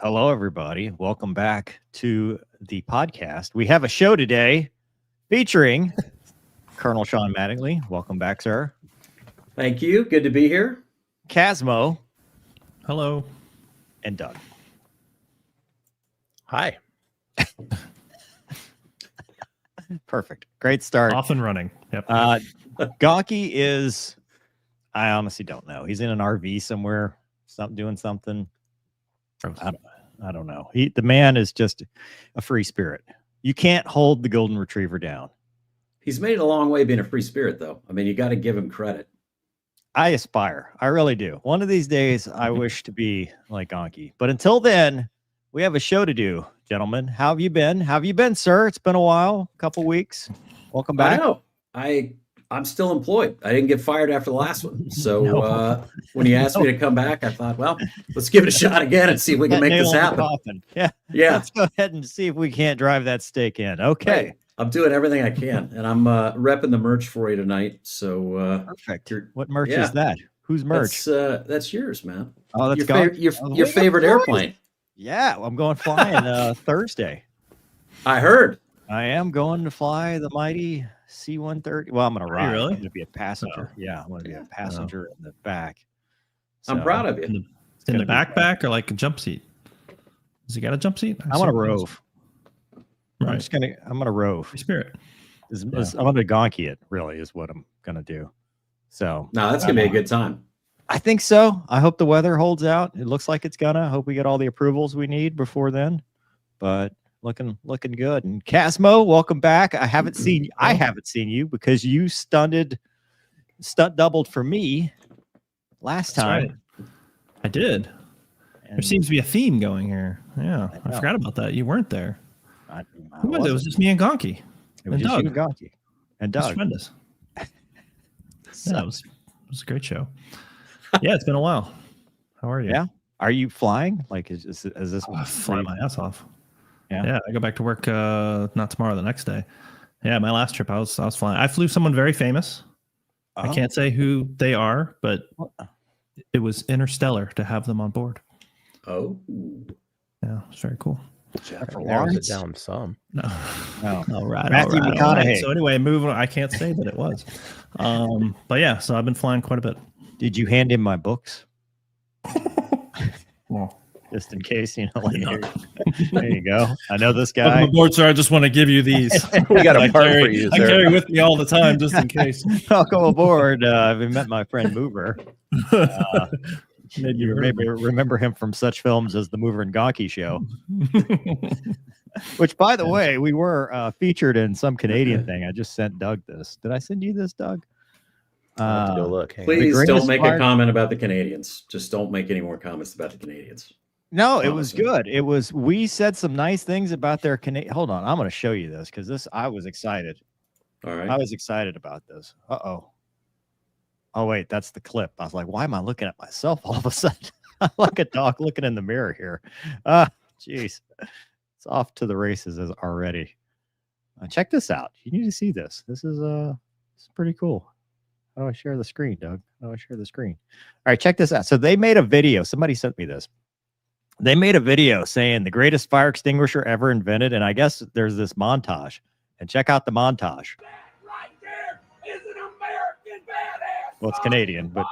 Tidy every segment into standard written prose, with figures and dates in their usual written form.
Hello, everybody. Welcome back to the podcast. We have a show today featuring Colonel Shawn Mattingly. Welcome back, sir. Thank you. Good to be here. Casmo. Hello. And Doug. Hi. Perfect. Great start. Off and running. Yep. Gonky is, I honestly don't know. He's in an RV somewhere, doing something. I don't know. The man is just a free spirit. You can't hold the golden retriever down. He's made it a long way being a free spirit, though. I mean, you got to give him credit. I aspire. I really do. One of these days, I wish to be like Gonky. But until then, we have a show to do, gentlemen. How have you been? How have you been, sir? It's been a while, a couple weeks. Welcome back. I know. I'm still employed. I didn't get fired after the last one. So when you asked me to come back, I thought, well, let's give it a shot again and see if we can make this happen. Yeah. Let's go ahead and see if we can't drive that stake in. Okay. Right. I'm doing everything I can, and I'm repping the merch for you tonight. So perfect. What merch is that? Whose merch? That's yours, man. Oh, that's your favorite airplane. Yeah, I'm going flying Thursday. I heard. I am going to fly the mighty C-130. Well, I'm going to ride. Really? I'm going to be a passenger. Yeah, I'm going to be a passenger in the back. So, I'm proud of you. In the backpack or like a jump seat? Does he got a jump seat? I want to rove. Right. I'm gonna rove. Free spirit. I'm gonna gonky it. Really, is what I'm gonna do. So no, that's gonna be a good time. I think so. I hope the weather holds out. It looks like it's gonna. I hope we get all the approvals we need before then. But looking good. And Casmo, welcome back. I haven't seen you because you stunt doubled for me last time. Right. I did. There seems to be a theme going here. Yeah, I forgot about that. You weren't there. It was just me and Gonky. It was just you and Gonky. And Doug. Tremendous. Yeah, it was a great show. Yeah, it's been a while. How are you? Yeah. Are you flying? Like, is this flying my ass off? Yeah. I go back to work not tomorrow, the next day. Yeah, my last trip I was flying. I flew someone very famous. I can't say who they are, but it was interstellar to have them on board. Oh. Yeah, it's very cool. Jennifer Lawrence it down some. No. All right. Matthew McConaughey. All right. So anyway, moving. I can't say that it was. But yeah, so I've been flying quite a bit. Did you hand him my books? Well, just in case, there you go. I know this guy. Welcome aboard, sir. I just want to give you these. We got a part for you, sir. I carry with me all the time, just in case. Welcome aboard. I've met my friend Mover. Maybe you remember him from such films as the Mover and Gonky Show. Which, by the way, we were featured in some Canadian thing. I just sent Doug this. Did I send you this, Doug? Go look. Please don't make a comment about the Canadians. Just don't make any more comments about the Canadians. No, it was good. We said some nice things about their Canadian. Hold on, I'm going to show you this because I was excited. All right. I was excited about this. Oh, wait, that's the clip. I was like, why am I looking at myself all of a sudden? I'm like a dog looking in the mirror here. Jeez. It's off to the races already. Check this out. You need to see this. This is pretty cool. How do I share the screen, Doug? How do I share the screen? All right, check this out. So they made a video. Somebody sent me this. They made a video saying the greatest fire extinguisher ever invented. And I guess there's this montage. And check out the montage. Right there is an American badass. Well, it's Canadian, but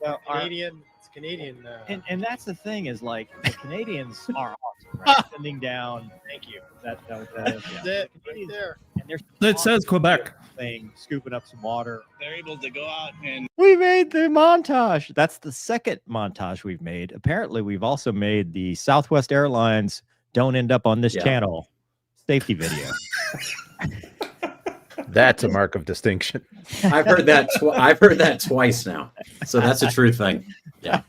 It's Canadian. And that's the thing is like the Canadians are awesome, right? Sending down. Thank you. That is, That's it. Right there. And they're It says Quebec. thing, scooping up some water. They're able to go out and We made the montage. That's the second montage we've made. Apparently, we've also made the Southwest Airlines "Don't End Up on This Channel" safety video. That's a mark of distinction. I've heard that. I've heard that twice now. So that's a true thing. Yeah.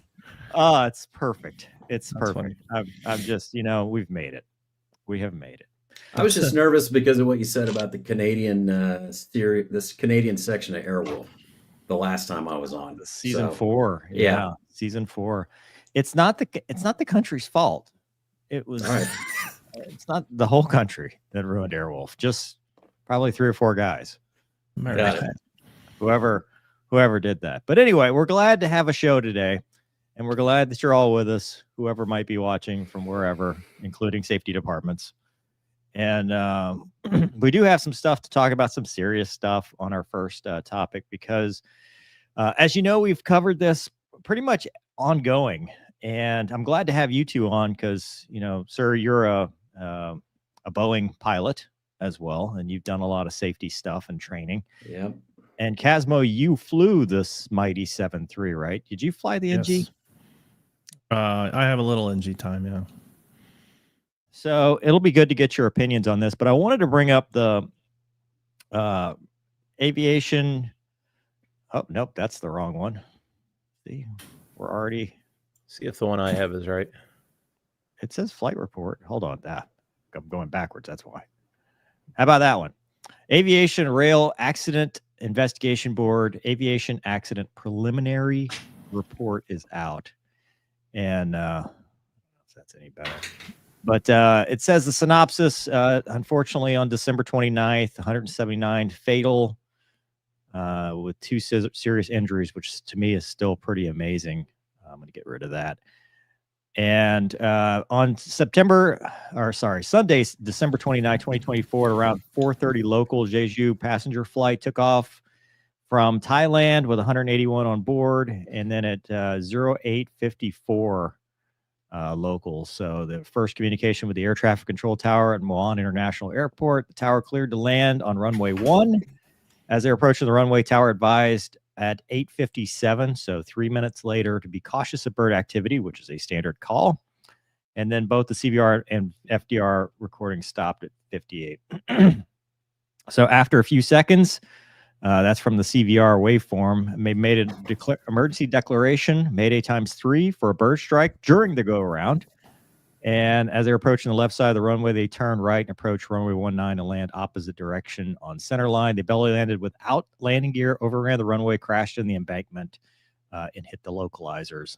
Oh, it's perfect. It's That's perfect. I'm just, we've made it. We have made it. I was just nervous because of what you said about the Canadian this Canadian section of Airwolf the last time I was on. Season 4. Yeah. Season 4. It's not the country's fault. It was it's not the whole country that ruined Airwolf. Just probably 3 or 4 guys. Got it. Whoever did that. But anyway, we're glad to have a show today. and we're glad that you're all with us, whoever might be watching from wherever, including safety departments. And we do have some stuff to talk about, some serious stuff on our first topic, because as you know, we've covered this pretty much ongoing. And I'm glad to have you two on because, you know, sir, you're a Boeing pilot as well, and you've done a lot of safety stuff and training. Yep. And Casmo, you flew this mighty 7.3, right? Did you fly the NG? Yes. I have a little NG time, yeah. So it'll be good to get your opinions on this, but I wanted to bring up the aviation. Oh, nope, that's the wrong one. See, we're already. See if the one I have is right. It says flight report. Hold on, that I'm going backwards. That's why. How about that one? Aviation Rail Accident Investigation Board Aviation Accident Preliminary Report is out, and if that's any better. But it says the synopsis, unfortunately, on December 29th, 179 fatal with 2 serious injuries, which to me is still pretty amazing. I'm going to get rid of that. And on Sunday, December 29, 2024, around 4:30 local, Jeju passenger flight took off from Thailand with 181 on board, and then at 08:54 local. So the first communication with the air traffic control tower at Muan International Airport. The tower cleared to land on runway 1. As they were approaching the runway, tower advised at 8:57, so 3 minutes later, to be cautious of bird activity, which is a standard call. And then both the CVR and FDR recording stopped at 58. So after a few seconds, that's from the CVR waveform, made an emergency declaration, Mayday ×3 for a bird strike during the go-around. And as they're approaching the left side of the runway, they turned right and approached runway 19 to land opposite direction on center line. They belly landed without landing gear, overran the runway, crashed in the embankment, and hit the localizers.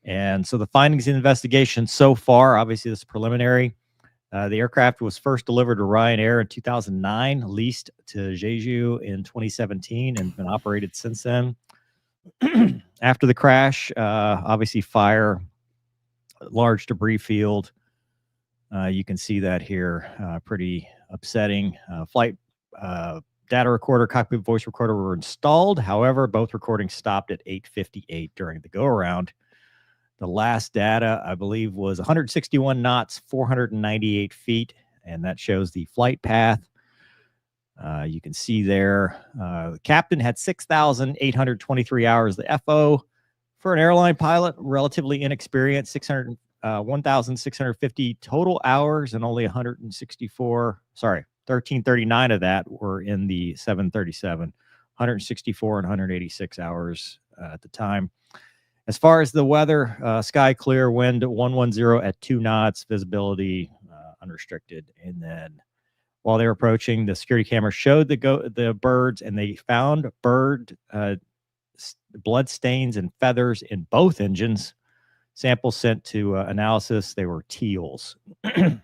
And so the findings in the investigation so far, obviously this is preliminary. The aircraft was first delivered to Ryanair in 2009, leased to Jeju in 2017, and been operated since then. After the crash, obviously fire, large debris field. You can see that here. Pretty upsetting. Flight data recorder, cockpit voice recorder were installed. However, both recordings stopped at 8:58 during the go-around. The last data, I believe, was 161 knots, 498 feet, and that shows the flight path. You can see there, the captain had 6,823 hours. The FO, for an airline pilot, relatively inexperienced, 1,650 total hours, and only 1,339 of that were in the 737, 164 and 186 hours at the time. As far as the weather, sky clear, wind 110 at 2 knots, visibility unrestricted. And then while they were approaching, the security camera showed the birds, and they found bird blood stains and feathers in both engines. Samples sent to analysis, they were teals. They're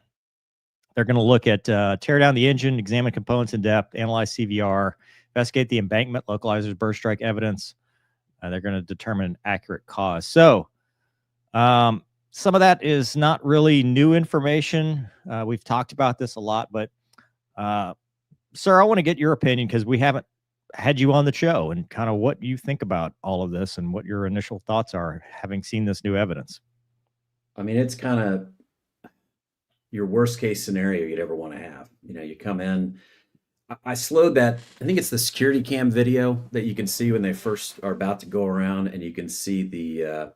going to look at tear down the engine, examine components in depth, analyze CVR, investigate the embankment, localizers, bird strike evidence. They're going to determine an accurate cause. So some of that is not really new information. We've talked about this a lot, but sir, I want to get your opinion because we haven't had you on the show, and kind of what you think about all of this and what your initial thoughts are having seen this new evidence. I mean, it's kind of your worst case scenario you'd ever want to have. You know, you come in, I slowed that. I think it's the security cam video that you can see when they first are about to go around, and you can see the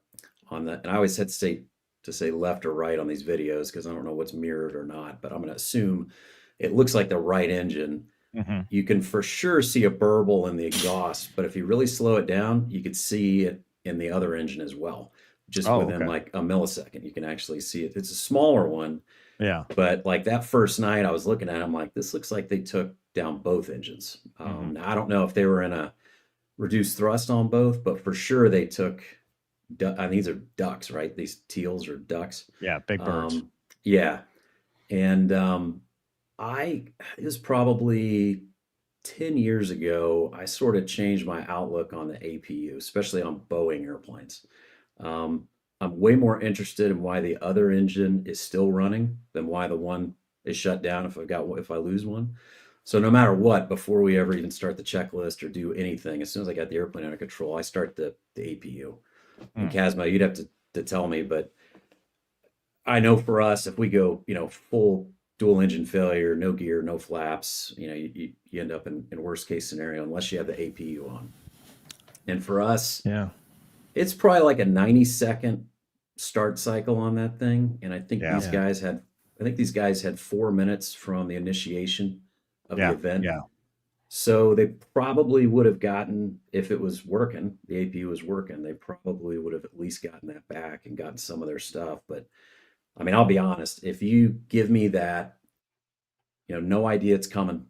on the. And I always had to say left or right on these videos because I don't know what's mirrored or not, but I'm going to assume it looks like the right engine. Mm-hmm. You can for sure see a burble in the exhaust, but if you really slow it down, you could see it in the other engine as well. Just within like a millisecond, you can actually see it. It's a smaller one. Yeah. But like that first night I was looking at it, I'm like, this looks like they took down both engines. Now, I don't know if they were in a reduced thrust on both, but for sure they took, these are ducks, right? These teals are ducks. Yeah, big birds. Yeah. And it was probably 10 years ago, I sort of changed my outlook on the APU, especially on Boeing airplanes. I'm way more interested in why the other engine is still running than why the one is shut down if I lose one. So no matter what, before we ever even start the checklist or do anything, as soon as I got the airplane under control, I start the APU. And Casmo, you'd have to tell me, but I know for us, if we go, full dual engine failure, no gear, no flaps, you end up in worst case scenario unless you have the APU on. And for us, it's probably like a 90-second start cycle on that thing. And I think these guys had 4 minutes from the initiation of the event. Yeah. So they probably would have gotten, if it was working, the APU was working, they probably would have at least gotten that back and gotten some of their stuff. But I mean, I'll be honest, if you give me that, no idea it's coming,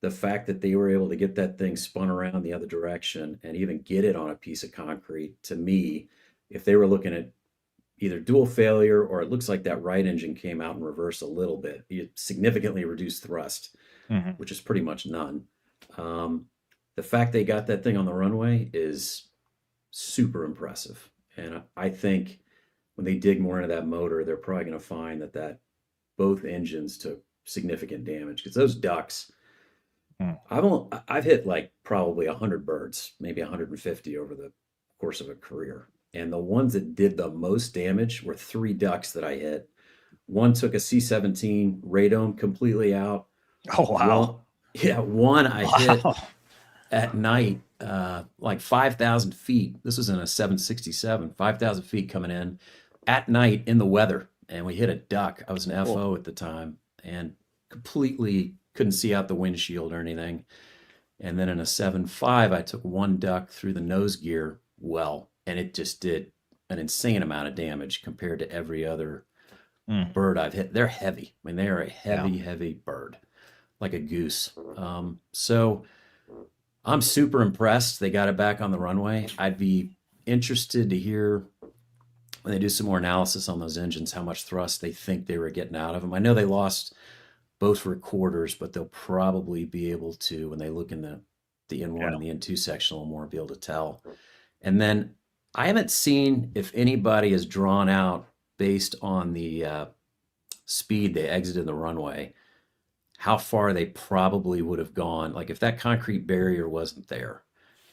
the fact that they were able to get that thing spun around the other direction and even get it on a piece of concrete, to me, if they were looking at either dual failure or it looks like that right engine came out in reverse a little bit, it significantly reduced thrust, which is pretty much none. The fact they got that thing on the runway is super impressive. And I think when they dig more into that motor, they're probably going to find that both engines took significant damage, because those ducts, I've hit like probably 100 birds, maybe 150 over the course of a career. And the ones that did the most damage were 3 ducks that I hit. One took a C-17 radome completely out. Oh, wow. One I hit at night, like 5,000 feet. This was in a 767, 5,000 feet coming in at night in the weather. And we hit a duck. I was an FO at the time and completely couldn't see out the windshield or anything. And then in a 7.5, I took 1 duck through the nose gear well, and it just did an insane amount of damage compared to every other bird I've hit. They're heavy. I mean, they are a heavy bird, like a goose. So I'm super impressed they got it back on the runway. I'd be interested to hear when they do some more analysis on those engines, how much thrust they think they were getting out of them. I know they lost both recorders, but they'll probably be able to, when they look in the N1 and the N2 sectional, more be able to tell. And then I haven't seen if anybody is drawn out based on the speed they exited the runway, how far they probably would have gone. Like if that concrete barrier wasn't there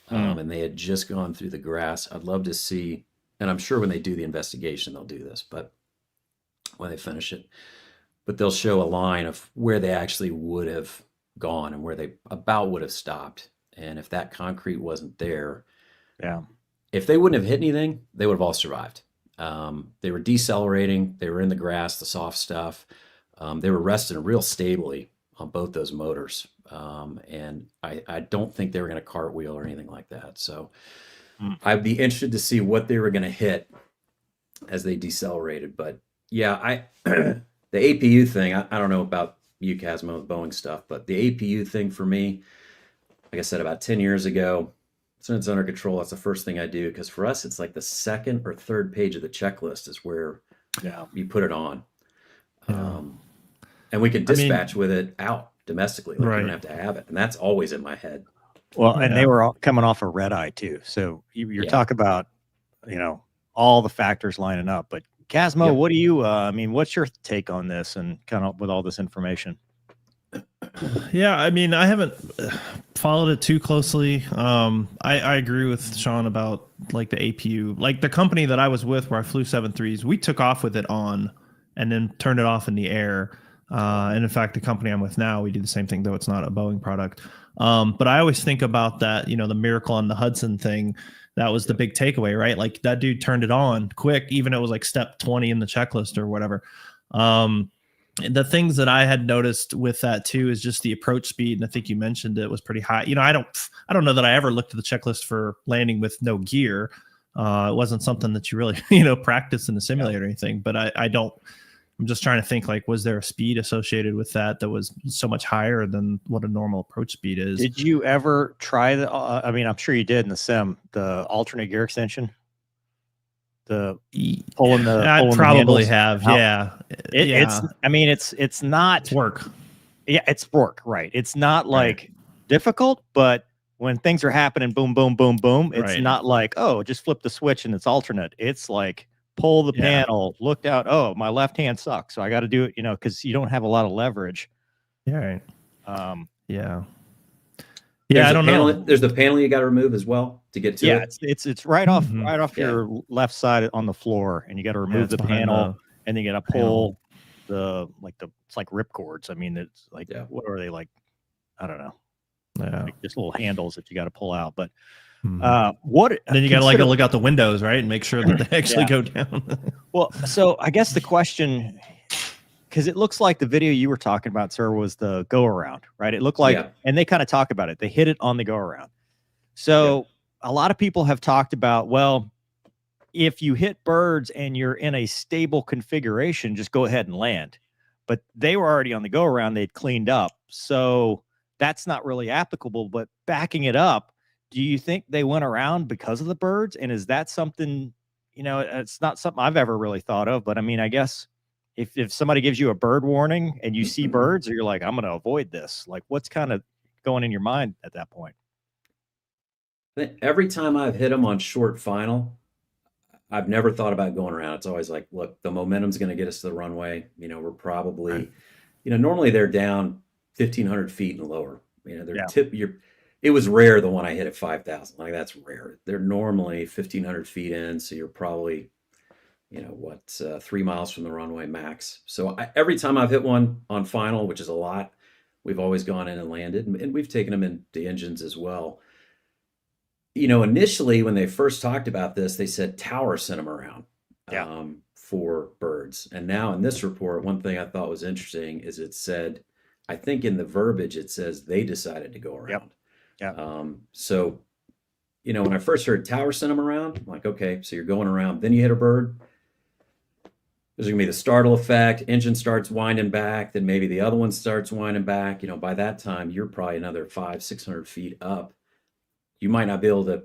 and they had just gone through the grass, I'd love to see, and I'm sure when they do the investigation, they'll do this, but when they finish it, but they'll show a line of where they actually would have gone and where they about would have stopped. And if that concrete wasn't there, if they wouldn't have hit anything, they would have all survived. They were decelerating. They were in the grass, the soft stuff. They were resting real stably on both those motors. And I don't think they were going to cartwheel or anything like that. So I'd be interested to see what they were going to hit as they decelerated. But yeah, the APU thing, I don't know about you, Casmo, the Boeing stuff, but the APU thing for me, like I said, about 10 years ago, as soon as it's under control, that's the first thing I do. Because for us, it's like the second or third page of the checklist is where you put it on. And we can dispatch with it out domestically. Like you don't have to have it. And that's always in my head. Well, and they were all coming off a red eye too. So you're talking about, all the factors lining up. But Casmo, what do you, what's your take on this and kind of with all this information? Yeah, I mean, I haven't followed it too closely. I agree with Shawn about like the APU, like the company that I was with where I flew 7.3s, we took off with it on and then turned it off in the air. And in fact, the company I'm with now, we do the same thing, though it's not a Boeing product. But I always think about that, the Miracle on the Hudson thing. That was the big takeaway, right? Like that dude turned it on quick, even it was like step 20 in the checklist or whatever. The things that I had noticed with that too is just the approach speed, and I think you mentioned it was pretty high. I don't know that I ever looked at the checklist for landing with no gear. It wasn't something that you really practice in the simulator or anything. But I'm just trying to think, like, was there a speed associated with that was so much higher than what a normal approach speed is? Did you ever try I'm sure you did in the sim, the alternate gear extension? I probably have. Yeah. It's not it's work. Yeah, it's work. Right. It's not like difficult, but when things are happening, boom, boom, boom, boom, it's not like, oh, just flip the switch and it's alternate. It's like pull the Yeah. panel, looked out. Oh, my left hand sucks, so I got to do it. Because you don't have a lot of leverage. Yeah. Right. Yeah, I don't know. There's the panel you got to remove as well to get to yeah. it. It's right off Yeah. your left side on the floor, and you got to remove it's the behind panel, and then you got to pull panel. it's like rip cords. I mean, it's like what are they like? I don't know. Yeah. Like just little handles that you got to pull out. But what? Then you got to like look out the windows, right, and make sure that they actually go down. Well, so I guess the question, because it looks like the video you were talking about, sir, was the go around, right? It looked like, and they kind of talk about it. They hit it on the go around. So a lot of people have talked about, well, if you hit birds and you're in a stable configuration, just go ahead and land. But they were already on the go around. They'd cleaned up. So that's not really applicable. But backing it up, do you think they went around because of the birds? And is that something, it's not something I've ever really thought of. But I mean, I guess if somebody gives you a bird warning and you see birds, or you're like, I'm going to avoid this, like what's kind of going in your mind at that point? Every time I've hit them on short final, I've never thought about going around. It's always like, look, the momentum's going to get us to the runway. We're probably, normally they're down 1,500 feet and lower. It was rare the one I hit at 5,000. Like that's rare. They're normally 1,500 feet in, so you're probably, 3 miles from the runway max. So every time I've hit one on final, which is a lot, we've always gone in and landed, and we've taken them into engines as well. Initially when they first talked about this, they said Tower sent them around for birds. And now in this report, one thing I thought was interesting is it said, I think in the verbiage, it says they decided to go around. So, when I first heard Tower sent them around, I'm like, okay, so you're going around, then you hit a bird. There's going to be the startle effect. Engine starts winding back. Then maybe the other one starts winding back. By that time, you're probably another 500-600 feet up. You might not be able to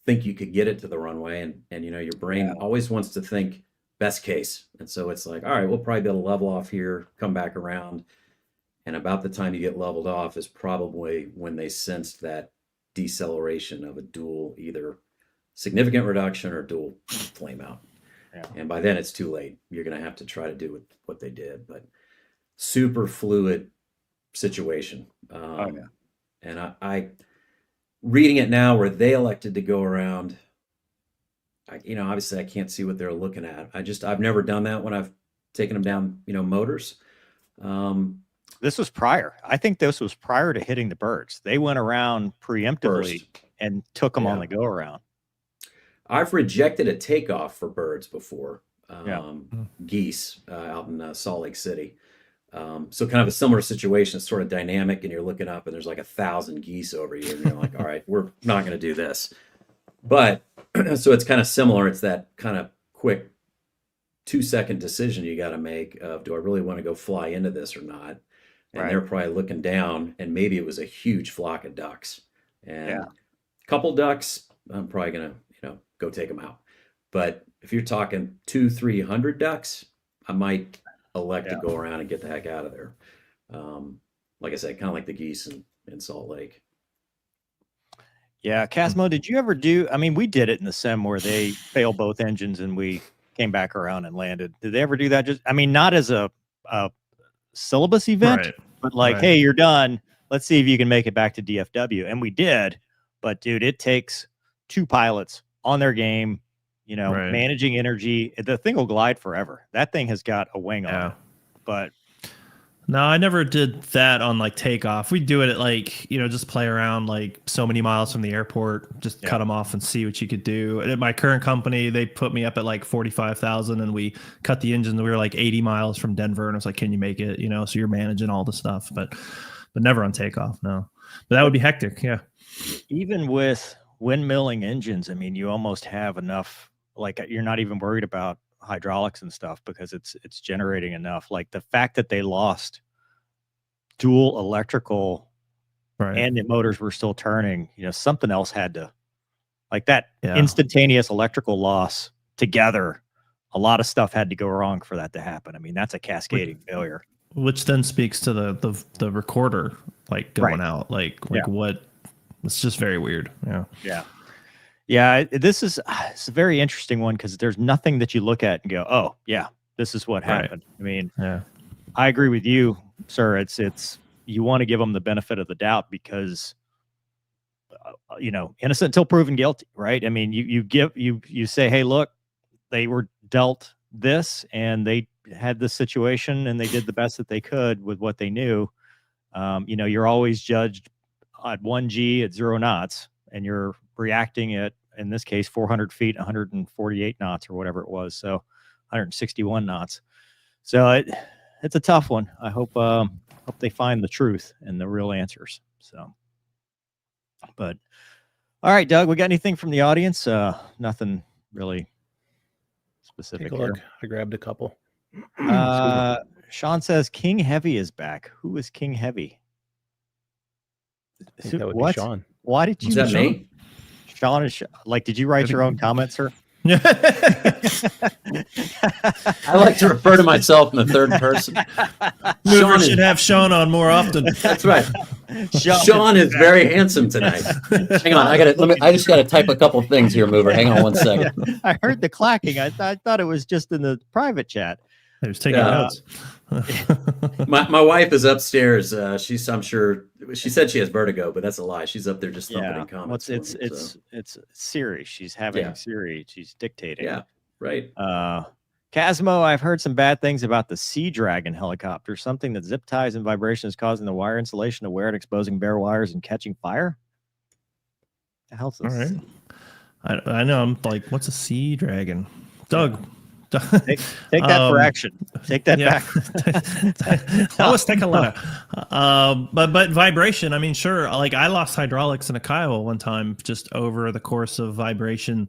think you could get it to the runway. And your brain always wants to think best case. And so it's like, all right, we'll probably be able to level off here, come back around. And about the time you get leveled off is probably when they sensed that deceleration of a dual, either significant reduction or dual flame out. And by then it's too late. You're going to have to try to do what they did, but super fluid situation. And I reading it now where they elected to go around, obviously I can't see what they're looking at. I've never done that when I've taken them down, motors. This was prior. I think this was prior to hitting the birds. They went around preemptively and took them on the go around. I've rejected a takeoff for birds before. Geese out in Salt Lake City. So kind of a similar situation. It's sort of dynamic, and you're looking up, and there's like 1,000 geese over you, and you're like, all right, we're not going to do this. But so it's kind of similar. It's that kind of quick 2-second decision you got to make of, do I really want to go fly into this or not? And they're probably looking down, and maybe it was a huge flock of ducks, and a couple ducks, I'm probably going to, go take them out. But if you're talking 200-300 ducks, I might elect to go around and get the heck out of there. Like I said, kind of like the geese in Salt Lake. Yeah, Casmo, did you ever do? I mean, we did it in the sim where they failed both engines and we came back around and landed. Did they ever do that? Not as a syllabus event, but like, hey, you're done. Let's see if you can make it back to DFW. And we did. But dude, it takes 2 pilots on their game, managing energy. The thing will glide forever. That thing has got a wing on it. But no, I never did that on like takeoff. We do it at like, just play around like so many miles from the airport, just cut them off and see what you could do. And at my current company, they put me up at like 45,000 and we cut the engine. We were like 80 miles from Denver. And I was like, can you make it? So you're managing all the stuff, but never on takeoff. No, but that would be hectic. Yeah. Even with windmilling engines, I mean, you almost have enough, like you're not even worried about hydraulics and stuff because it's generating enough. Like the fact that they lost dual electrical and the motors were still turning, something else had to, like that instantaneous electrical loss together, a lot of stuff had to go wrong for that to happen. I mean, that's a cascading failure. Which then speaks to the recorder like going out, like what. It's just very weird. Yeah. Yeah, this is it's a very interesting one because there's nothing that you look at and go, oh yeah, this is what Right. happened. I mean, Yeah. I agree with you, sir. It's you want to give them the benefit of the doubt because innocent until proven guilty, right? I mean, you say, hey, look, they were dealt this and they had this situation and they did the best that they could with what they knew. You're always judged at 1G at 0 knots and you're reacting at, in this case, 400 feet, 148 knots or whatever it was. So 161 knots. So it's a tough one. I hope they find the truth and the real answers. So, but all right, Doug, we got anything from the audience? Nothing really specific Take a here. look. I grabbed a couple. Shawn says King Heavy is back. Who is King Heavy? I think that would What? be Shawn. Why did you? Is that me? Shawn is like. Did you write your own comments, sir? I like to refer to myself in the third person. Mover Shawn should is, have Shawn on more often. that's right. Shawn is very handsome tonight. Hang on, I just gotta type a couple things here, Mover. Hang on one second. I heard the clacking. I thought it was just in the private chat. I was taking notes. My wife is upstairs. I'm sure she said she has vertigo, but that's a lie. She's up there just thumping in comments. It's Siri. She's having Siri. She's dictating. Yeah, right. Casmo, I've heard some bad things about the Sea Dragon helicopter. Something that zip ties and vibration is causing the wire insulation to wear and exposing bare wires and catching fire. The hell's this? All right. I know. I'm like, what's a Sea Dragon? Doug. Take that for action. Take that back. Always take a letter. But vibration, I mean, sure. Like I lost hydraulics in a Kiowa one time just over the course of vibration,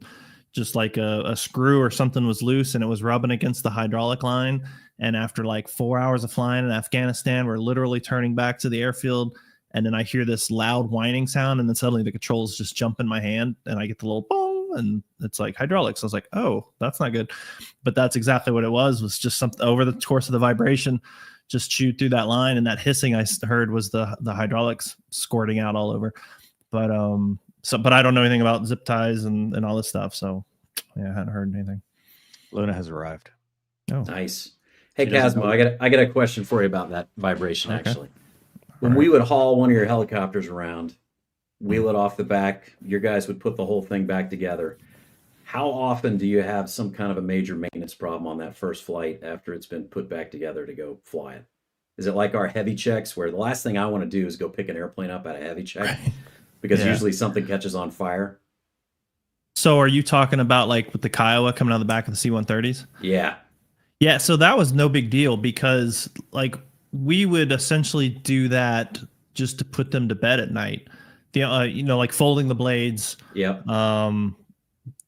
just like a screw or something was loose and it was rubbing against the hydraulic line. And after like 4 hours of flying in Afghanistan, we're literally turning back to the airfield. And then I hear this loud whining sound. And then suddenly the controls just jump in my hand and I get the little boom. And it's like hydraulics. I was like, oh, that's not good. But that's exactly what it was just something over the course of the vibration, just chewed through that line. And that hissing I heard was the hydraulics squirting out all over. But but I don't know anything about zip ties and all this stuff. So yeah, I hadn't heard anything. Luna has arrived. Oh, Nice. Hey, Casmo, I got a question for you about that vibration, Okay. actually. When we would haul one of your helicopters around, wheel it off the back, your guys would put the whole thing back together. How often do you have some kind of a major maintenance problem on that first flight after it's been put back together to go fly it? Is it like our heavy checks where the last thing I want to do is go pick an airplane up at a heavy check because usually something catches on fire? So are you talking about like with the Kiowa coming out of the back of the C-130s? Yeah. Yeah, so that was no big deal because like we would essentially do that just to put them to bed at night. Like folding the blades. Yep. And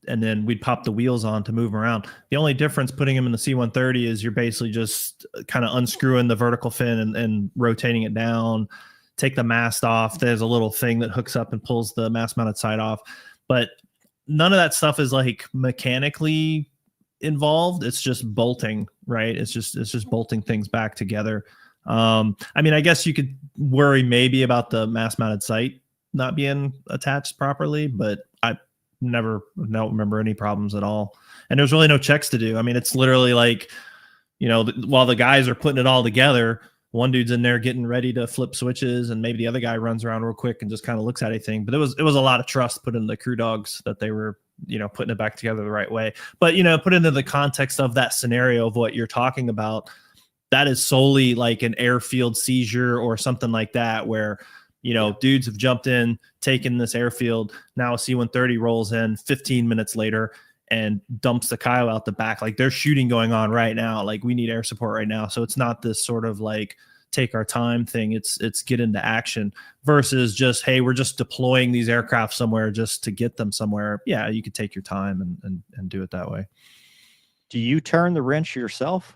then we'd pop the wheels on to move them around. The only difference putting them in the C-130 is you're basically just kind of unscrewing the vertical fin and rotating it down, take the mast off. There's a little thing that hooks up and pulls the mast mounted sight off. But none of that stuff is like mechanically involved. It's just bolting, right? It's just bolting things back together. I mean, I guess you could worry maybe about the mast mounted sight not being attached properly, but I don't remember any problems at all. And there's really no checks to do. I mean, it's literally like, while the guys are putting it all together, one dude's in there getting ready to flip switches and maybe the other guy runs around real quick and just kind of looks at everything. But it was a lot of trust put in the crew dogs that they were, putting it back together the right way. But, put into the context of that scenario of what you're talking about, that is solely like an airfield seizure or something like that, where, dudes have jumped in, taken this airfield. Now a C-130 rolls in 15 minutes later and dumps the Kiowa out the back. Like there's shooting going on right now. Like we need air support right now. So it's not this sort of like take our time thing. It's get into action versus just, hey, we're just deploying these aircraft somewhere just to get them somewhere. Yeah, you could take your time and do it that way. Do you turn the wrench yourself,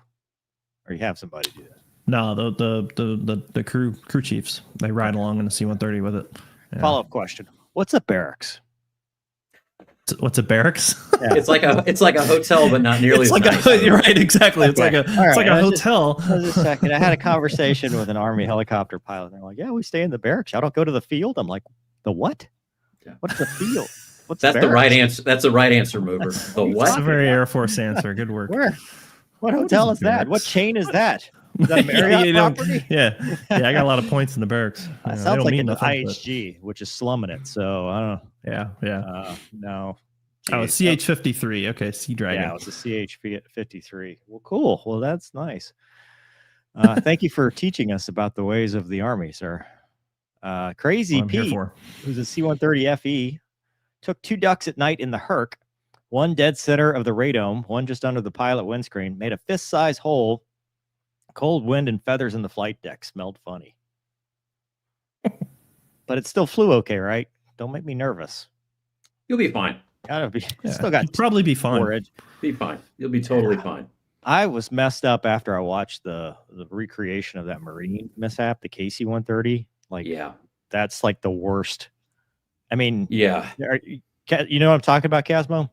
or you have somebody do that? No, the crew chiefs, they ride along in the C-130 with it. Yeah. Follow-up question: what's a barracks? What's a barracks? Yeah. It's like a hotel, but not nearly. It's like nice. you're right, exactly. It's like a hotel. Just a second. I had a conversation with an Army helicopter pilot. They're like, "Yeah, we stay in the barracks. I don't go to the field." I'm like, "The what? Yeah. What's the field?" That's the right answer. That's the right answer, Mover. The That's what? a very Air Force answer. Good work. Where? What hotel is that? What chain is that? Is that a Marriott you don't- property? yeah, I got a lot of points in the barracks. Yeah, they Sounds don't like mean an nothing, but- IHG, which is slumming it. So I don't know. Yeah. No. Oh, it's Geez. CH-53. Okay, Sea Dragon. Yeah, it's a CH-53. Well, cool. Well, that's nice. Thank you for teaching us about the ways of the Army, sir. Crazy What I'm here Pete, for. who's a C-130 FE, took 2 ducks at night in the Herc, one dead center of the radome, one just under the pilot windscreen, made a fist-size hole. Cold wind and feathers in the flight deck smelled funny. But it still flew okay, right? Don't make me nervous. You'll be fine. Gotta be. Yeah, Still got you'd probably be fine. storage. Be fine. You'll be totally fine. I was messed up after I watched the recreation of that Marine mishap, the KC-130. Like, Yeah. that's like the worst. I mean, Yeah. you know what I'm talking about, Casmo?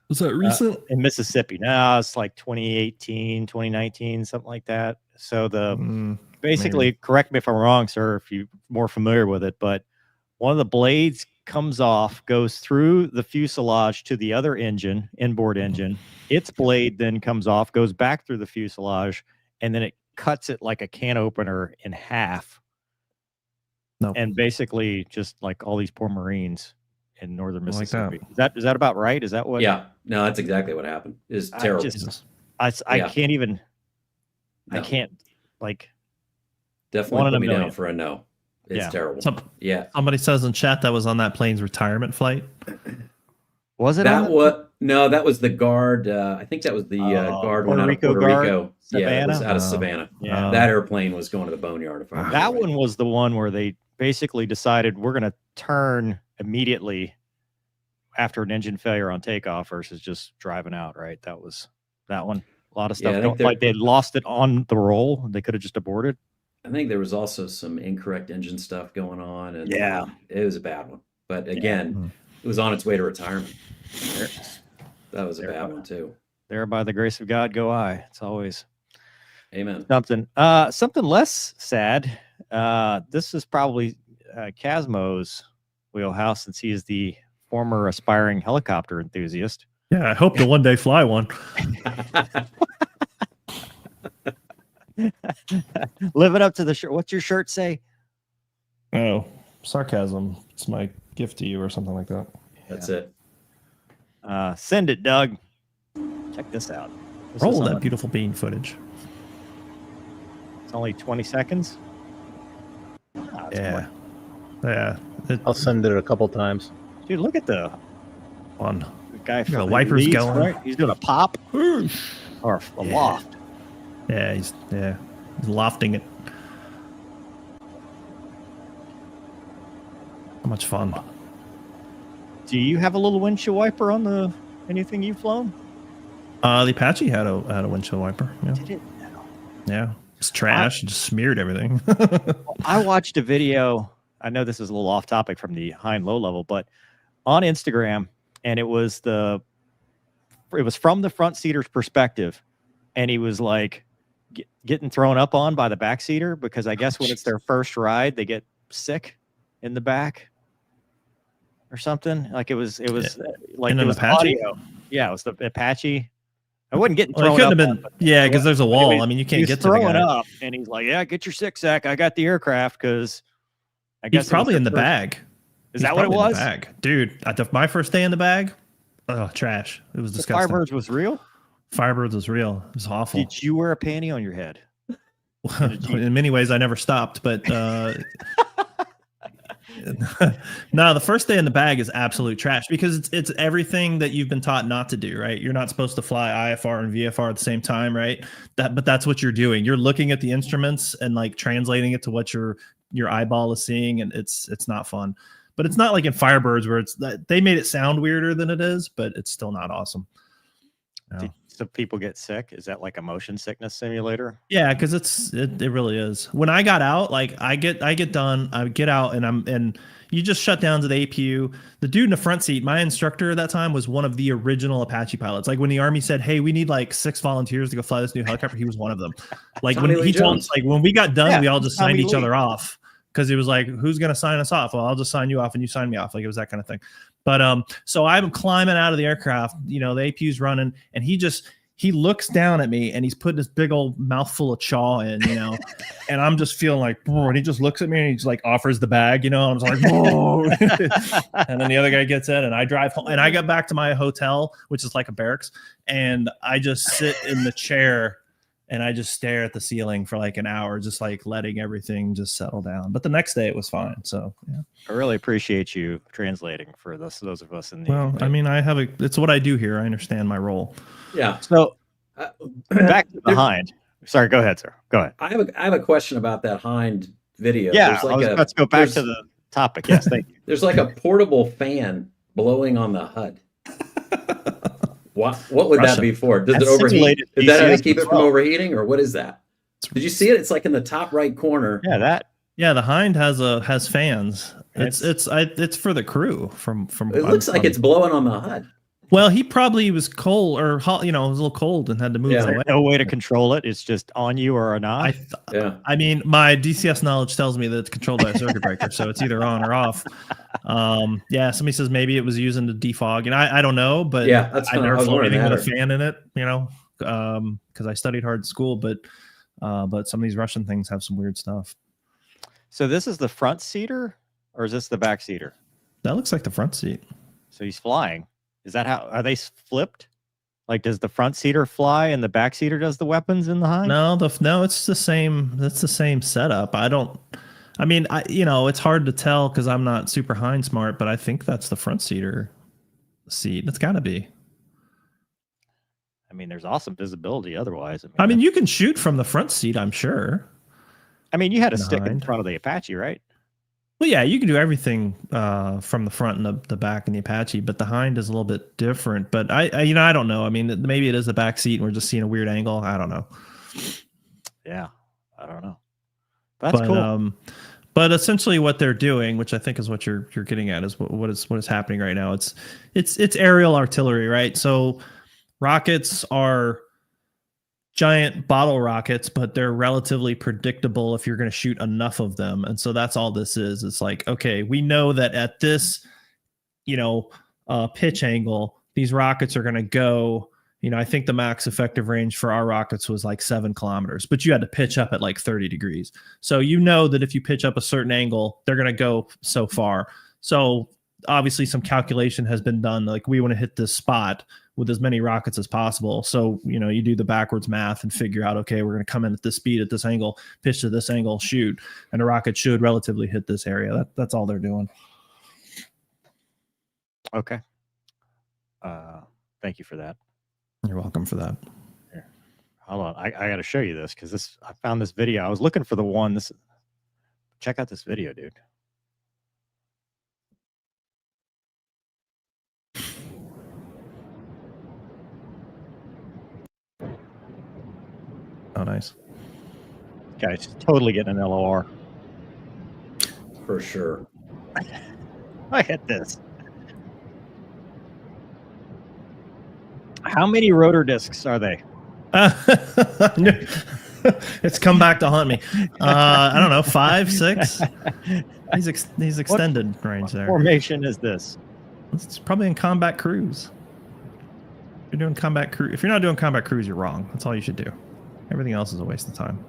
Was that recent? In Mississippi. No, it's like 2018, 2019, something like that. So basically, correct me if I'm wrong, sir, if you're more familiar with it, but one of the blades comes off, goes through the fuselage to the other engine, inboard engine. Its blade then comes off, goes back through the fuselage, and then it cuts it like a can opener in half. No. And basically just like all these poor Marines in northern Like Mississippi. Is that about right? Is that what? Yeah. No, that's exactly what happened. It's terrible. I Yeah. can't even, I No. can't, like, Definitely one in put a me million. down for a no. It's Yeah. terrible. Yeah. Somebody says in chat that was on that plane's retirement flight. was it That was the guard. I think that was the guard one out of Puerto Rico. Yeah, it was out of Savannah. Yeah. That airplane was going to the boneyard. If I remember That right. one was the one where they basically decided we're going to turn immediately after an engine failure on takeoff versus just driving out, right? That was that one. A lot of Yeah, I stuff. think Like they lost it on the roll. They could have just aborted. I think there was also some incorrect engine stuff going on. And Yeah. it was a bad one. But again, it was on its way to retirement. That was a bad one too. There by the grace of God go I. It's always Amen. something. Something less sad. This is probably Casmo's wheelhouse since he is the former aspiring helicopter enthusiast. Yeah, I hope to one day fly one. Living up to the shirt. What's your shirt say? Oh, sarcasm. It's my gift to you or something like that. That's it. Send it, Doug. Check this out. This Roll is that on- beautiful bean footage. It's only 20 seconds. Ah, it's Yeah. more- Yeah. I'll send it a couple times. Dude, look at the Fun. guy Got from wipers Leeds, going. right? He's doing a pop or a Yeah. loft. Yeah, he's lofting it. How much fun. Do you have a little windshield wiper on the anything you've flown? The Apache had a windshield wiper. Yeah. Did it? Yeah. It's trash. It just smeared everything. I watched a video. I know this is a little off topic from the high and low level, but on Instagram, and it was from the front seater's perspective, and he was like getting thrown up on by the back seater because I guess when it's their first ride, they get sick in the back or something. Like it was like In it an was Apache? audio. Yeah, it was the Apache. I wasn't getting Well, it thrown couldn't up. have been. Yeah, because there's a wall. I mean, you can't He's get to the throwing guy. up, and he's like, "Yeah, get your 6-sack. I got the aircraft because I guess He's probably it was in the their first-" bag. Is He's that what it probably in was? the bag. Dude, my first day in the bag, oh, trash. It was The disgusting. Firebirds was real. Firebirds was real. It was awful. Did you wear a panty on your head? did you- In many ways, I never stopped, but no, the first day in the bag is absolute trash because it's everything that you've been taught not to do, right? You're not supposed to fly IFR and VFR at the same time, right? But that's what you're doing. You're looking at the instruments and like translating it to what your eyeball is seeing, and it's not fun. But it's not like in Firebirds where they made it sound weirder than it is, but it's still not awesome. No. So people get sick. Is that like a motion sickness simulator? Yeah, because it really is. When I got out, like I get done, I get out, and you just shut down to the APU. The dude in the front seat, my instructor at that time, was one of the original Apache pilots. Like when the Army said, "Hey, we need like 6 volunteers to go fly this new helicopter," he was one of them. Like Tommy when Lee he told Jones. us, like when we got done, Yeah, we all just signed Tommy each Lee. other off. because he was like, who's going to sign us off? Well, I'll just sign you off and you sign me off. Like it was that kind of thing. But so I'm climbing out of the aircraft, the APU's running, and he looks down at me and he's putting this big old mouthful of chaw in, and I'm just feeling like, and he just looks at me and he's like offers the bag, and I'm just like, whoa. And then the other guy gets in and I drive home and I got back to my hotel, which is like a barracks. And I just sit in the chair and I just stare at the ceiling for like an hour, just like letting everything just settle down. But the next day it was fine. So yeah. I really appreciate you translating for those of us in the. Well, I mean, it's what I do here. I understand my role. Yeah. So back to the hind. Sorry, go ahead, sir. Go ahead. I have a question about that hind video. Yeah, let's go back to the topic. Yes, thank you. There's like a portable fan blowing on the HUD. What would that be for? Does it overheat? Is that how to keep it from overheating, or what is that? Did you see it? It's like in the top right corner. Yeah, the hind has fans. It's for the crew. From it looks like it's blowing on the HUD. Well, he probably was cold or hot, it was a little cold and had to move away. No way to control it. It's just on you or not. I mean, my DCS knowledge tells me that it's controlled by a circuit breaker, so it's either on or off. Somebody says maybe it was using to defog, and I don't know, but that's I never flew anything with a fan in it, because I studied hard at school, but some of these Russian things have some weird stuff. So this is the front seater, or is this the back seater? That looks like the front seat. So he's flying. Is that how are they flipped? Like, does the front seater fly and the back seater does the weapons in the hind? No, it's the same. That's the same setup. It's hard to tell because I'm not super hind smart, but I think that's the front seater seat. It's got to be. I mean, there's awesome visibility otherwise. I mean, you can shoot from the front seat, I'm sure. I mean, you had a stick in front of the Apache, right? Well, yeah, you can do everything from the front and the back in the Apache, but the hind is a little bit different. But I don't know. I mean, maybe it is the back seat and we're just seeing a weird angle. I don't know. Yeah, I don't know. That's cool. But essentially, what they're doing, which I think is what you're getting at, is what is happening right now. It's aerial artillery, right? So rockets are giant bottle rockets, but they're relatively predictable if you're going to shoot enough of them. And so that's all this is. It's like, okay, we know that at this, pitch angle, these rockets are going to go, I think the max effective range for our rockets was like 7 kilometers, but you had to pitch up at like 30 degrees. So that if you pitch up a certain angle, they're going to go so far. So obviously some calculation has been done. Like, we want to hit this spot with as many rockets as possible. So, you do the backwards math and figure out, okay, we're going to come in at this speed, at this angle, pitch to this angle, shoot, and the rocket should relatively hit this area. That's all they're doing. Okay. Thank you for that. You're welcome for that. Here. Hold on. I got to show you this because I found this video. I was looking for the one. Check out this video, dude. Oh, nice. Guy's totally getting an LOR. For sure. Look at this. How many rotor discs are they? It's come back to haunt me. I don't know, 5, 6. He's extended range there. What formation is this? It's probably in combat cruise. If you're doing combat cruise, if you're not doing combat cruise, you're wrong. That's all you should do. Everything else is a waste of time.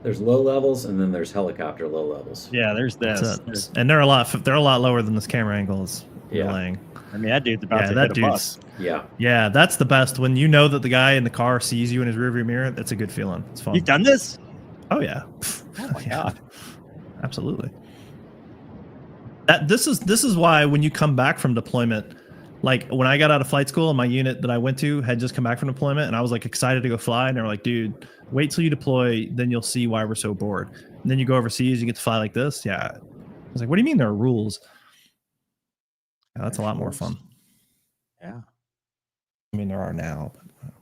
There's low levels, and then there's helicopter low levels. Yeah, there's this. And they're a lot lower than this camera angle is relaying. I mean, that dude's about to hit a bus. Yeah, that's the best. When you know that the guy in the car sees you in his rearview mirror, that's a good feeling. It's fun. You've done this? Oh yeah. Oh my god. Absolutely. This is why when you come back from deployment, like when I got out of flight school, my unit that I went to had just come back from deployment, and I was like excited to go fly, and they were like, dude, wait till you deploy, then you'll see why we're so bored. And then you go overseas, you get to fly like this. Yeah. I was like, what do you mean there are rules? Yeah, that's a lot more fun. Yeah. I mean, there are now. But...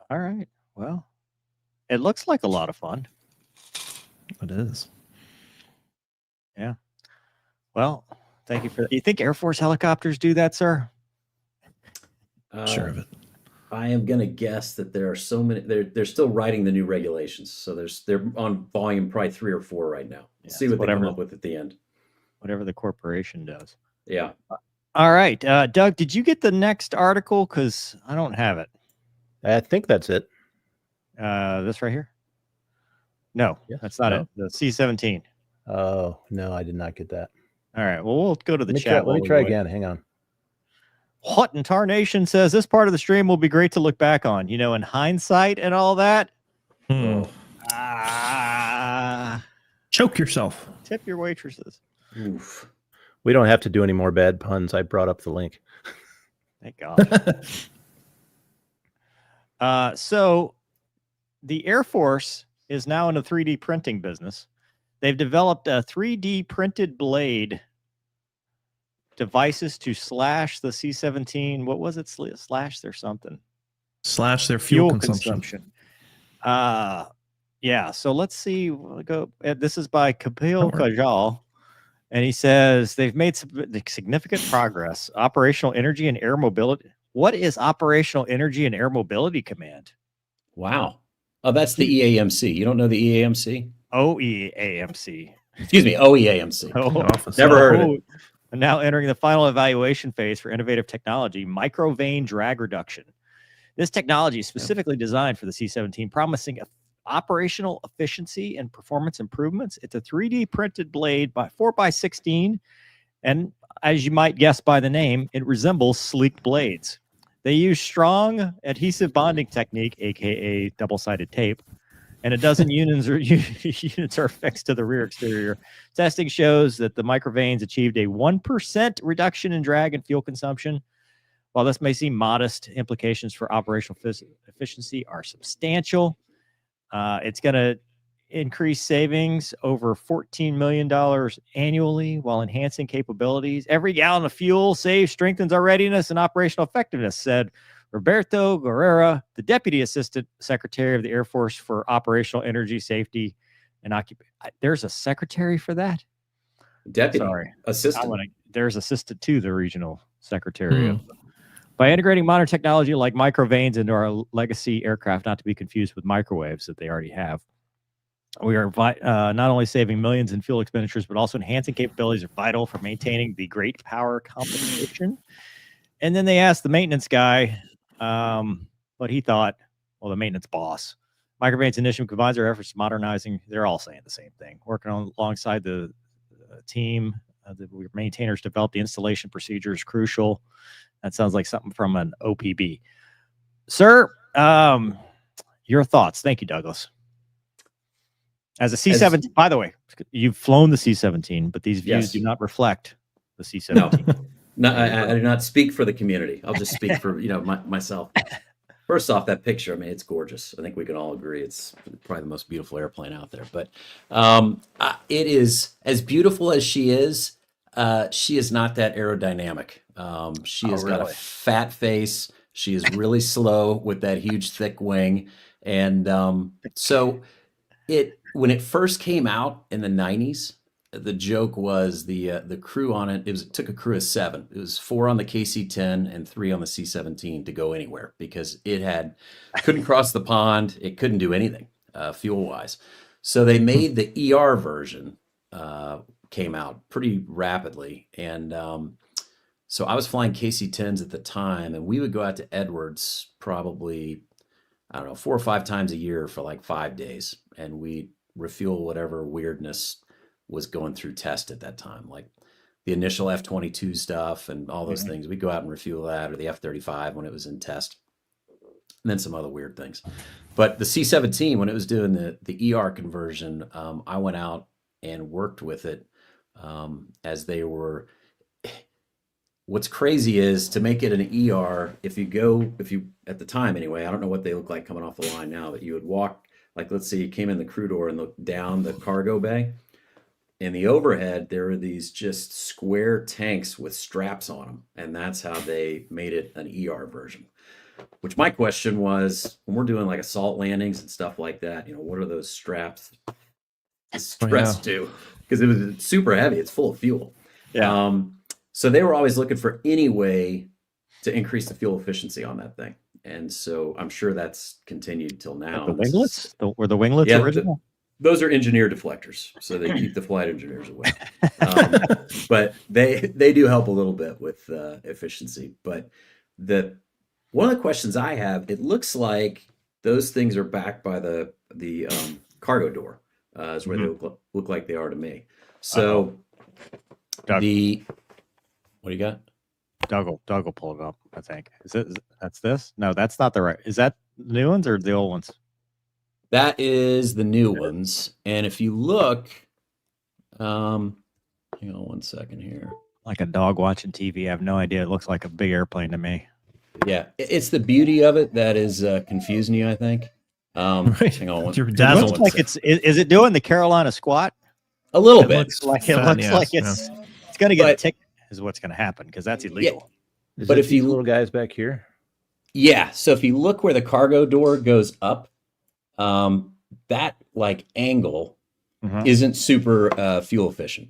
All right. Well, it looks like a lot of fun. It is. Yeah. Well, thank you for that. Do you think Air Force helicopters do that, sir? Sure of it. I am going to guess that there are so many. They're still writing the new regulations, so they're on volume probably 3 or 4 right now. Yeah, See what they come whatever. up with at the end. Whatever the corporation does. Yeah. All right, Doug, did you get the next article? Because I don't have it. I think that's it. This right here? No, Yes. that's not No? it. The C-17. Oh, no, I did not get that. All right, well, we'll go to the Let chat. me try again. Hang on. What in Tarnation says this part of the stream will be great to look back on, in hindsight and all that. Hmm. Choke yourself. Tip your waitresses. Oof. We don't have to do any more bad puns. I brought up the link. Thank God. So the Air Force is now in the 3D printing business. They've developed a 3D printed blade devices to slash the C-17. What was it? Slash their something. Slash their fuel consumption. Yeah. So let's see. We'll go. This is by Kapil Kajal. And he says they've made significant progress. Operational Energy and Air Mobility. What is Operational Energy and Air Mobility Command? Wow. Oh, that's the EAMC. You don't know the EAMC? OEAMC. Excuse me, OEAMC. Office. Never heard of it. And now entering the final evaluation phase for innovative technology, microvane drag reduction. This technology is specifically designed for the C-17, promising operational efficiency and performance improvements. It's a 3D printed blade by 4x16, and as you might guess by the name, it resembles sleek blades. They use strong adhesive bonding technique, aka double-sided tape, and a dozen units are fixed to the rear exterior. Testing shows that the microvanes achieved a 1% reduction in drag and fuel consumption. While this may seem modest, implications for operational efficiency are substantial. It's going to increase savings over $14 million annually while enhancing capabilities. Every gallon of fuel saved strengthens our readiness and operational effectiveness, said Roberto Guerrera, the Deputy Assistant Secretary of the Air Force for Operational Energy, Safety, and Occupation. There's a secretary for that? Deputy. Sorry. Assistant. There's assistant to the regional secretary. By integrating modern technology like microvanes into our legacy aircraft, not to be confused with microwaves that they already have, we are not only saving millions in fuel expenditures, but also enhancing capabilities are vital for maintaining the great power compensation. And then they asked the maintenance guy what he thought. Well, the maintenance boss. Microvanes initiative combines our efforts to modernizing. They're all saying the same thing. Working alongside the team, the maintainers develop the installation procedures crucial. That sounds like something from an OPB. Sir, your thoughts. Thank you, Douglas. As a C-17, by the way, you've flown the C-17, but these views do not reflect the C-17. No, I do not speak for the community. I'll just speak for myself. First off, that picture, I mean, it's gorgeous. I think we can all agree it's probably the most beautiful airplane out there. But it is, as beautiful as she is not that aerodynamic. She has got a fat face. She is really slow with that huge, thick wing. And so when it first came out in the 90s, the joke was the crew on it. It took a crew of 7. It was 4 on the KC-10 and 3 on the C-17 to go anywhere because it couldn't cross the pond. It couldn't do anything fuel wise. So they made the ER version came out pretty rapidly, and so I was flying KC-10s at the time, and we would go out to Edwards probably 4 or 5 times a year for like 5 days, and we refuel whatever weirdness was going through test at that time, like the initial F-22 stuff and all those things. We'd go out and refuel that, or the F-35 when it was in test, and then some other weird things. But the C-17, when it was doing the ER conversion, I went out and worked with it as they were. What's crazy is to make it an ER, if you at the time anyway, I don't know what they look like coming off the line now, but you would walk, like, let's say you came in the crew door and looked down the cargo bay. In the overhead, there were these just square tanks with straps on them. And that's how they made it an ER version. Which my question was, when we're doing like assault landings and stuff like that, what are those straps stressed to? Because it was super heavy. It's full of fuel. Yeah. So they were always looking for any way to increase the fuel efficiency on that thing. And so I'm sure that's continued till now. The And this is- winglets? Were the winglets Yeah, original? those are engineer deflectors, so they keep the flight engineers away. But they do help a little bit with efficiency. But one of the questions I have, it looks like those things are backed by the cargo door, is where they look like they are to me. So Doug. what do you got? Doug will pull it up, I think. That's this? No, that's not the right. Is that the new ones or the old ones? That is the new ones. And if you look, hang on one second here. Like a dog watching TV. I have no idea. It looks like a big airplane to me. Yeah, it's the beauty of it that is confusing you, I think. Right. Hang on one. You're It dazzled. looks like is it doing the Carolina squat? A little It bit. looks Like fat, it looks yes, like yeah. it's gonna get a But- ticket is what's gonna happen because that's illegal. Is But it if these you- little guys back here? Yeah. So if you look where the cargo door goes up, that like angle Mhm. isn't super fuel efficient.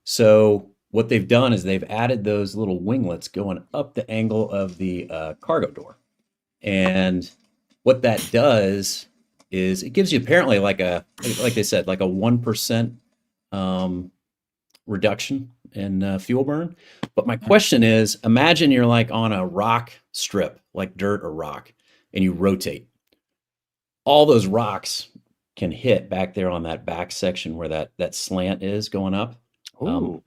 So what they've done is they've added those little winglets going up the angle of the cargo door. And what that does is it gives you apparently like they said, like a 1% reduction in fuel burn. But my question is, imagine you're like on a rock strip, like dirt or rock, and you rotate. All those rocks can hit back there on that back section where that slant is going up. Ooh.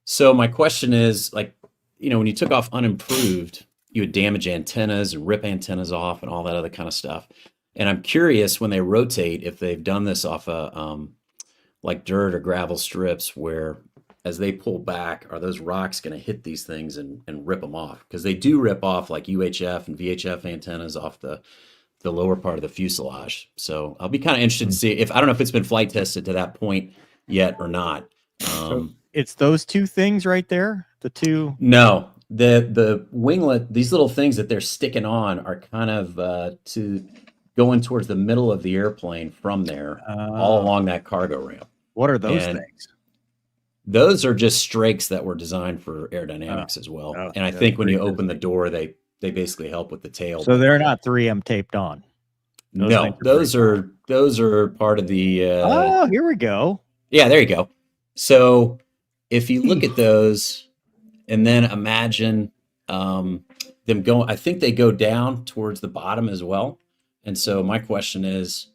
So my question is, like, when you took off unimproved, you would damage antennas and rip antennas off and all that other kind of stuff. And I'm curious when they rotate if they've done this off like dirt or gravel strips where as they pull back, are those rocks going to hit these things and rip them off? Because they do rip off like UHF and VHF antennas off the lower part of the fuselage. So I'll be kind of interested to see if, I don't know if it's been flight tested to that point yet or not. So it's those two things right there. The two. No, the winglet, these little things that they're sticking on are kind of to going towards the middle of the airplane from there, all along that cargo ramp. What are those And things? Those are just strakes that were designed for aerodynamics as well. Oh, And I that's think when you pretty open the door, they basically help with the tail. So they're not 3M taped on. those No, things are those are part of the. Oh, here we go. Yeah, there you go. So if you look at those and then imagine them going, I think they go down towards the bottom as well. And so my question is,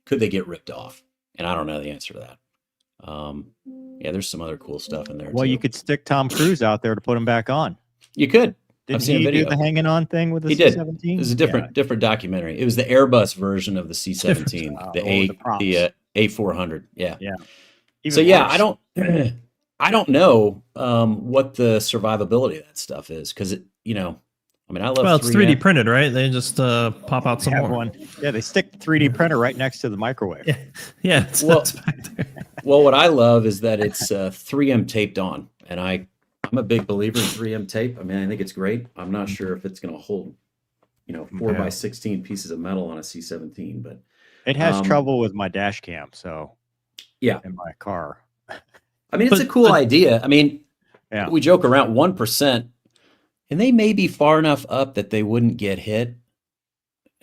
could they get ripped off? And I don't know the answer to that. Yeah, there's some other cool stuff in there. Well, too. you could stick Tom Cruise out there to put him back on. You could. Didn't I've seen a he video. do the hanging on thing with the He did. C-17? It was a different documentary. It was the Airbus version of the C-17, Oh, the props. A400. Yeah. Even So yeah, worse. I don't know what the survivability of that stuff is because I love. Well, it's 3D printed, right? They just pop out some Have more. one. Yeah, they stick the 3D printer right next to the microwave. Yeah, yeah. It's Well- it's back there. Well, what I love is that it's 3M taped on, and I'm a big believer in 3M tape. I mean, I think it's great. I'm not sure if it's going to hold, 4x16 pieces of metal on a C-17, but It has trouble with my dash cam, so yeah, in my car. I mean, it's a cool idea. I mean, Yeah. we joke around 1%, and they may be far enough up that they wouldn't get hit.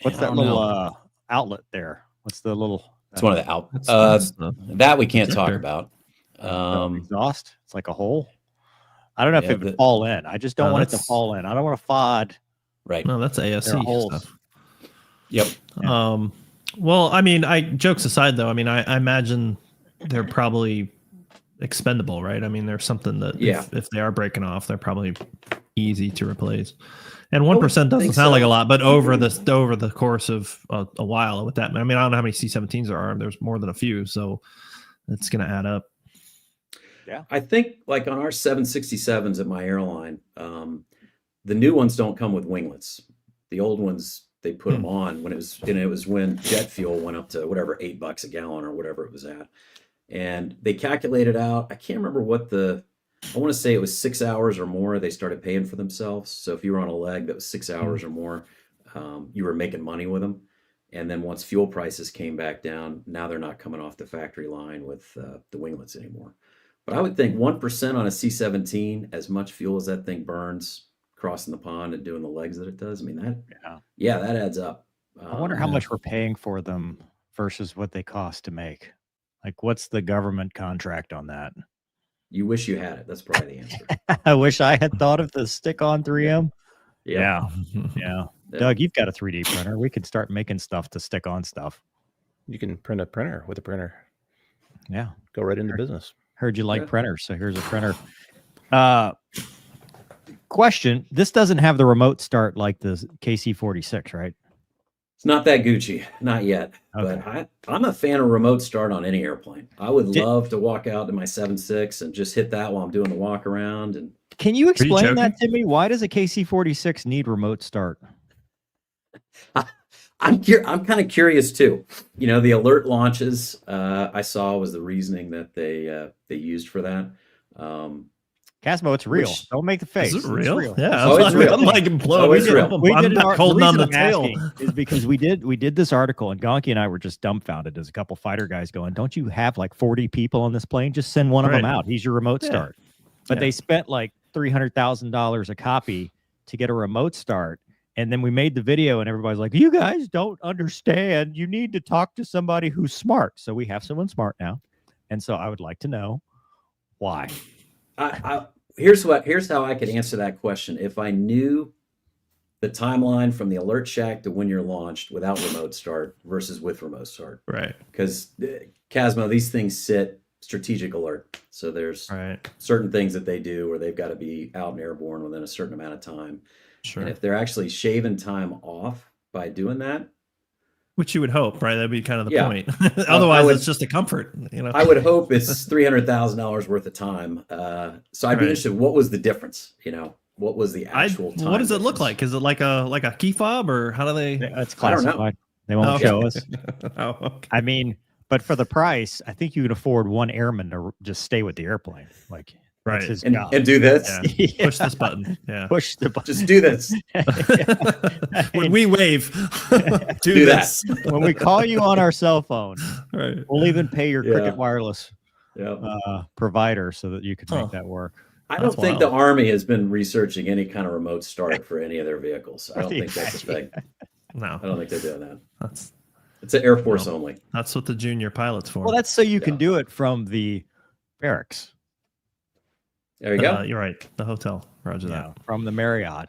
What's I that don't little know. outlet there? What's the little? It's one of the out. That's the That we can't talk protector. about. Exhaust. It's like a hole. I don't know if Yeah, it would fall in. I just don't No, want it to that's- fall in. I don't want to FOD. Right. No, that's ASC There are holes. stuff. Yep. Well, I mean, jokes aside though, I mean, I imagine they're probably expendable, right? I mean, there's something that Yeah. if they are breaking off, they're probably easy to replace. And 1% doesn't think sound like so. a lot, but over the course of a while with that, I mean, I don't know how many C-17s there are. There's more than a few, so it's going to add up. I think like on our 767s at my airline, the new ones don't come with winglets. The old ones, they put them on when it was when jet fuel went up to whatever, $8 a gallon or whatever it was at. And they calculated out, I can't remember I want to say it was 6 hours or more. They started paying for themselves. So if you were on a leg that was 6 hours or more, you were making money with them. And then once fuel prices came back down, now they're not coming off the factory line with the winglets anymore. But I would think 1% on a C-17, as much fuel as that thing burns, crossing the pond and doing the legs that it does. I mean, that, Yeah. yeah, that adds up. I wonder how much we're paying for them versus what they cost to make. Like, what's the government contract on that? You wish you had it. That's probably the answer. I wish I had thought of the stick-on 3M. Yeah. Yeah. Doug, you've got a 3D printer. We could start making stuff to stick on stuff. You can print a printer with a printer. Yeah. Go right into business. Heard you like printers, so here's a printer. Question: this doesn't have the remote start like the KC-46, right? It's not that Gucci, not yet. Okay. But I'm a fan of remote start on any airplane. I would love to walk out to my 7.6 and just hit that while I'm doing the walk around. And can you explain joking? that to me? Why does a KC-46 need remote start? I'm kind of curious too. You know, the alert launches I saw was the reasoning that they used for that. Casmo, it's real. Which- Don't make the face. Is it It's real? Yeah. Oh, it's real. I'm like imploding. Oh, it's real. I'm back holding on the tail. Is because we did this article, and Gonky and I were just dumbfounded as a couple fighter guys going, "Don't you have like 40 people on this plane? Just send one of them Right. out. He's your remote Yeah. start." But they spent like $300,000 a copy to get a remote start. And then we made the video, and everybody's like, "You guys don't understand. You need to talk to somebody who's smart." So we have someone smart now, and so I would like to know why. Here's how I could answer that question. If I knew the timeline from the alert shack to when you're launched without remote start versus with remote start, Right. because Casmo, these things sit strategic alert. So there's Right. certain things that they do where they've got to be out and airborne within a certain amount of time. Sure. And if they're actually shaving time off by doing that, Which you would hope, right? That'd be kind of the Yeah. point. Otherwise, would- it's just a comfort. You know. I would hope it's $300,000 worth of time. So I'd be Right. interested. What was the difference? You know, what was the actual time? What does it look difference? like? Is it like a key fob, or how do they? It's I don't know. classified. They won't Oh, show us. Oh, okay. I mean, but for the price, I think you can afford one airman to just stay with the airplane. Like, Right. that's his And, job. and do this. Yeah. Yeah. Push this button. Yeah. Push the button. Just do this. When we wave, do Do that. this. When we call you on our cell phone, Right. we'll even pay your Yeah. Cricket Wireless Yeah. provider so that you can Huh. make that work. I don't That's think wild. the Army has been researching any kind of remote start for any of their vehicles. I don't think that's a thing. No, I don't think they're doing that. that's It's an Air Force only. what the junior pilot's for. Well, that's so you can Yeah. do it from the barracks. There you go. You're right. The hotel. Roger Yeah, that. from the Marriott.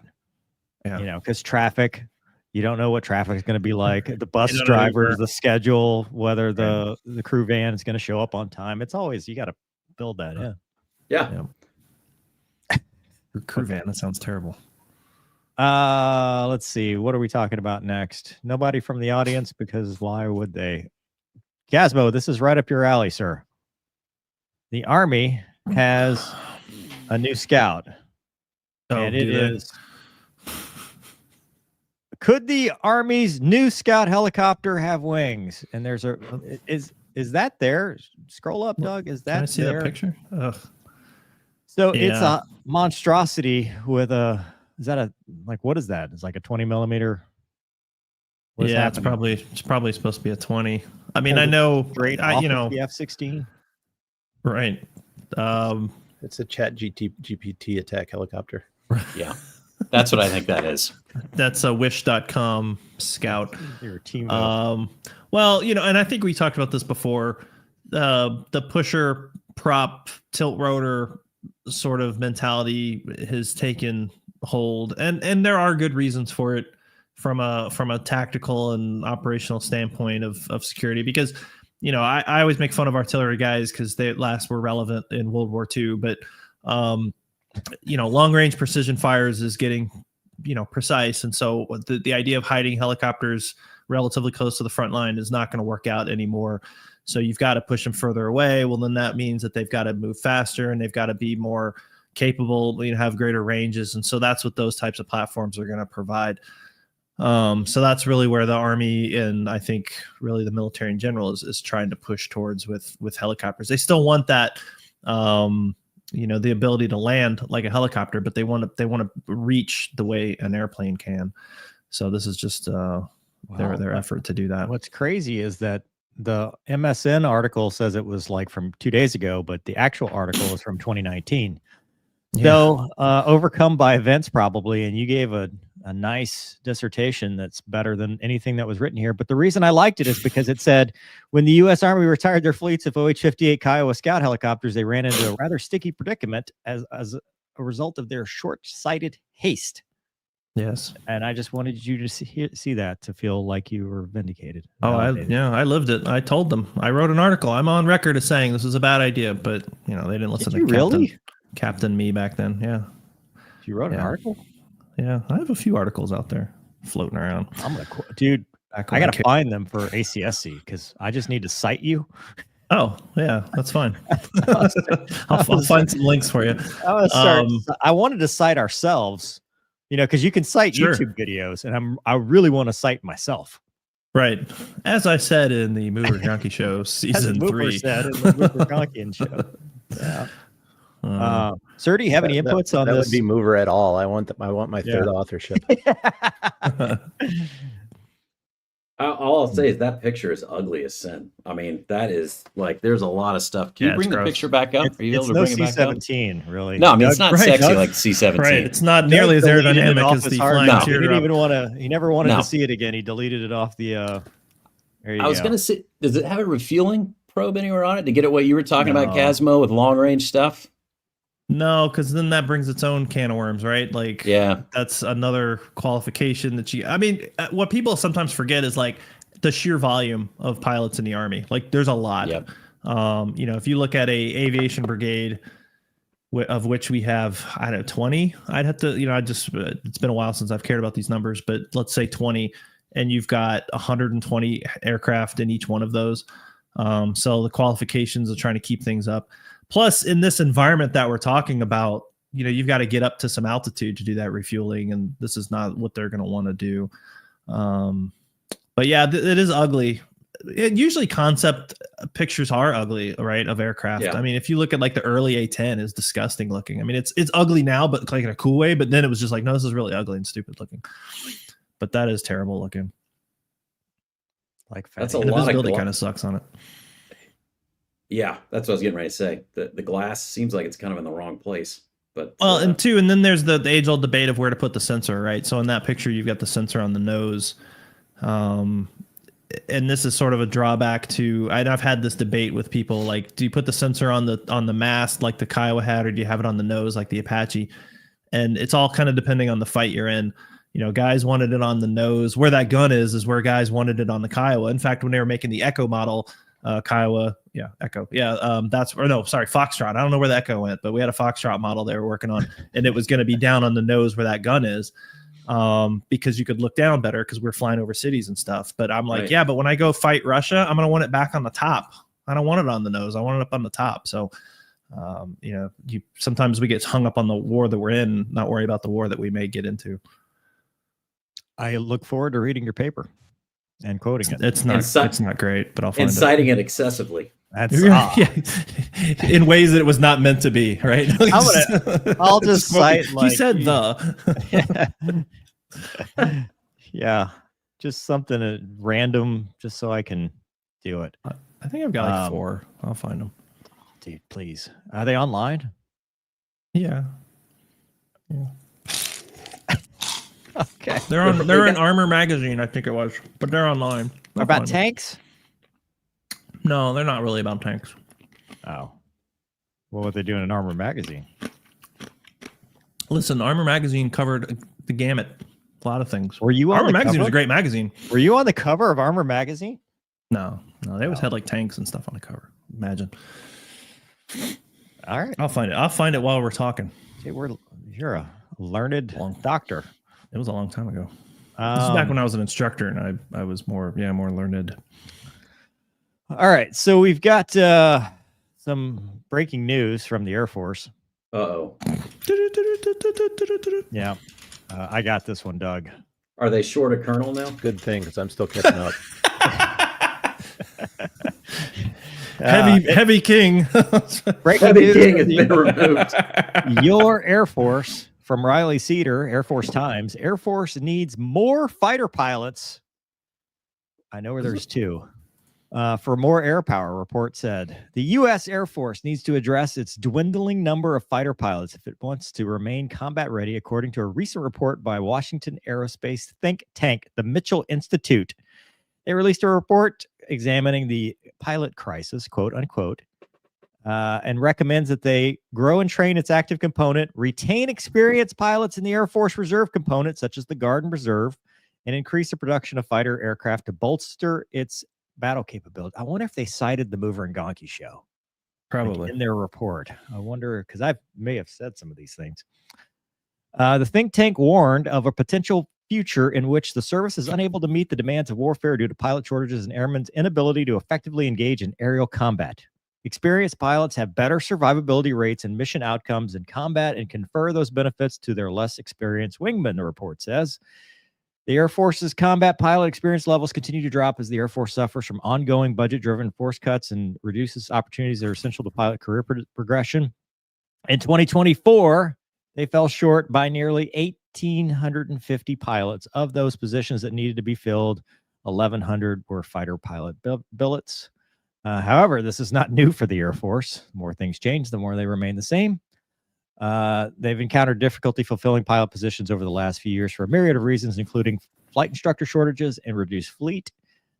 Yeah. You know, because traffic, you don't know what traffic is going to be like. The bus You don't know drivers, either. the schedule, whether the crew van is going to show up on time. It's always, you got to build that in. Yeah. Crew van. That sounds terrible. Let's see. What are we talking about next? Nobody from the audience, because why would they? Casmo, this is right up your alley, sir. The Army has a new scout. And it do they? is. Could the Army's new scout helicopter have wings? And there's a is that there? Scroll up, Doug. Is that Can I see there? that picture? Ugh. So it's Yeah. a monstrosity with a. Is that a like? What is that? It's like a 20 millimeter. What is Yeah, it's happening? probably supposed to be a 20. I mean, Pulled I it know, Straight off of the F-16. right. It's a chat GPT attack helicopter. Yeah. That's what I think that is. That's a wish.com scout. Your team. Well, you know, and I think we talked about this before. The pusher prop tilt rotor sort of mentality has taken hold, and there are good reasons for it from a tactical and operational standpoint of security, because you know I always make fun of artillery guys because they at last were relevant in World War II, but you know, long range precision fires is getting, you know, precise, and so the idea of hiding helicopters relatively close to the front line is not going to work out anymore. So you've got to push them further away. Well, then that means that they've got to move faster and they've got to be more capable, you know, have greater ranges. And so that's what those types of platforms are going to provide. So that's really where the Army and I think really the military in general is trying to push towards with helicopters. They still want that, you know, the ability to land like a helicopter, but they want to reach the way an airplane can. So this is just their effort to do that. What's crazy is that the MSN article says it was like from 2 days ago, but the actual article is from 2019. So overcome by events probably, and you gave a nice dissertation that's better than anything that was written here. But the reason I liked it is because it said, when the U.S. Army retired their fleets of OH-58 Kiowa Scout helicopters, they ran into a rather sticky predicament as a result of their short-sighted haste. Yes. And I just wanted you to see that, to feel like you were vindicated. Oh, I lived it. I told them. I wrote an article. I'm on record as saying this was a bad idea, but they didn't listen to Captain Me back then. Yeah. You wrote an article? Yeah, I have a few articles out there floating around. I'm gonna, dude. I gotta find them for ACSC because I just need to cite you. Oh yeah, that's fine. I'll find some links for you. I wanted to cite ourselves, because you can cite YouTube videos, and I really want to cite myself. Right, as I said in the Mover Gonky Show season 3. Said in the Mover Gonky Show. Yeah. Sir, do you have any inputs on this? That would be Mover at all. I want my third authorship. All I'll say is that picture is ugly as sin. I mean, that is like, there's a lot of stuff. Can you bring the picture back up? Are you able to bring it back up? C-17, really. No, I mean, it's not sexy like C-17. Right. It's not nearly as aerodynamic as the flying teardrop. He never wanted to see it again. He deleted it off the. I was going to say, does it have a refueling probe anywhere on it to get at what you were talking about, Casmo, with long range stuff? No, because then that brings its own can of worms, right? Like, that's another qualification that what people sometimes forget is like the sheer volume of pilots in the Army. Like, there's a lot. Yep. If you look at a aviation brigade, of which we have, 20. I'd have to, it's been a while since I've cared about these numbers, but let's say 20, and you've got 120 aircraft in each one of those. So the qualifications of trying to keep things up. Plus, in this environment that we're talking about, you've got to get up to some altitude to do that refueling, and this is not what they're going to want to do. But yeah, it is ugly. Usually concept pictures are ugly, right, of aircraft. Yeah. I mean, if you look at like the early A-10, is disgusting looking. I mean, it's ugly now, but like in a cool way. But then it was just like, no, this is really ugly and stupid looking. But that is terrible looking. Like that's a lot. The visibility kind of sucks on it. Yeah, that's what I was getting ready to say. The glass seems like it's kind of in the wrong place. But and then there's the age-old debate of where to put the sensor, right? So in that picture, you've got the sensor on the nose. And this is sort of a drawback to, I've had this debate with people, like, do you put the sensor on the mast like the Kiowa had, or do you have it on the nose like the Apache? And it's all kind of depending on the fight you're in. Guys wanted it on the nose. Where that gun is where guys wanted it on the Kiowa. In fact, when they were making the Echo model, Kiowa, Echo, Foxtrot. I don't know where the Echo went, but we had a Foxtrot model they were working on, and it was going to be down on the nose where that gun is, because you could look down better because we're flying over cities and stuff. But I'm like, but when I go fight Russia, I'm going to want it back on the top. I don't want it on the nose. I want it up on the top. So, sometimes we get hung up on the war that we're in, not worry about the war that we may get into. I look forward to reading your paper and quoting it. It's not great, but I'll find it. And citing it excessively. That's in ways that it was not meant to be, right? I'll just cite like he said the. Yeah, just something random, just so I can do it. I think I've got like 4. I'll find them. Dude, please. Are they online? Yeah. Okay. They're in Armor Magazine, I think it was, but they're online. About tanks? No, they're not really about tanks. Oh. Well, what they doing in Armor Magazine? Listen, Armor Magazine covered the gamut. A lot of things. Were you on Armor the Magazine cover? Was a great magazine. Were you on the cover of Armor Magazine? No, they always had like tanks and stuff on the cover. Imagine. All right. I'll find it while we're talking. See, you're a learned doctor. It was a long time ago. This is back when I was an instructor, and I was more learned. All right, so we've got some breaking news from the Air Force. Uh-oh. Yeah, I got this one, Doug. Are they short a colonel now? Good thing, because I'm still catching up. Heavy King. Breaking Heavy news. King has been removed. Your Air Force, from Riley Cedar, Air Force Times. Air Force needs more fighter pilots. I know where there's 2. For more air power, report said the U.S. Air Force needs to address its dwindling number of fighter pilots if it wants to remain combat ready, according to a recent report by Washington aerospace think tank, the Mitchell Institute. They released a report examining the pilot crisis, quote unquote, and recommends that they grow and train its active component, retain experienced pilots in the Air Force Reserve component, such as the Guard and Reserve, and increase the production of fighter aircraft to bolster its battle capability. I wonder if they cited the Mover and Gonky show Probably. in their report. I wonder, because I may have said some of these things. The think tank warned of a potential future in which the service is unable to meet the demands of warfare due to pilot shortages and airmen's inability to effectively engage in aerial combat. Experienced pilots have better survivability rates and mission outcomes in combat and confer those benefits to their less experienced wingmen, the report says. The Air Force's combat pilot experience levels continue to drop as the Air Force suffers from ongoing budget-driven force cuts and reduces opportunities that are essential to pilot career progression. In 2024, they fell short by nearly 1,850 pilots. Of those positions that needed to be filled, 1,100 were fighter pilot billets. However, this is not new for the Air Force. The more things change, the more they remain the same. They've encountered difficulty fulfilling pilot positions over the last few years for a myriad of reasons, including flight instructor shortages and reduced fleet.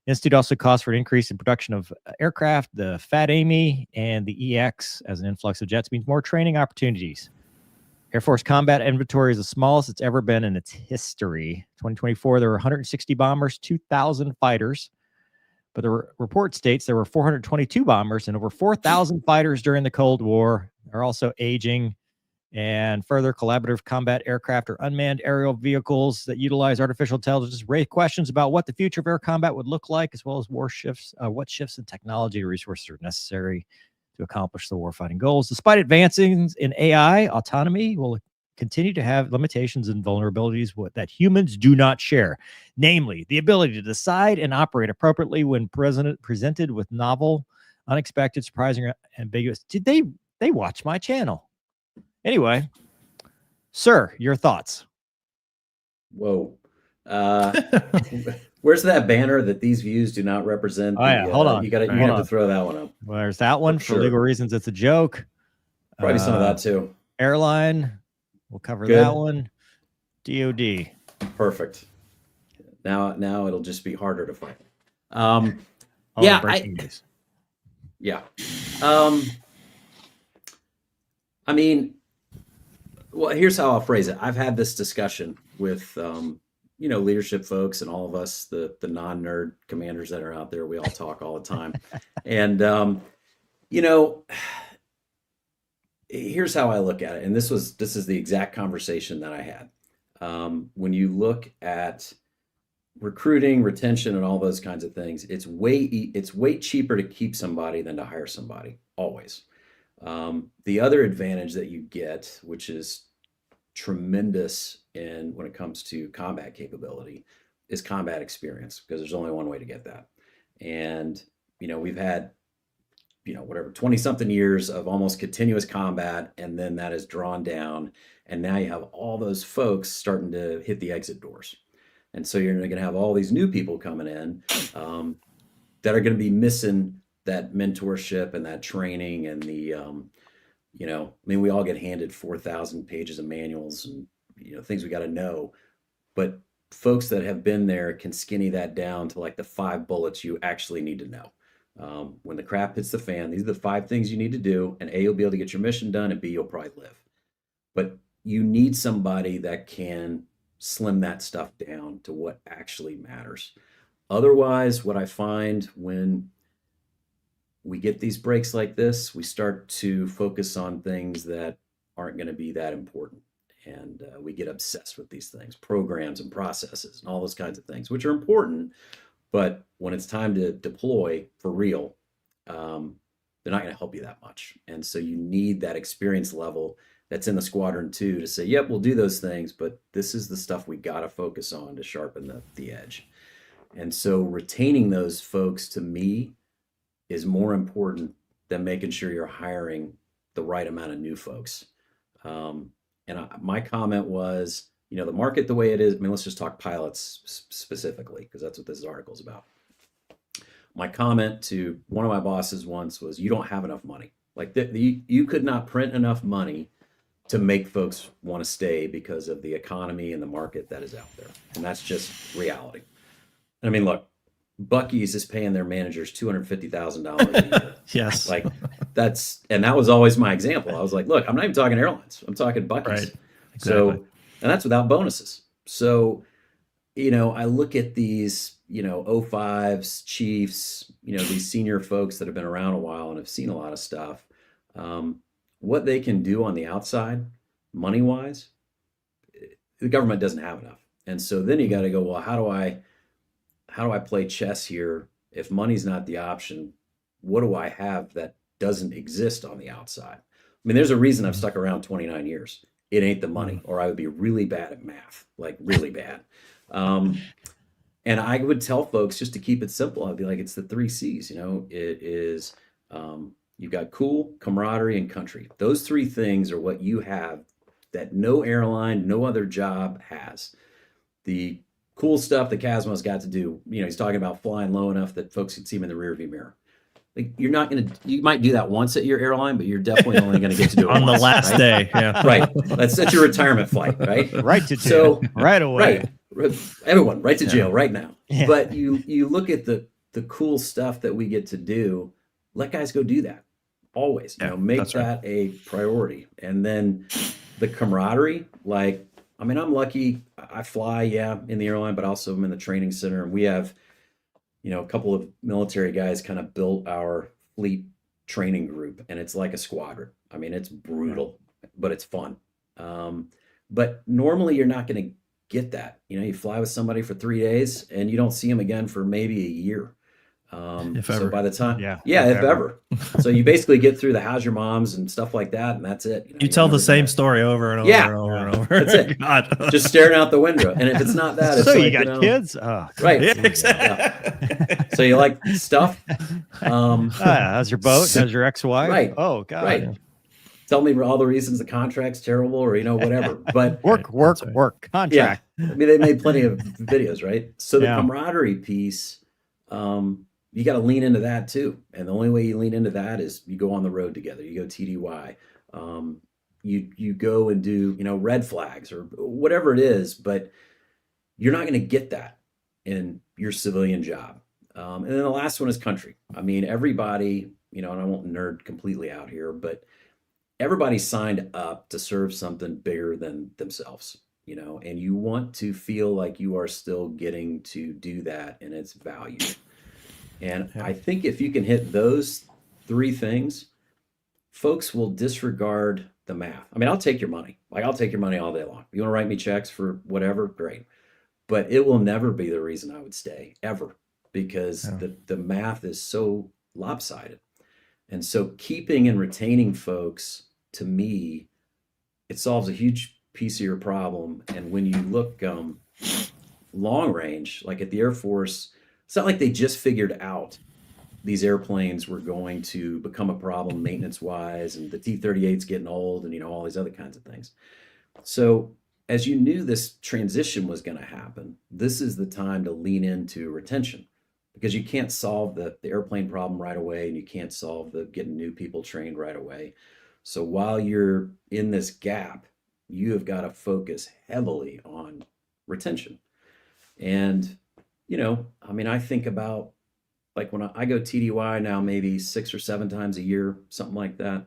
The Institute also calls for an increase in production of aircraft. The FAT-AME and the EX, as an influx of jets, means more training opportunities. Air Force combat inventory is the smallest it's ever been in its history. 2024, there were 160 bombers, 2,000 fighters. But the report states there were 422 bombers and over 4,000 fighters during the Cold War. They're also aging. And further, collaborative combat aircraft or unmanned aerial vehicles that utilize artificial intelligence raise questions about what the future of air combat would look like, as well as what shifts in technology and resources are necessary to accomplish the warfighting goals. Despite advancing in AI, autonomy will continue to have limitations and vulnerabilities that humans do not share, namely the ability to decide and operate appropriately when presented with novel, unexpected, surprising, or ambiguous. Did they watch my channel? Anyway, sir, your thoughts. Whoa. Where's that banner that these views do not represent? Hold on. You have to throw that one up. Well, there's that one. For legal reasons, it's a joke. Probably some of that too. Airline. We'll cover that one. DOD. Perfect. Now it'll just be harder to find. Yeah. I mean, well, here's how I'll phrase it. I've had this discussion with, leadership folks and all of us, the non-nerd commanders that are out there. We all talk all the time. And, here's how I look at it. And this is the exact conversation that I had. When you look at recruiting, retention, and all those kinds of things, it's way cheaper to keep somebody than to hire somebody, always. The other advantage that you get, which is tremendous when it comes to combat capability, is combat experience, because there's only one way to get that. And, we've had, 20 something years of almost continuous combat, and then that is drawn down. And now you have all those folks starting to hit the exit doors. And so you're going to have all these new people coming in that are going to be missing that mentorship and that training and the, we all get handed 4,000 pages of manuals and, things we got to know. But folks that have been there can skinny that down to like the 5 bullets you actually need to know. When the crap hits the fan, these are the 5 things you need to do. And A, you'll be able to get your mission done, and B, you'll probably live. But you need somebody that can slim that stuff down to what actually matters. Otherwise, what I find when we get these breaks like this, we start to focus on things that aren't going to be that important. And we get obsessed with these things, programs and processes and all those kinds of things, which are important. But when it's time to deploy for real, they're not going to help you that much. And so you need that experience level that's in the squadron too, to say, yep, we'll do those things, but this is the stuff we got to focus on to sharpen the edge. And so retaining those folks, to me, is more important than making sure you're hiring the right amount of new folks. My comment was, the market the way it is, let's just talk pilots specifically, because that's what this article is about. my comment to one of my bosses once was, you don't have enough money. Like you could not print enough money to make folks want to stay because of the economy and the market that is out there. And that's just reality. I mean, look, Buc-ee's is paying their managers $250,000 a year. Yes. Like and that was always my example. I was like, look, I'm not even talking airlines. I'm talking Buc-ee's. Right. Exactly. So, and that's without bonuses. So, I look at these, 05s, Chiefs, these senior folks that have been around a while and have seen a lot of stuff. What they can do on the outside, money-wise, the government doesn't have enough. And so then you got to go, well, how do I play chess here? If money's not the option, what do I have that doesn't exist on the outside? I mean, there's a reason I've stuck around 29 years. It ain't the money, or I would be really bad at math, like really bad. And I would tell folks, just to keep it simple, I'd be like, it's the 3 C's, it is, you've got cool, camaraderie, and country. Those 3 things are what you have that no airline, no other job has. The cool stuff that Casmo's got to do, he's talking about flying low enough that folks can see him in the rearview mirror. Like, you might do that once at your airline, but you're definitely only going to get to do it on once, the last right? day. Yeah. Right. That's your retirement flight, right? Right to jail. So, right away. Right. Everyone, right to jail right now. Yeah. But you look at the cool stuff that we get to do, let guys go do that. Always. Make that a priority. And then the camaraderie, like, I mean, I'm lucky. I fly, in the airline, but also I'm in the training center. And we have, a couple of military guys kind of built our fleet training group, and it's like a squadron. I mean, it's brutal, but it's fun. But normally you're not going to get that. You fly with somebody for 3 days and you don't see them again for maybe a year. If so ever. by the time, Yeah, if ever. So you basically get through the how's your moms and stuff like that, and that's it. You tell the same story over and over and over and over. That's it. God. Just staring out the window. And if it's not that, it's So like, you got kids? Oh, right. Yeah, Yeah. exactly. So you like stuff? how's your boat? How's your ex-wife? Right. Oh, God. Right. Tell me all the reasons the contract's terrible, or whatever. But Work, contract. I mean, they made plenty of videos, right? So the Yeah. camaraderie piece, you got to lean into that too. And the only way you lean into that is you go on the road together. You go TDY. You go and do, red flags or whatever it is, but you're not going to get that in your civilian job. And then the last one is country. I mean, everybody, and I won't nerd completely out here, but everybody signed up to serve something bigger than themselves, and you want to feel like you are still getting to do that and it's valued. And I think if you can hit those 3 things, folks will disregard the math. I mean, I'll take your money. Like, I'll take your money all day long. You want to write me checks for whatever? Great. But it will never be the reason I would stay, ever, because the math is so lopsided. And so keeping and retaining folks, to me, it solves a huge piece of your problem. And when you look long range, like at the Air Force, it's not like they just figured out these airplanes were going to become a problem maintenance wise, and the T-38's getting old, and all these other kinds of things. So as you knew this transition was going to happen, this is the time to lean into retention, because you can't solve the airplane problem right away, and you can't solve the getting new people trained right away. So while you're in this gap, you have got to focus heavily on retention. And I mean, I think about, like, when I go TDY now, maybe 6 or 7 times a year, something like that.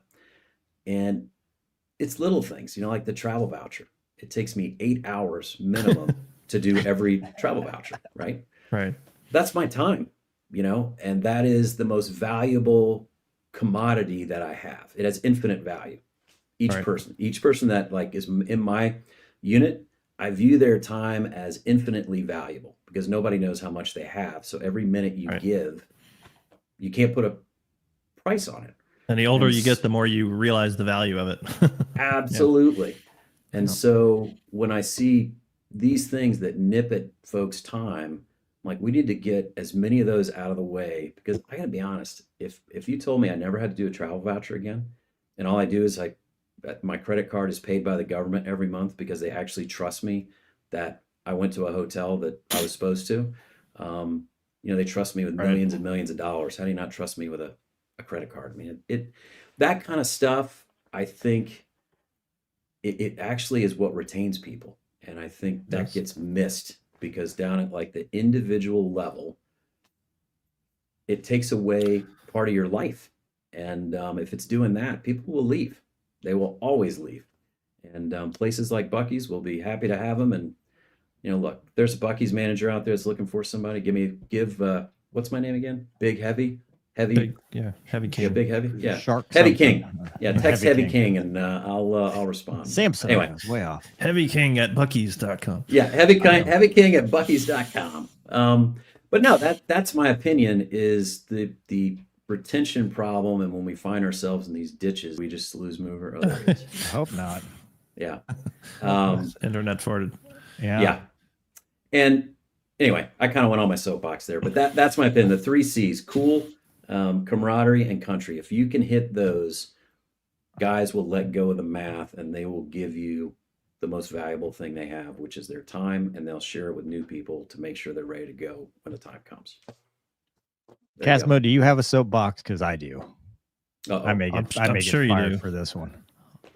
And it's little things, like the travel voucher. It takes me 8 hours minimum to do every travel voucher, right? Right. That's my time, and that is the most valuable commodity that I have. It has infinite value. Each person that is in my unit, I view their time as infinitely valuable, because nobody knows how much they have. So every minute you give, you can't put a price on it. And the older you get, the more you realize the value of it. Absolutely. And so when I see these things that nip at folks' time, I'm like, we need to get as many of those out of the way, because I got to be honest, if you told me I never had to do a travel voucher again, and all I do is my credit card is paid by the government every month because they actually trust me that I went to a hotel that I was supposed to, they trust me with Right. millions and millions of dollars. How do you not trust me with a credit card? I mean, that kind of stuff, I think it actually is what retains people. And I think that Yes. gets missed because down at like the individual level, it takes away part of your life. And if it's doing that, people will leave. They will always leave. And places like Buc-ee's will be happy to have them. And, look, there's a Buc-ee's manager out there that's looking for somebody. Give what's my name again? Big Heavy? Heavy King. Yeah, Big Heavy. Yeah. Shark Heavy something. King. Yeah, text Heavy King, and I'll respond. Samson Anyway. was way off. Heavy King at Buc-ee's.com. Yeah, Heavy King at Buc-ee's.com. But no, that's my opinion, is the retention problem, and when we find ourselves in these ditches, we just lose mover other areas. I hope not. Yeah. Internet forwarded. Yeah. And anyway, I kind of went on my soapbox there, but that's my opinion. The 3 C's: cool, camaraderie, and country. If you can hit those, guys will let go of the math, and they will give you the most valuable thing they have, which is their time, and they'll share it with new people to make sure they're ready to go when the time comes. There you go. Casmo, do you have a soapbox? Because I do. Uh-oh. I may get I'm sure you fired do. for this one.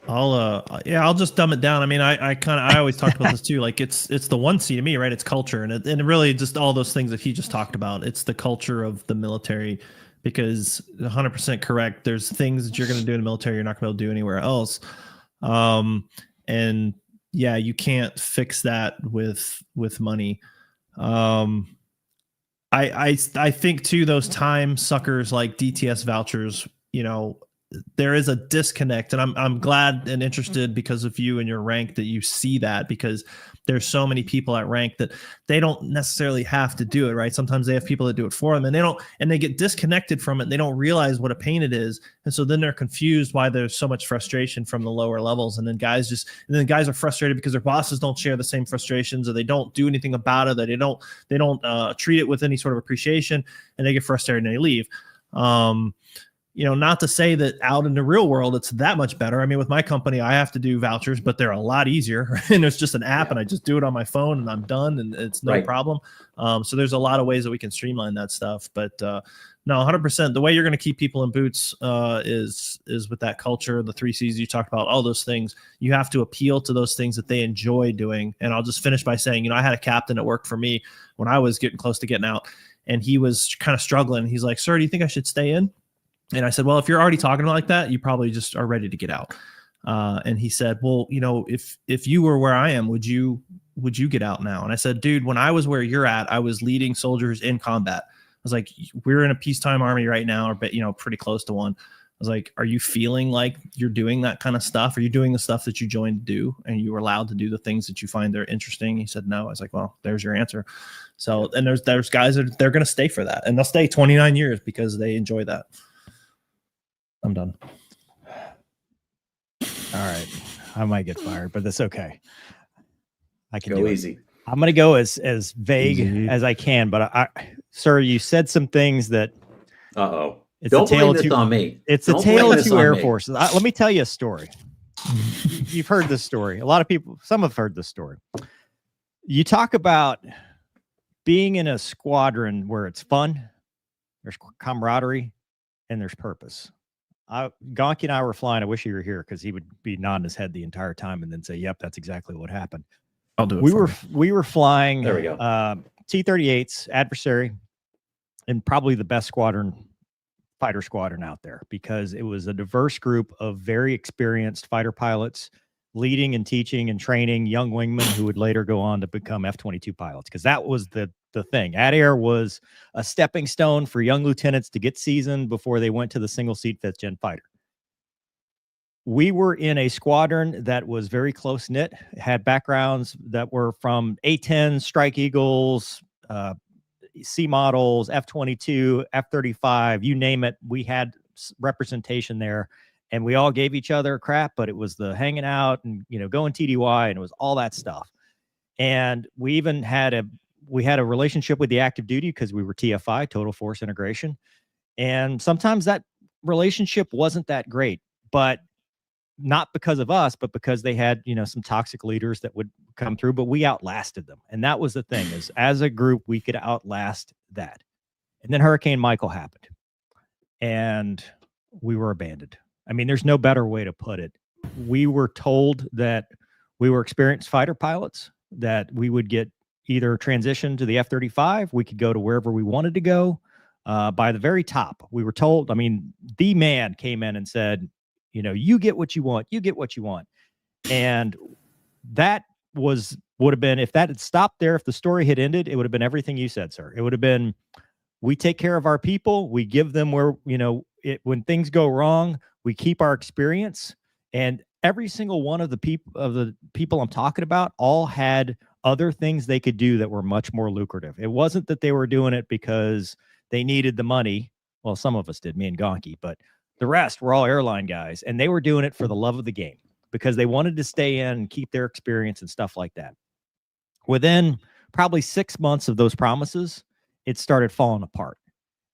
I'll just dumb it down. I mean, I always talked about this too. Like it's the 1 C to me, right? It's culture, and it really just all those things that he just talked about. It's the culture of the military, because 100% correct. There's things that you're going to do in the military you're not going to be able to do anywhere else. And yeah, you can't fix that with money. I think too, those time suckers like DTS vouchers, there is a disconnect, and I'm glad and interested because of you and your rank that you see that, because there's so many people at rank that they don't necessarily have to do it, right? Sometimes they have people that do it for them, and they get disconnected from it, and they don't realize what a pain it is. And so then they're confused why there's so much frustration from the lower levels. And then guys are frustrated because their bosses don't share the same frustrations, or they don't do anything about it, that they don't treat it with any sort of appreciation, and they get frustrated and they leave. Not to say that out in the real world it's that much better. I mean, with my company, I have to do vouchers, but they're a lot easier. Right? And there's just an app, and I just do it on my phone, and I'm done, and it's no problem. So there's a lot of ways that we can streamline that stuff. But no, 100%. The way you're going to keep people in boots is with that culture, the 3 C's you talked about, all those things. You have to appeal to those things that they enjoy doing. And I'll just finish by saying, I had a captain that worked for me when I was getting close to getting out, and he was kind of struggling. He's like, "Sir, do you think I should stay in?" And I said, "Well, if you're already talking like that, you probably just are ready to get out." And he said, "Well, if you were where I am, would you get out now?" And I said, "Dude, when I was where you're at, I was leading soldiers in combat. I was like, we're in a peacetime army right now, or pretty close to one. I was like, are you feeling like you're doing that kind of stuff? Are you doing the stuff that you joined to do, and you were allowed to do the things that you find they're interesting?" He said, "No." I was like, "Well, there's your answer." So, and there's guys that they're going to stay for that, and they'll stay 29 years because they enjoy that. I'm done. All right. I might get fired, but that's okay. I can go easy. I'm going to go as vague as I can, but sir, you said some things that don't blame this on me. It's a tale of two air forces. Let me tell you a story. You've heard this story. A lot of people, some have heard this story. You talk about being in a squadron where it's fun, there's camaraderie, and there's purpose. Gonky and I were flying. I wish you were here, because he would be nodding his head the entire time and then say, "Yep, that's exactly what happened." I'll do it. We were flying. There we go. T-38s, adversary, and probably the best fighter squadron out there, because it was a diverse group of very experienced fighter pilots leading and teaching and training young wingmen who would later go on to become F-22 pilots, because that was the thing. Ad Air was a stepping stone for young lieutenants to get seasoned before they went to the single seat 5th gen fighter. We were in a squadron that was very close knit, had backgrounds that were from A-10s, Strike Eagles, C models, F-22, F-35, you name it. We had representation there, and we all gave each other crap, but it was the hanging out and, going TDY, and it was all that stuff. And we even had a relationship with the active duty, because we were TFI, total force integration. And sometimes that relationship wasn't that great, but not because of us, but because they had, some toxic leaders that would come through, but we outlasted them. And that was the thing, is as a group, we could outlast that. And then Hurricane Michael happened, and we were abandoned. I mean, there's no better way to put it. We were told that we were experienced fighter pilots, that we would get either transition to the F-35, we could go to wherever we wanted to go. By the very top, we were told, I mean, the man came in and said, you know, you get what you want, you get what you want. And that would have been, if that had stopped there, if the story had ended, it would have been everything you said, sir. It would have been, we take care of our people, we give them where, you know, when things go wrong, we keep our experience. And every single one of the people I'm talking about all had other things they could do that were much more lucrative. It wasn't that they were doing it because they needed the money. Well, some of us did, me and Gonky, but the rest were all airline guys, and they were doing it for the love of the game because they wanted to stay in and keep their experience and stuff like that. Within probably 6 months of those promises, it started falling apart.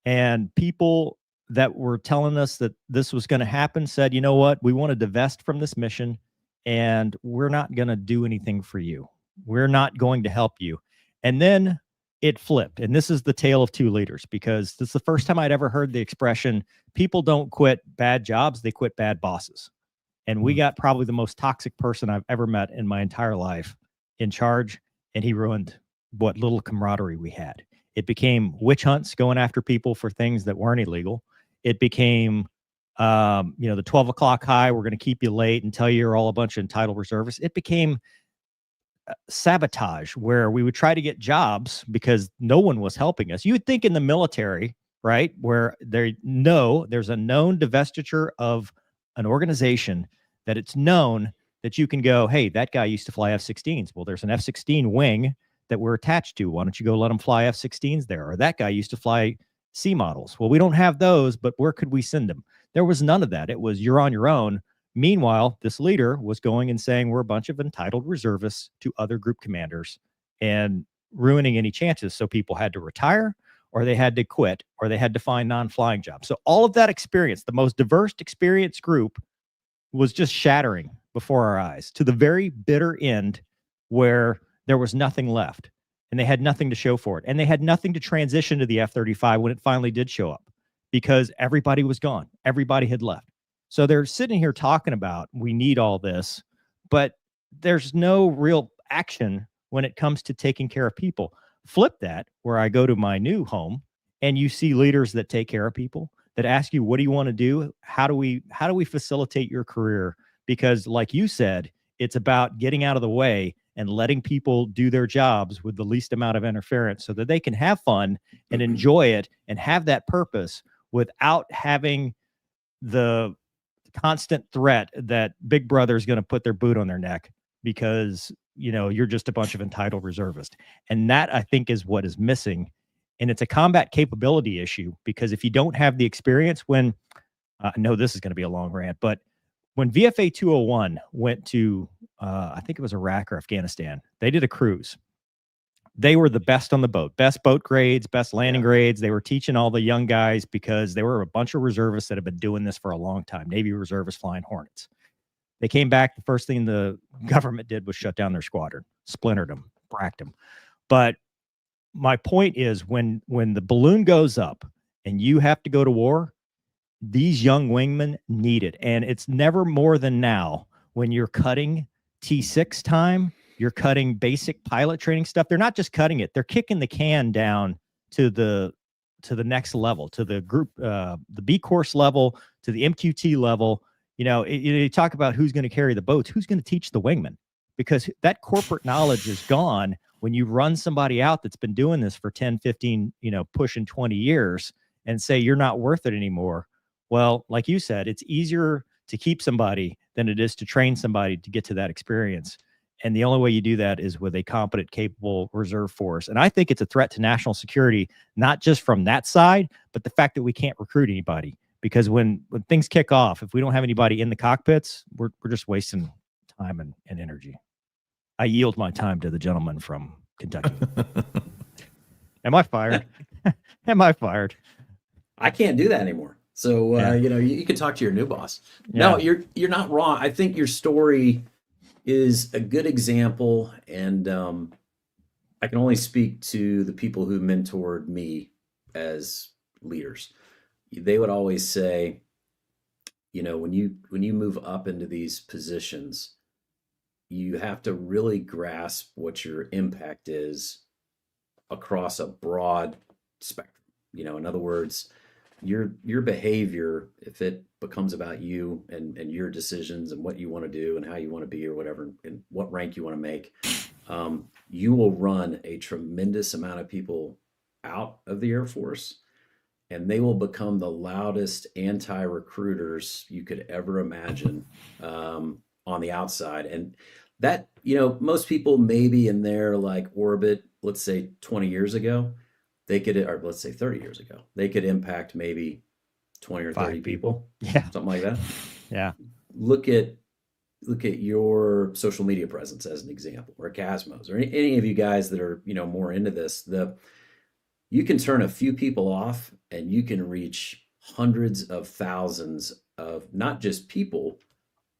And people that were telling us that this was going to happen said, you know what, we want to divest from this mission, and we're not going to do anything for you. We're not going to help you. And then it flipped. And this is the tale of two leaders, because this is the first time I'd ever heard the expression, people don't quit bad jobs, they quit bad bosses. And we got probably the most toxic person I've ever met in my entire life in charge, and he ruined what little camaraderie we had. It became witch hunts going after people for things that weren't illegal. It became, the 12 o'clock high, we're going to keep you late and tell you you're all a bunch of entitled reservists. It became sabotage, where we would try to get jobs because no one was helping us. You would think in the military, right, where there's a known divestiture of an organization, that it's known that you can go, hey, that guy used to fly F-16s. Well, there's an F-16 wing that we're attached to. Why don't you go let them fly F-16s there? Or that guy used to fly C models. Well, we don't have those, but where could we send them? There was none of that. It was, you're on your own. Meanwhile, this leader was going and saying we're a bunch of entitled reservists to other group commanders and ruining any chances. So people had to retire, or they had to quit, or they had to find non-flying jobs. So all of that experience, the most diverse experienced group, was just shattering before our eyes to the very bitter end, where there was nothing left and they had nothing to show for it. And they had nothing to transition to the F-35 when it finally did show up, because everybody was gone. Everybody had left. So they're sitting here talking about, we need all this, but there's no real action when it comes to taking care of people. Flip that, where I go to my new home and you see leaders that take care of people, that ask you, what do you want to do? How do we facilitate your career? Because like you said, it's about getting out of the way and letting people do their jobs with the least amount of interference, so that they can have fun and enjoy it and have that purpose without having the constant threat that Big Brother is going to put their boot on their neck because, you're just a bunch of entitled reservists. And that, I think, is what is missing. And it's a combat capability issue, because if you don't have the experience, when I know this is going to be a long rant, but when VFA 201 went to, I think it was Iraq or Afghanistan, they did a cruise. They were the best on the boat, best boat grades, best landing grades. They were teaching all the young guys, because they were a bunch of reservists that have been doing this for a long time. Navy reservists flying Hornets. They came back. The first thing the government did was shut down their squadron, splintered them, bracked them. But my point is, when the balloon goes up and you have to go to war, these young wingmen need it. And it's never more than now, when you're cutting T6 time, you're cutting basic pilot training stuff. They're not just cutting it, they're kicking the can down to the next level, to the group, the B course level, to the MQT level. You talk about who's going to carry the boats, who's going to teach the wingmen, because that corporate knowledge is gone when you run somebody out that's been doing this for 10, 15, pushing 20 years, and say you're not worth it anymore. Well, like you said, it's easier to keep somebody than it is to train somebody to get to that experience. And the only way you do that is with a competent, capable reserve force. And I think it's a threat to national security, not just from that side, but the fact that we can't recruit anybody. Because when things kick off, if we don't have anybody in the cockpits, we're just wasting time and energy. I yield my time to the gentleman from Kentucky. Am I fired? Am I fired? I can't do that anymore. So, you can talk to your new boss. Yeah. No, you're not wrong. I think your story is a good example. And I can only speak to the people who mentored me as leaders. They would always say, when you move up into these positions, you have to really grasp what your impact is across a broad spectrum. In other words, your behavior, if it becomes about you and your decisions and what you want to do and how you want to be or whatever, and what rank you want to make, you will run a tremendous amount of people out of the Air Force, and they will become the loudest anti-recruiters you could ever imagine on the outside. And that, most people maybe in their like orbit, let's say 20 years ago, they could, or let's say 30 years ago, they could impact maybe 20 or 30 people. Yeah. Something like that. Yeah. Look at your social media presence as an example, or Casmo's, or any of you guys that are, more into this. You can turn a few people off and you can reach hundreds of thousands of not just people,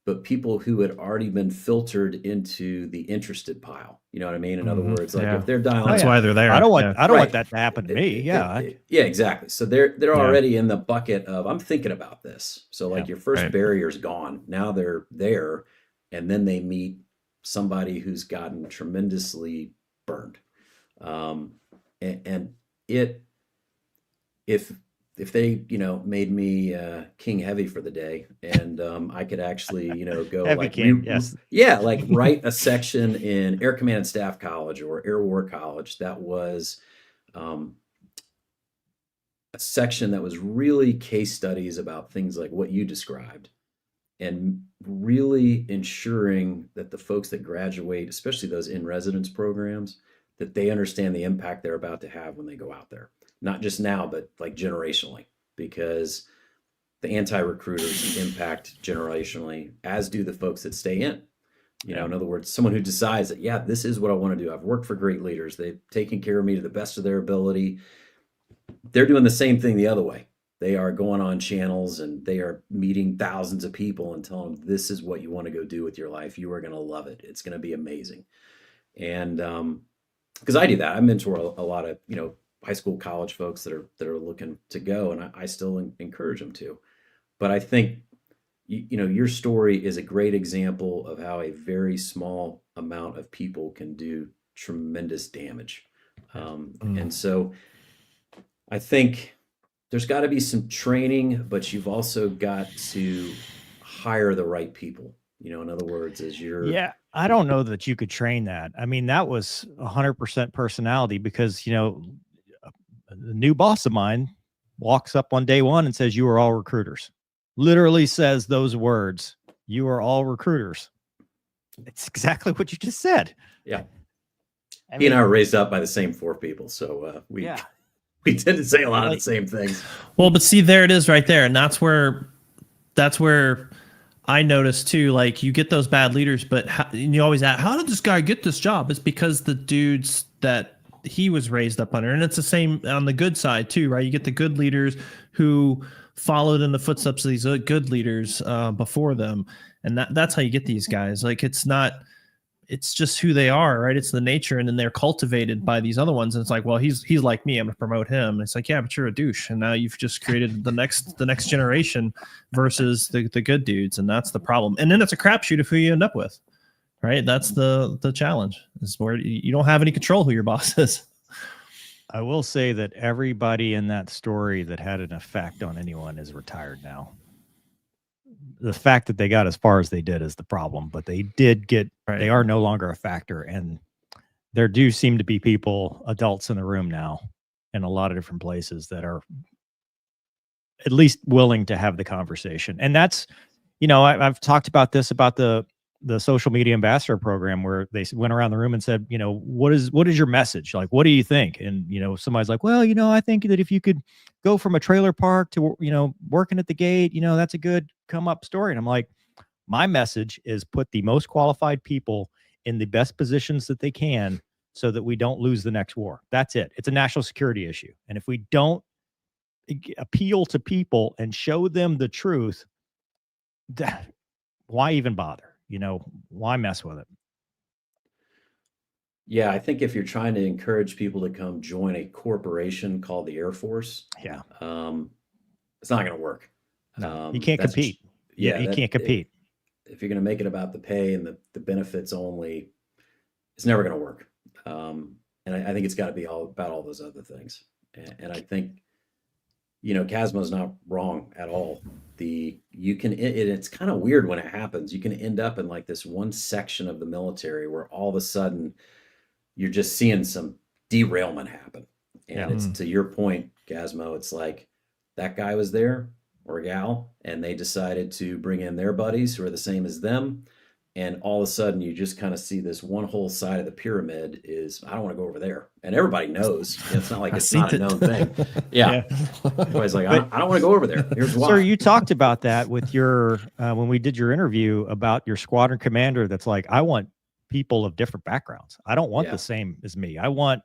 but people who had already been filtered into the interested pile. You know what I mean? In other words, like if they're dialing, that's why they're there. I don't want that to happen to me. Yeah. Yeah, exactly. So they're already in the bucket of, I'm thinking about this. So like your first barrier's gone. Now they're there, and then they meet somebody who's gotten tremendously burned. And if they, made me king heavy for the day, and I could actually, go heavy like, king, yes. like write a section in Air Command and Staff College or Air War College that was a section that was really case studies about things like what you described, and really ensuring that the folks that graduate, especially those in residence programs, that they understand the impact they're about to have when they go out there. Not just now, but like generationally, because the anti-recruiters impact generationally, as do the folks that stay in. In other words, someone who decides that, this is what I want to do. I've worked for great leaders. They've taken care of me to the best of their ability. They're doing the same thing the other way. They are going on channels and they are meeting thousands of people and telling them, this is what you want to go do with your life. You are going to love it. It's going to be amazing. And because I do that, I mentor a lot of, high school, college folks that are looking to go, and I still encourage them to. But I think, your story is a great example of how a very small amount of people can do tremendous damage. And so I think there's got to be some training, but you've also got to hire the right people. In other words, as you're... Yeah, I don't know that you could train that. I mean, that was 100% personality, because, the new boss of mine walks up on day one and says, "You are all recruiters." Literally says those words, "You are all recruiters." It's exactly what you just said. Yeah. He and I were raised up by the same four people. So we tend to say a lot of the same things. Well, but see, there it is right there. And that's where I noticed too, like you get those bad leaders, but you always ask, how did this guy get this job? It's because the dudes that he was raised up under, and it's the same on the good side too, right? You get the good leaders who followed in the footsteps of these good leaders before them. And that's how you get these guys. Like, it's just who they are, right? It's the nature. And then they're cultivated by these other ones. And it's like, well, he's like me, I'm gonna promote him. And it's like, yeah, but you're a douche. And now you've just created the next generation versus the good dudes. And that's the problem. And then it's a crapshoot of who you end up with, right? That's the challenge, is where you don't have any control who your boss is. I will say that everybody in that story that had an effect on anyone is retired now. The fact that they got as far as they did is the problem, but they did get, they are no longer a factor. And there do seem to be people, adults in the room now in a lot of different places, that are at least willing to have the conversation. And that's, I've talked about this, about the social media ambassador program, where they went around the room and said, what is your message? Like, what do you think? And, somebody's like, well, I think that if you could go from a trailer park to, working at the gate, that's a good come up story. And I'm like, my message is put the most qualified people in the best positions that they can, so that we don't lose the next war. That's it. It's a national security issue. And if we don't appeal to people and show them the truth, why even bother? Why mess with it? Yeah, I think if you're trying to encourage people to come join a corporation called the Air Force, Yeah. it's not going to work. No, you can't That's compete. Yeah, you can't compete. If you're going to make it about the pay and the benefits only, it's never going to work. And I think it's got to be all about all those other things. And I think, Casmo's not wrong at all. It's kind of weird when it happens. You can end up in like this one section of the military where all of a sudden you're just seeing some derailment happen. And it's to your point, Casmo, it's like that guy was there or gal, and they decided to bring in their buddies who are the same as them. And all of a sudden you just kind of see this one whole side of the pyramid is, I don't want to go over there. And everybody knows. It's not like it's not a known thing. Yeah. Everybody's like, I don't want to go over there. Here's why. Sir, you talked about that with your, when we did your interview about your squadron commander. That's like, I want people of different backgrounds. I don't want the same as me. I want,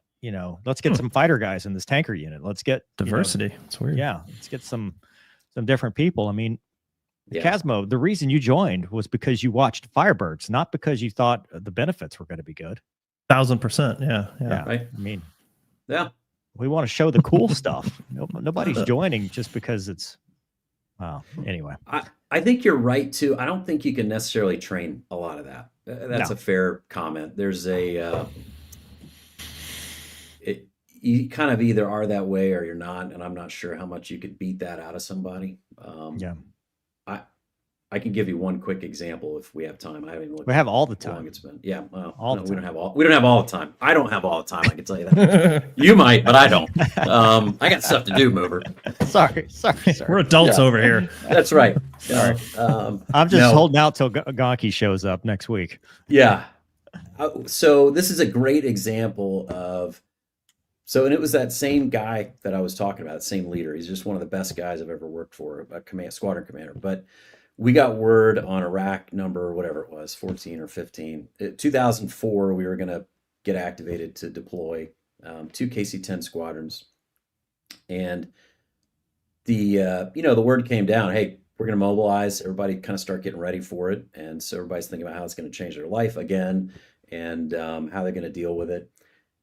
let's get some fighter guys in this tanker unit. Let's get diversity. It's weird. Yeah. Let's get some different people. I mean, Casmo, the reason you joined was because you watched Firebirds, not because you thought the benefits were going to be good. 1000%. Yeah. Right. I mean, we want to show the cool stuff. Nobody's joining just because it's, anyway. I think you're right too. I don't think you can necessarily train a lot of that. That's a fair comment. There's you kind of either are that way or you're not. And I'm not sure how much you could beat that out of somebody. I can give you one quick example if we have time. I haven't looked. We have all the how long time. it's been. Yeah, well, All the we time. don't have all. We don't have all the time. I don't have all the time. I can tell you that. You might, but I don't. I got stuff to do, Mover. Sorry. We're adults over here. That's right. Sorry. I'm just holding out till Gonky shows up next week. Yeah. So this is a great example of. So, and it was that same guy that I was talking about, that same leader. He's just one of the best guys I've ever worked for, a squadron commander. But we got word on Iraq number, whatever it was, 14 or 15. 2004, we were going to get activated to deploy 2 KC-10 squadrons. And the word came down, hey, we're going to mobilize. Everybody kind of start getting ready for it. And so everybody's thinking about how it's going to change their life again and how they're going to deal with it.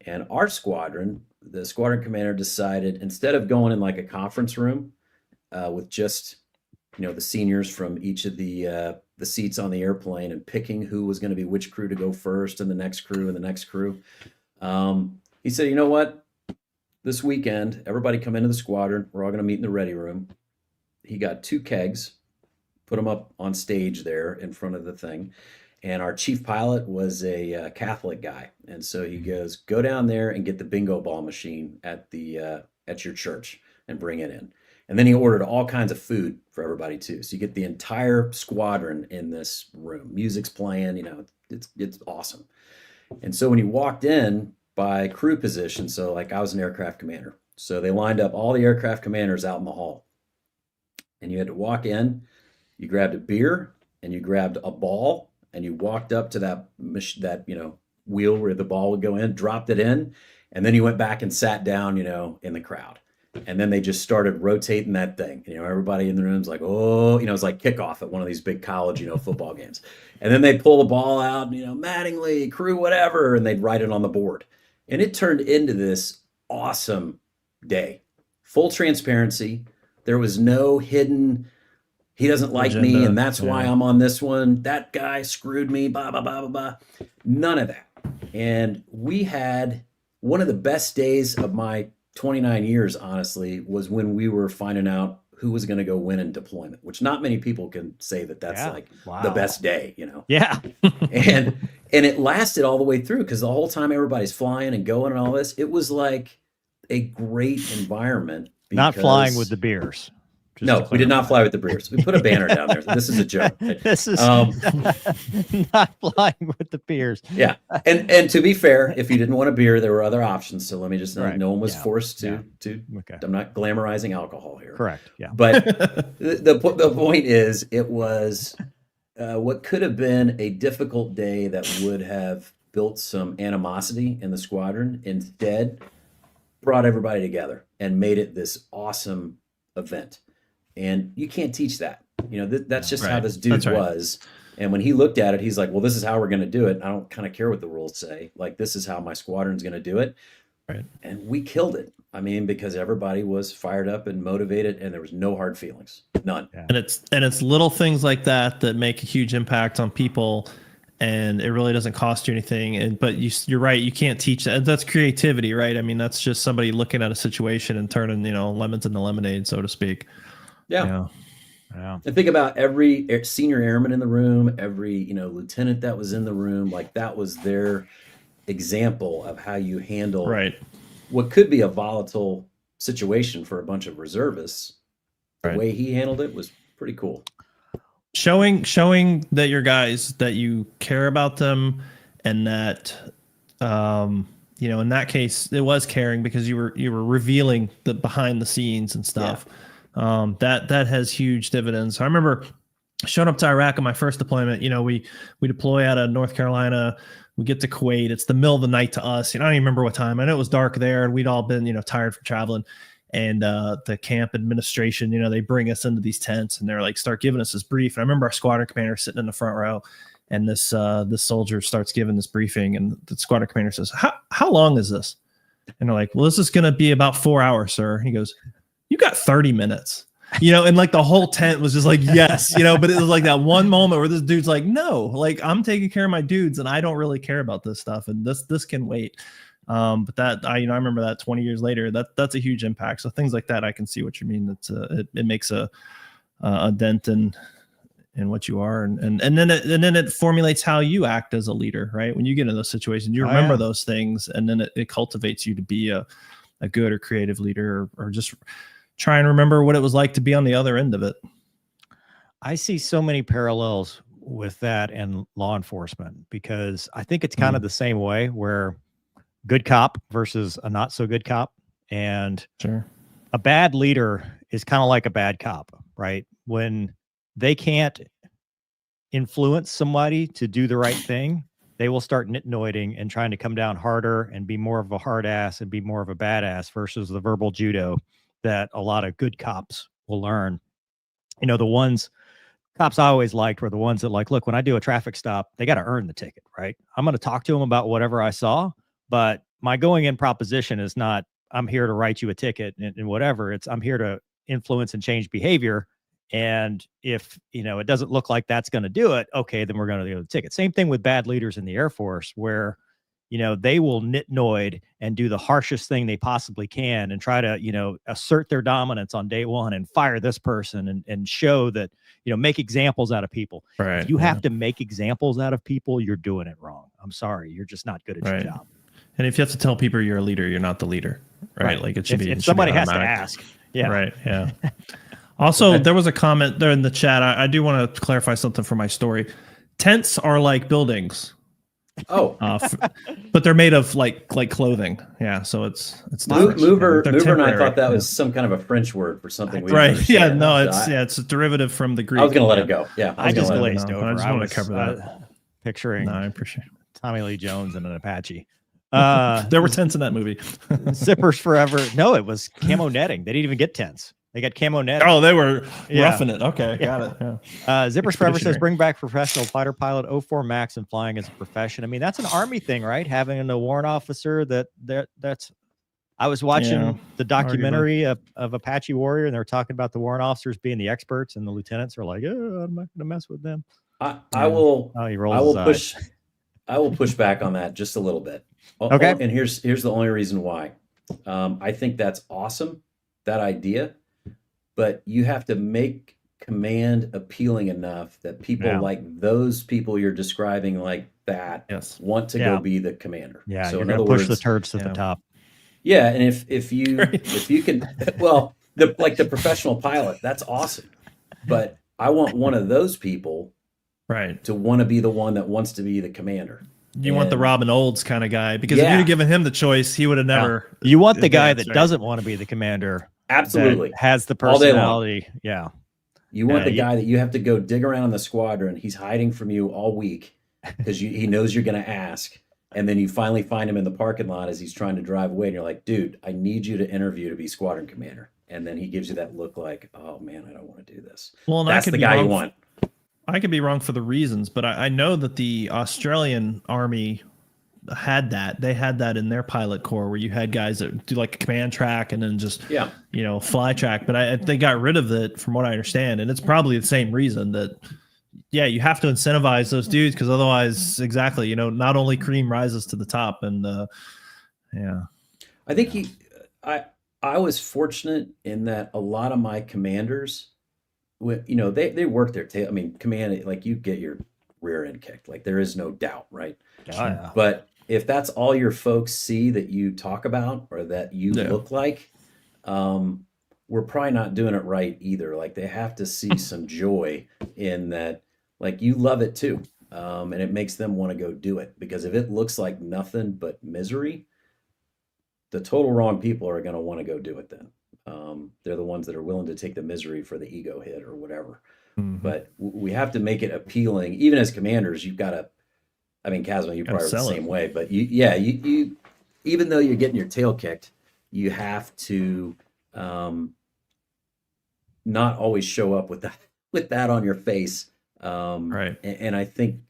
And our squadron, the squadron commander decided, instead of going in like a conference room with just the seniors from each of the seats on the airplane and picking who was going to be which crew to go first and the next crew and the next crew. He said, you know what? This weekend, everybody come into the squadron. We're all going to meet in the ready room. He got 2 kegs, put them up on stage there in front of the thing. And our chief pilot was a Catholic guy. And so he goes, go down there and get the bingo ball machine at your church and bring it in. And then he ordered all kinds of food for everybody too. So you get the entire squadron in this room. Music's playing, it's awesome. And so when you walked in by crew position, so like I was an aircraft commander. So they lined up all the aircraft commanders out in the hall. And you had to walk in, you grabbed a beer and you grabbed a ball and you walked up to that wheel where the ball would go in, dropped it in, and then you went back and sat down, in the crowd. And then they just started rotating that thing. Everybody in the room's like, oh, it's like kickoff at one of these big college, football games. And then they'd pull the ball out, Mattingly, crew, whatever, and they'd write it on the board. And it turned into this awesome day. Full transparency. There was no hidden, he doesn't like agenda. me, and that's why I'm on this one. That guy screwed me, blah, blah, blah, blah, blah. None of that. And we had one of the best days of my 29 years, honestly, was when we were finding out who was going to go win in deployment, which not many people can say that that's the best day, Yeah. and it lasted all the way through because the whole time everybody's flying and going and all this, it was like a great environment. Not flying with the beers. No, we did not fly with the beers. We put a banner down there. This is a joke. This is not flying with the beers. Yeah. And to be fair, if you didn't want a beer, there were other options. So let me just know, no one was forced to. Okay. I'm not glamorizing alcohol here. Correct. Yeah. But the point is, it was what could have been a difficult day that would have built some animosity in the squadron. Instead, brought everybody together and made it this awesome event. And you can't teach that. That's just how this dude was. And when he looked at it, he's like, well, this is how we're going to do it. I don't kind of care what the rules say. Like, this is how my squadron's going to do it. Right. And we killed it. I mean, because everybody was fired up and motivated, and there was no hard feelings, none. Yeah. And it's little things like that make a huge impact on people, and it really doesn't cost you anything. But you're right, you can't teach that. That's creativity, right? I mean, that's just somebody looking at a situation and turning lemons into lemonade, so to speak. Yeah. Yeah. And think about every senior airman in the room, every lieutenant that was in the room. Like, that was their example of how you handle what could be a volatile situation for a bunch of reservists. The way he handled it was pretty cool. Showing that your guys, that you care about them, and that in that case it was caring, because you were revealing the behind the scenes and stuff. That has huge dividends. I remember showing up to Iraq on my first deployment. We deploy out of North Carolina. We get to Kuwait. It's the middle of the night to us. I don't even remember what time. I know it was dark there, and we'd all been, tired from traveling. And the camp administration, they bring us into these tents, and they're like, start giving us this brief. And I remember our squadron commander sitting in the front row, and this soldier starts giving this briefing, and the squadron commander says, "How long is this?" And they're like, "Well, this is going to be about 4 hours, sir." He goes, "You got 30 minutes." And like the whole tent was just like, yes, but it was like that one moment where this dude's like, no, like, I'm taking care of my dudes, and I don't really care about this stuff, and this can wait. But that I remember that 20 years later, that's a huge impact. So things like that, I can see what you mean. It makes a dent in what you are, and then it formulates how you act as a leader, right? When you get in those situations, you remember those things, and then it cultivates you to be a good or creative leader, or just try and remember what it was like to be on the other end of it. I see so many parallels with that and law enforcement, because I think it's kind of the same way, where good cop versus a not so good cop. And a bad leader is kind of like a bad cop, right? When they can't influence somebody to do the right thing, they will start nitnoiding and trying to come down harder and be more of a hard ass and be more of a badass, versus the verbal judo that a lot of good cops will learn. The cops I always liked were the ones that, like, look, when I do a traffic stop, they got to earn the ticket, right? I'm going to talk to them about whatever I saw, but my going in proposition is not, I'm here to write you a ticket and whatever. It's, I'm here to influence and change behavior. And if, it doesn't look like that's going to do it, okay, then we're going to do the ticket. Same thing with bad leaders in the Air Force, where, they will nitnoid and do the harshest thing they possibly can and try to, assert their dominance on day one and fire this person and show that, make examples out of people. Right. If you have to make examples out of people, you're doing it wrong. I'm sorry. You're just not good at your job. And if you have to tell people you're a leader, you're not the leader, right? Like, it should be. If somebody has to ask. Yeah. Right. Yeah. Also, there was a comment there in the chat. I do want to clarify something for my story. Tents are like buildings. Oh, but they're made of like clothing. Yeah. So it's mover and I thought that was some kind of a French word for something. Right. Yeah. No, it's a derivative from the Greek. I was going to let it go. Yeah. I just glazed over. I just want to cover that. Picturing I appreciate it. Tommy Lee Jones and an Apache. There were tents in that movie. Zippers forever. No, it was camo netting. They didn't even get tents. They got camo netting. Oh, they were roughing it. Okay, got it. Yeah. Zippers Forever says, bring back professional fighter pilot 04 Max and flying as a profession. I mean, that's an Army thing, right? Having a warrant officer that's. I was watching the documentary of Apache Warrior, and they were talking about the warrant officers being the experts, and the lieutenants are like, oh, I'm not going to mess with them. I will push back on that just a little bit. Okay. And here's the only reason why. I think that's awesome, that idea. But you have to make command appealing enough that people like those people you're describing like that want to go be the commander. Yeah, so you're in other push words, the turds to the top. Yeah, and if you can, well, the professional pilot, that's awesome. But I want one of those people, right, to want to be the one that wants to be the commander. You want the Robin Olds kind of guy, because if you'd have given him the choice, he would have never. You want the guy that doesn't want to be the commander. Absolutely. Has the personality. Yeah. You want the guy that you have to go dig around in the squadron. He's hiding from you all week because he knows you're going to ask. And then you finally find him in the parking lot as he's trying to drive away. And you're like, dude, I need you to interview to be squadron commander. And then he gives you that look like, oh, man, I don't want to do this. Well, that's the guy you want. I could be wrong for the reasons, but I know that the Australian Army had that. They had that in their pilot corps where you had guys that do like a command track and then just, fly track. But they got rid of it from what I understand. And it's probably the same reason that, you have to incentivize those dudes because otherwise, exactly, not only cream rises to the top. And I think I was fortunate in that a lot of my commanders, they work their tail. I mean, command, like you get your rear end kicked, like there is no doubt, right? Yeah. But if that's all your folks see that you talk about or that you look like, we're probably not doing it right either. Like they have to see some joy in that, like you love it too. And it makes them want to go do it, because if it looks like nothing but misery, the total wrong people are going to want to go do it then. They're the ones that are willing to take the misery for the ego hit or whatever. But we have to make it appealing. Even as commanders, you've got to, I mean, Casmo, you probably are the same way, but you even though you're getting your tail kicked, you have to not always show up with that on your face. Right. And I think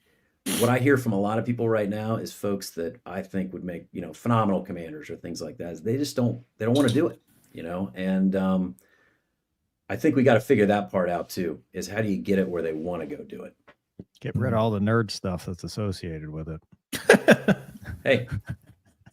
what I hear from a lot of people right now is folks that I think would make, phenomenal commanders or things like that. They just don't want to do it, and I think we got to figure that part out too, is how do you get it where they want to go do it? Get rid of all the nerd stuff that's associated with it. Hey,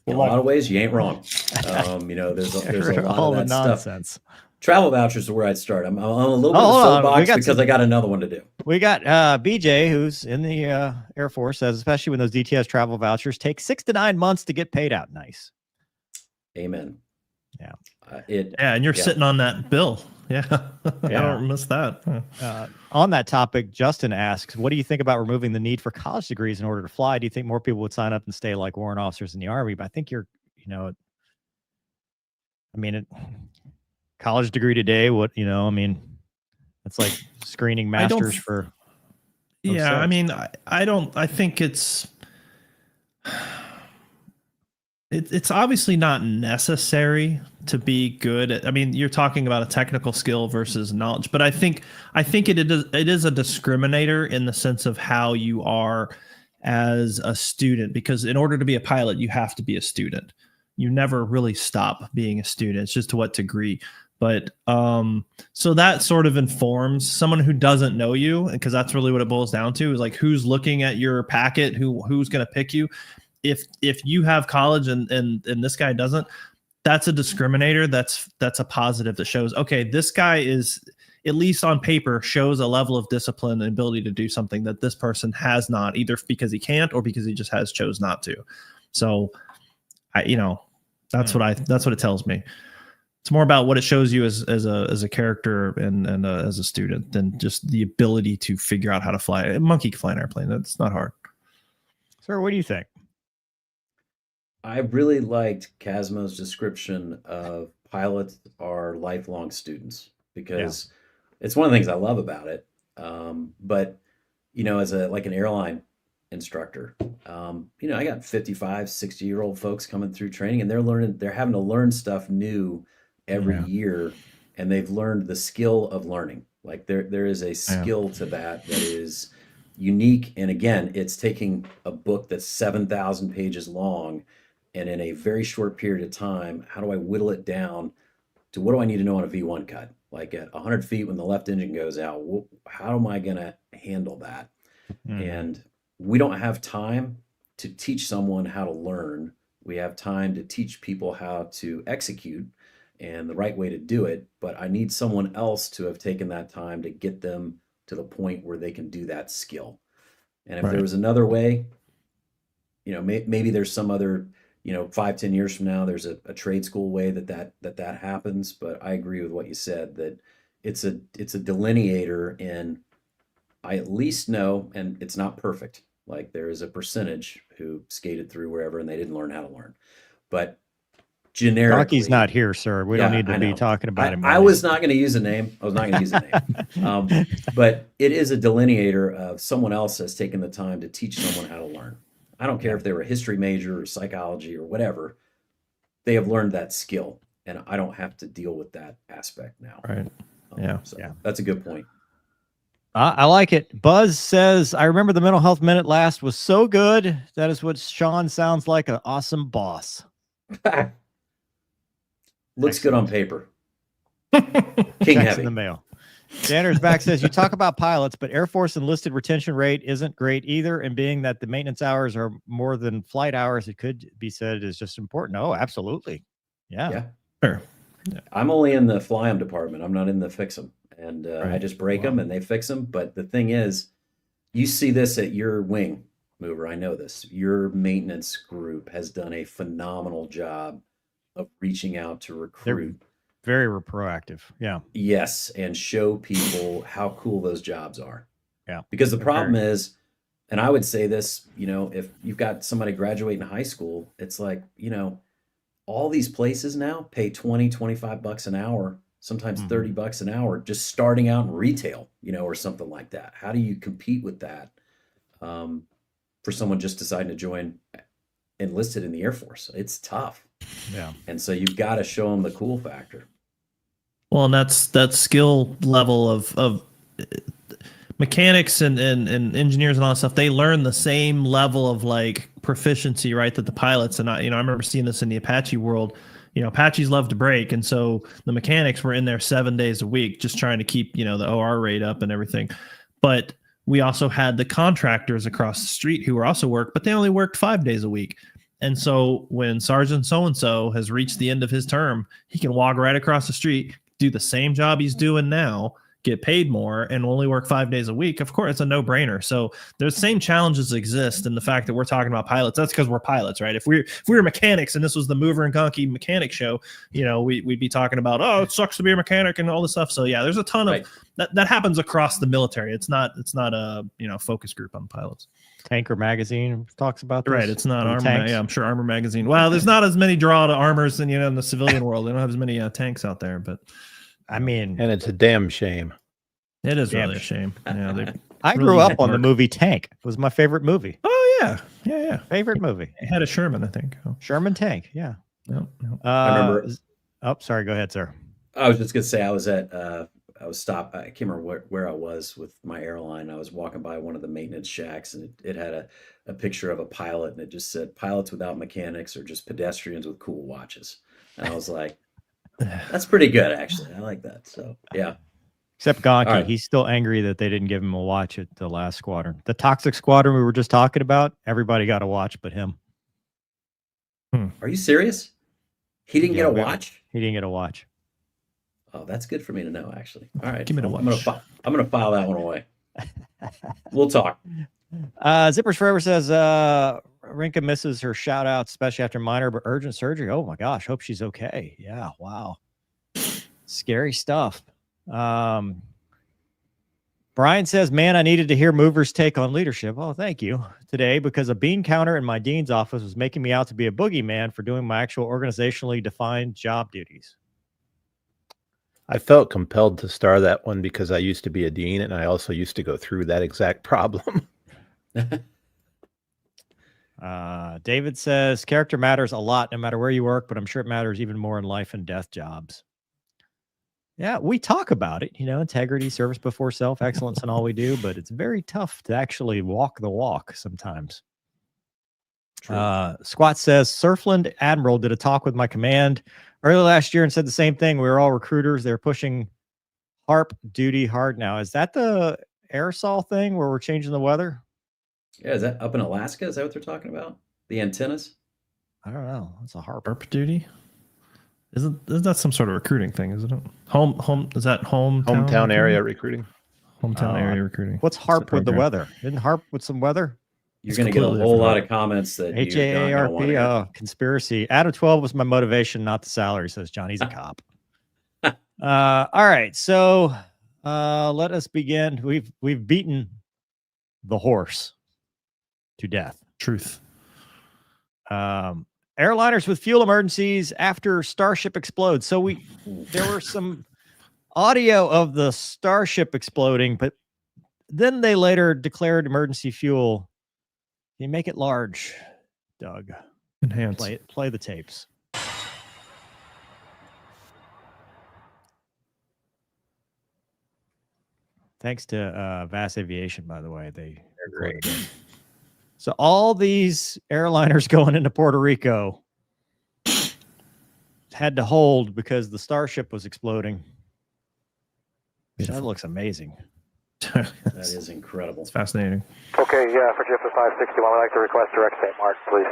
in a lot of ways, you ain't wrong. There's a lot all of the that nonsense. stuff. Travel vouchers are where I'd start. I'm on a little bit hold of on. soapbox because I got another one to do. We got BJ, who's in the Air Force, says, especially when those DTS travel vouchers take 6 to 9 months to get paid out. Nice. Amen. Yeah. And you're sitting on that bill. Yeah. I don't miss that. On that topic, Justin asks, what do you think about removing the need for college degrees in order to fly? Do you think more people would sign up and stay like warrant officers in the Army? But I think college degree today, it's like screening masters for. Yeah. I mean, I think it's obviously not necessary to be good at, you're talking about a technical skill versus knowledge, but I think it is a discriminator in the sense of how you are as a student, because in order to be a pilot, you have to be a student. You never really stop being a student. It's just to what degree. But so that sort of informs someone who doesn't know you, because that's really what it boils down to, is like who's looking at your packet, who's going to pick you. If you have college and this guy doesn't, that's a discriminator. That's a positive that shows, okay, this guy is, at least on paper, shows a level of discipline and ability to do something that this person has not, either because he can't or because he just has chose not to. So that's what it tells me. It's more about what it shows you as a character and as a student than just the ability to figure out how to fly. A monkey can fly an airplane. That's not hard. Sir, what do you think? I really liked Casmo's description of pilots are lifelong students, because it's one of the things I love about it. But as an airline instructor, I got 55, 60-year-old folks coming through training, and they're having to learn stuff new every year, and they've learned the skill of learning. Like there is a skill to that is unique. And again, it's taking a book that's 7,000 pages long, and in a very short period of time, how do I whittle it down to what do I need to know on a V1 cut? Like at 100 feet when the left engine goes out, how am I going to handle that? And we don't have time to teach someone how to learn. We have time to teach people how to execute and the right way to do it. But I need someone else to have taken that time to get them to the point where they can do that skill. And if there was another way, maybe there's some other, 5-10 years from now, there's a trade school way that happens. But I agree with what you said, that it's a delineator, and I at least know, and it's not perfect. Like there is a percentage who skated through wherever and they didn't learn how to learn. But generically, Rocky's not here, sir. We don't need to be talking about him. I was not going to use a name. But it is a delineator of someone else has taken the time to teach someone how to learn. I don't care if they were a history major or psychology or whatever. They have learned that skill, and I don't have to deal with that aspect now. Right. So that's a good point. I like it. Buzz says, I remember the mental health minute last was so good. That is what Shawn sounds like, an awesome boss. Looks good on paper. King Checks heavy. in the mail. Danner's back says, you talk about pilots, but Air Force enlisted retention rate isn't great either. And being that the maintenance hours are more than flight hours, it could be said is just important. Oh, absolutely. Yeah. Sure. I'm only in the fly 'em department. I'm not in the fix 'em. And I Right. just break them and they fix them. But the thing is, you see this at your wing, Mover. I know this. Your maintenance group has done a phenomenal job of reaching out to recruit. Very proactive. Yeah. Yes, and show people how cool those jobs are. Yeah. Because the They're problem very- is, and I would say this, if you've got somebody graduating high school, it's like, all these places now pay 20, 25 bucks an hour, sometimes 30 bucks an hour, just starting out in retail, or something like that. How do you compete with that for someone just deciding to join enlisted in the Air Force? It's tough. Yeah. And so you've got to show them the cool factor. Well, and that's that skill level of mechanics and engineers and all that stuff. They learn the same level of like proficiency, right? That the pilots and I remember seeing this in the Apache world. Apaches love to break, and so the mechanics were in there 7 days a week, just trying to keep the OR rate up and everything. But we also had the contractors across the street who were also worked, but they only worked 5 days a week. And so when Sergeant so-and-so has reached the end of his term, he can walk right across the street, do the same job he's doing now, get paid more, and only work 5 days a week. Of course, it's a no-brainer. So there's the same challenges exist in the fact that we're talking about pilots. That's because we're pilots, right? If we were mechanics and this was the Mover and Gonky mechanic show, we'd be talking about, oh, it sucks to be a mechanic and all this stuff. So yeah, there's a ton of that happens across the military. It's not a focus group on pilots. Tanker Magazine talks about this. Right, it's not Armor. tanks. Yeah, I'm sure Armor Magazine. Well, there's not as many draw to armors than in the civilian world. They don't have as many tanks out there, but I mean, And it's a damn shame. it is Damn really a shame. Yeah, I really grew up good on the work. movie Tank. It was my favorite movie. Oh yeah. Favorite movie. It had a Sherman, I think. Oh, Sherman Tank. Yeah. no. I remember. Oh, sorry. Go ahead, sir. I was just gonna say I was stopped. I can't remember where I was with my airline. I was walking by one of the maintenance shacks, and it had a picture of a pilot, and it just said, "Pilots without mechanics are just pedestrians with cool watches." And I was like, "That's pretty good, actually. I like that." So yeah. Except Gonky, All right. he's still angry that they didn't give him a watch at the last squadron. The toxic squadron we were just talking about, everybody got a watch but him. Are you serious? He didn't Yeah, get a we- watch? He didn't get a watch. Oh, that's good for me to know, actually. All right. Give me the I'm watch. gonna file that one away. We'll talk. Zippers Forever says Rinka misses her shout out, especially after minor but urgent surgery. Oh my gosh, hope she's okay. Yeah, wow. Scary stuff. Brian says, man, I needed to hear Mover's take on leadership. Oh, thank you. Today, because a bean counter in my dean's office was making me out to be a boogeyman for doing my actual organizationally defined job duties. I felt compelled to star that one because I used to be a dean and I also used to go through that exact problem. David says, character matters a lot no matter where you work, but I'm sure it matters even more in life and death jobs. Yeah, we talk about it, integrity, service before self, excellence in all we do, but it's very tough to actually walk the walk sometimes. Squat says, Surfland Admiral did a talk with my command early last year and said the same thing. We were all recruiters. They're pushing HARP duty hard now. Is that the aerosol thing where we're changing the weather? Yeah, is that up in Alaska? Is that what they're talking about? The antennas? I don't know. It's a HARP. Harp duty? Isn't that some sort of recruiting thing, isn't it? Home is that Hometown area recruiting. Hometown area recruiting. What's HARP with the weather? Isn't HARP with some weather? You're It's going to get a completely whole different. lot of comments that you're not gonna HAARP, wanna hear. conspiracy. Adam 12 was my motivation, not the salary, says John. He's a cop. All right. So let us begin. We've beaten the horse to death. Truth. Airliners with fuel emergencies after Starship explodes. So there were some audio of the Starship exploding, but then they later declared emergency fuel. Can you make it large, Doug? Enhance. Play the tapes. Thanks to Vass Aviation, by the way. They're great. So all these airliners going into Puerto Rico had to hold because the Starship was exploding. That looks amazing. That is incredible. It's fascinating. Okay, yeah, for JetBlue 561, I'd like to request direct St. Martin, please.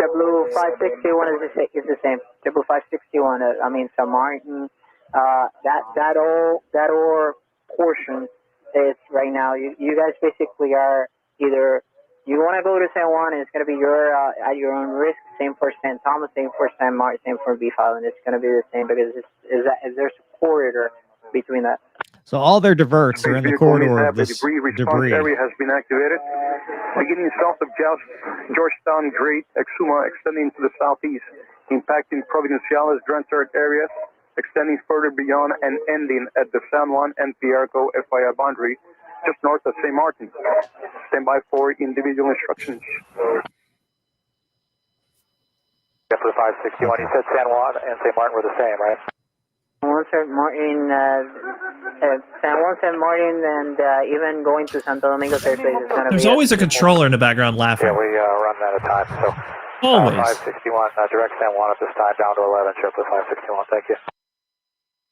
JetBlue 561 is the same. JetBlue 561, I mean, St. Martin, that or portion is right now. You guys basically are either you want to go to San Juan, and it's going to be your at your own risk. Same for St. Thomas, same for St. Martin, same for Beef Island. It's going to be the same because there's a corridor between that. So all their diverts are in the corridor of this debris response debris. area has been activated. Beginning south of Georgetown, Great, Exuma, extending to the southeast, impacting Providenciales, Drenthart areas, extending further beyond and ending at the San Juan and Piarco FIA boundary, just north of St. Martin. Stand by for individual instructions. For the 561, you said San Juan and St. Martin were the same, right? St. Martin, San Juan, St. Martin, and even going to Santo Domingo Airspace is going to be. There's always a controller in the background laughing. Yeah, we run out of time, so. Always. 561, direct San Juan at this time, down to 11, trip with 561, thank you.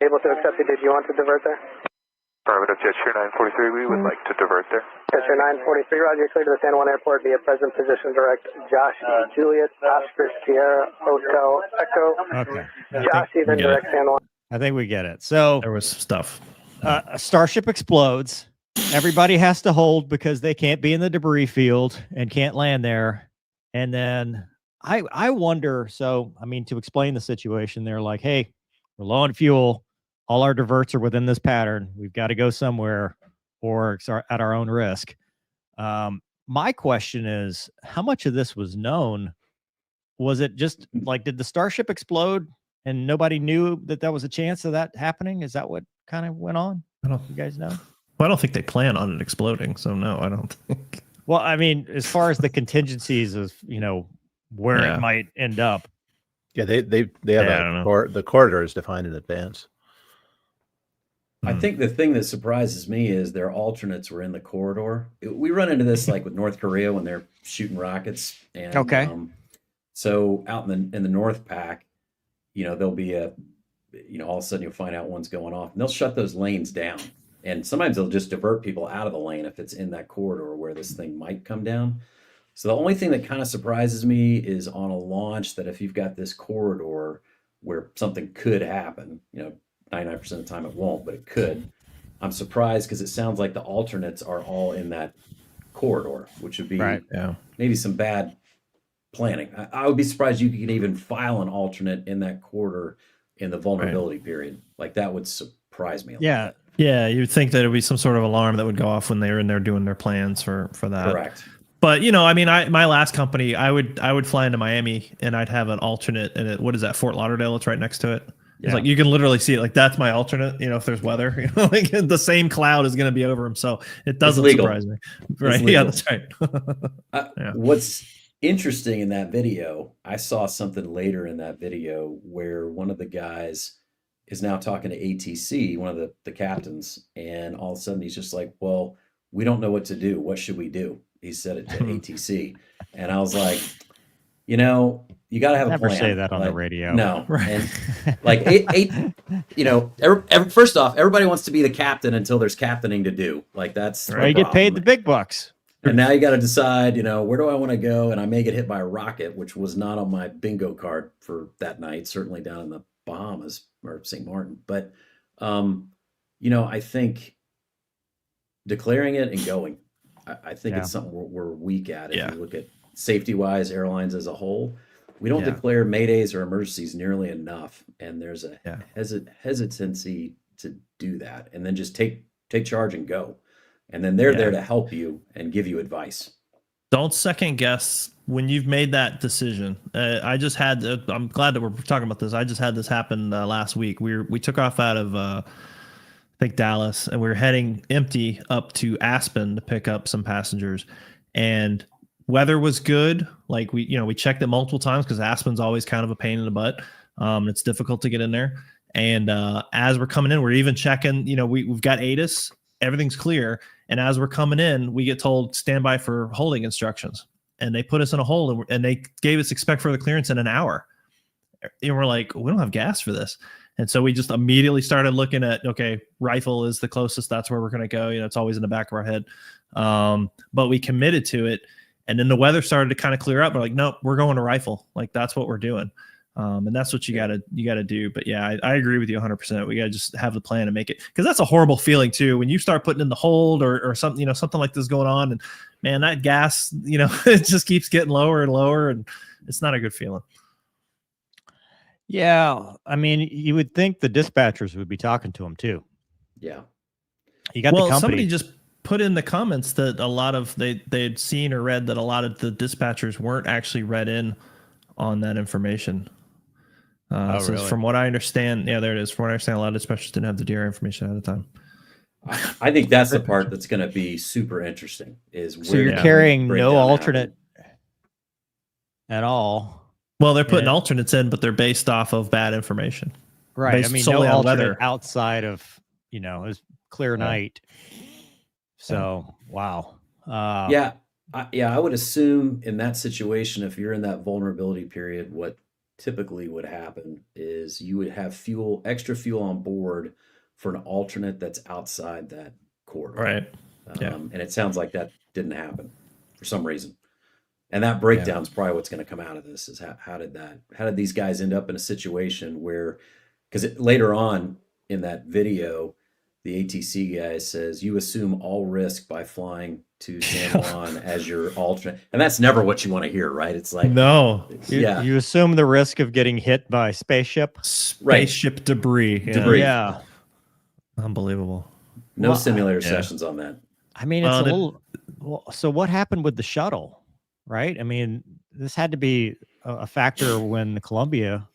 Able to accept it, did you want to divert there? Affirmative, Jet Shear 943, we would like to divert there. Jet Shear 943, Roger, clear to the San Juan Airport via present position direct Josh Juliet, Oscar Sierra, Hotel Echo. Okay. Josh, even direct San Juan. I think we get it. So There was stuff. a Starship explodes. Everybody has to hold because they can't be in the debris field and can't land there. And then I wonder, so, I mean, to explain the situation, they're like, hey, we're low on fuel. All our diverts are within this pattern. We've got to go somewhere or it's at our own risk. My question is, how much of this was known? Was it just like, did the Starship explode and nobody knew that was a chance of that happening? Is that what kind of went on? You guys know? Well, I don't think they plan on it exploding. So no, I don't think. Well, I mean, as far as the contingencies of, where it might end up. Yeah, they have the corridor is defined in advance. I think the thing that surprises me is their alternates were in the corridor. We run into this like with North Korea when they're shooting rockets. And, okay. So out in the North Pac, there'll be all of a sudden you'll find out one's going off, and they'll shut those lanes down. And sometimes they'll just divert people out of the lane if it's in that corridor where this thing might come down. So the only thing that kind of surprises me is on a launch that if you've got this corridor where something could happen, 99% of the time it won't, but it could. I'm surprised because it sounds like the alternates are all in that corridor, which would be maybe some bad planning. I would be surprised you could even file an alternate in that corridor in the vulnerability period. Like that would surprise me. Yeah, you'd think that it would be some sort of alarm that would go off when they were in there doing their plans for that. Correct. But my last company, I would fly into Miami and I'd have an alternate, and what is that, Fort Lauderdale? It's right next to it. It's like you can literally see it. Like that's my alternate. If there's weather, like the same cloud is going to be over him, so it doesn't surprise me. Right? Yeah, that's right. What's interesting in that video, I saw something later in that video where one of the guys is now talking to ATC, one of the captains, and all of a sudden he's just like, "Well, we don't know what to do. What should we do?" He said it to ATC, and I was like, you got to have a plan. Never say that on the radio. No, and like first off, everybody wants to be the captain until there's captaining to do. Like that's you get paid the big bucks. And now you got to decide, where do I want to go? And I may get hit by a rocket, which was not on my bingo card for that night, certainly down in the Bahamas or St. Martin. But, I think declaring it and going, I think it's something we're weak at. If you look at safety-wise, airlines as a whole, we don't declare maydays or emergencies nearly enough. And there's a hesitancy to do that. And then just take charge and go. And then they're there to help you and give you advice. Don't second guess when you've made that decision. I'm glad that we're talking about this. I just had this happen last week. We took off out of I think Dallas, and we were heading empty up to Aspen to pick up some passengers. And weather was good. Like we checked it multiple times because Aspen's always kind of a pain in the butt. It's difficult to get in there. And as we're coming in, we're even checking. We've got ATIS. everything's clear. And as we're coming in, we get told stand by for holding instructions. And they put us in a hold, and they gave us expect further clearance in an hour. And we're like, we don't have gas for this. And so we just immediately started looking at, okay, rifle is the closest. That's where we're going to go. It's always in the back of our head. But we committed to it. And then the weather started to kind of clear up. We're like, nope, we're going to rifle. Like, that's what we're doing. And that's what you gotta do. But yeah, I agree with you 100%. We gotta just have the plan and make it, because that's a horrible feeling too when you start putting in the hold or something, something like this going on, and man, that gas, it just keeps getting lower and lower, and it's not a good feeling. Yeah, I mean, you would think the dispatchers would be talking to them too. Yeah, you got the company. Somebody just put in the comments that a lot of they'd seen or read that a lot of the dispatchers weren't actually read in on that information. So really? From what I understand, there it is. From what I understand, a lot of dispatchers didn't have the DRA information at the time. I think that's the part that's going to be super interesting. Is so you're carrying no alternate at all. Well, they're putting alternates in, but they're based off of bad information. Right. Based I mean, solely no on alternate weather outside of it was clear night. So wow. I would assume in that situation, if you're in that vulnerability period, what typically would happen is you would have extra fuel on board for an alternate that's outside that corridor. Right. And it sounds like that didn't happen for some reason. And that breakdown is probably what's going to come out of this, is how did these guys end up in a situation where, because later on in that video, the ATC guy says, you assume all risk by flying to San Juan as your alternate. And that's never what you want to hear, right? It's like, no. You assume the risk of getting hit by spaceship debris. Yeah. Unbelievable. No simulator sessions on that. I mean, it's a little. Well, so what happened with the shuttle, right? I mean, this had to be a factor when the Columbia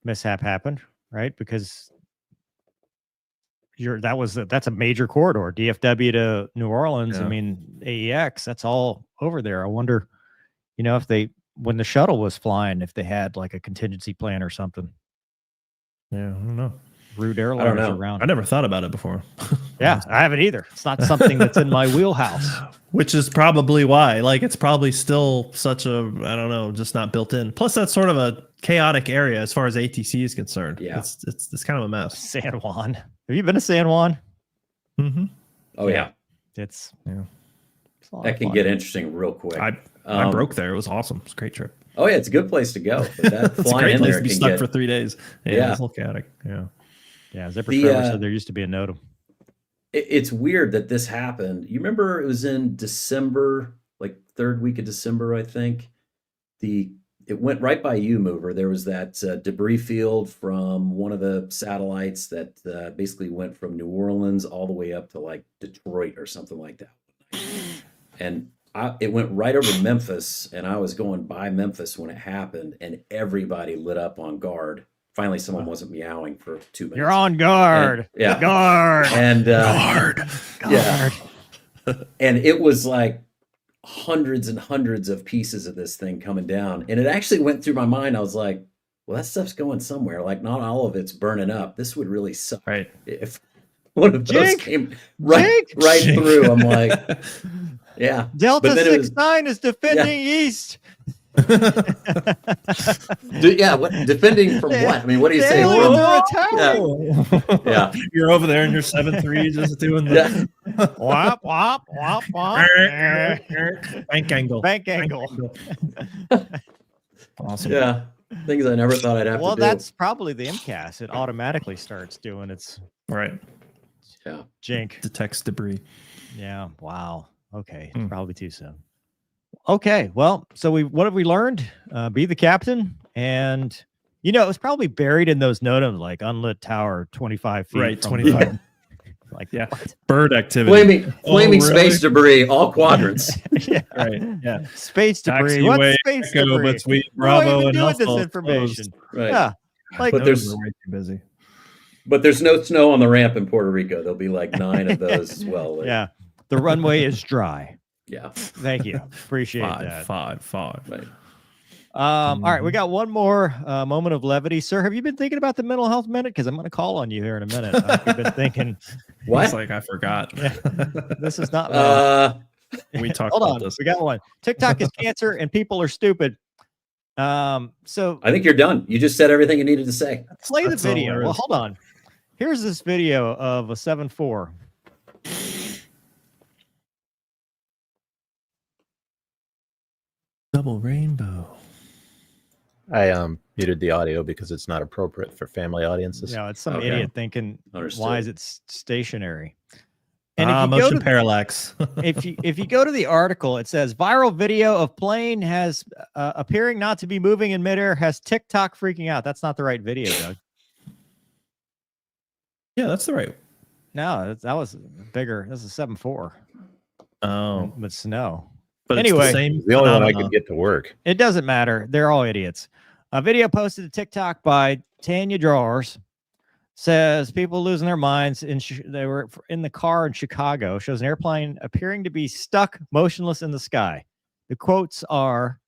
mishap happened, right? Because that's a major corridor, DFW to New Orleans. I mean, AEX, that's all over there. I wonder, if when the shuttle was flying, if they had like a contingency plan or something. Yeah, I don't know. Rude airliners around. I never thought about it before. Yeah, I haven't either. It's not something that's in my wheelhouse. Which is probably why. Like, it's probably still such a, I don't know, just not built in. Plus, that's sort of a chaotic area as far as ATC is concerned. Yeah. It's kind of a mess. San Juan. Have you been to San Juan? Mm-hmm. Oh, yeah. It's that can get interesting real quick. I broke there. It was awesome. It's a great trip. Oh, yeah, it's a good place to go. But that it's a great place to be stuck for 3 days. Yeah, it's a little chaotic. Yeah, Zipper Trevor said there used to be a NOTAM. It's weird that this happened. You remember it was in December, like third week of December, I think. It went right by U-Mover. There was that debris field from one of the satellites that basically went from New Orleans all the way up to like Detroit or something like that. And it went right over Memphis, and I was going by Memphis when it happened, and everybody lit up on guard. Finally, someone wasn't meowing for 2 minutes. You're on guard. And, guard. And guard. Yeah. And it was like hundreds and hundreds of pieces of this thing coming down. And it actually went through my mind. I was like, well, that stuff's going somewhere. Like, not all of it's burning up. This would really suck. Right. If one of those came right through. I'm like, yeah. Delta 6-9 is defending east. Defending from what? I mean, what do you say? Yeah. You're over there in your 7-3 just doing the wop wop wop wop bank angle. Awesome. Yeah, things I never thought I'd have to do. Well, that's probably the MCAS. It automatically starts doing its jink. Detects debris. Yeah. Wow. Okay. It's probably too soon. Okay, well, so what have we learned? Be the captain, and it was probably buried in those NOTAMs, like unlit tower, 25 feet. Right, 25. Like bird activity, flaming space debris, all quadrants. Yeah, space debris. What's space debris? Between Bravo and Alpha. This information. Right. Yeah, but there's way too busy. But there's no snow on the ramp in Puerto Rico. There'll be like 9 of those as well. Yeah, the runway is dry. Yeah. Thank you. Appreciate that. Five. Right. All right, we got one more moment of levity. Sir, have you been thinking about the mental health minute? Because I'm going to call on you here in a minute. I've been thinking. What? It's like I forgot. This is not mental. We talked Hold about on. this. We got one. TikTok is cancer and people are stupid. So I think you're done. You just said everything you needed to say. play the That's all video. there Well, is. hold on. Here's this video of a 7.4. Double rainbow. I muted the audio because it's not appropriate for family audiences. You know, it's some Okay. idiot thinking, Understood. why is it stationary? And if you go Motion to parallax. if you go to the article, it says viral video of plane has appearing not to be moving in midair has TikTok freaking out. That's not the right video, Doug. Yeah, that's the right. No, that was bigger. This is 7.4 Oh, with snow. but Anyway, it's the same. It's the only one I phenomenon. could get to work. It doesn't matter. They're all idiots. A video posted to TikTok by Tanya Drawers says people losing their minds. They were in the car in Chicago. Shows an airplane appearing to be stuck motionless in the sky. The quotes are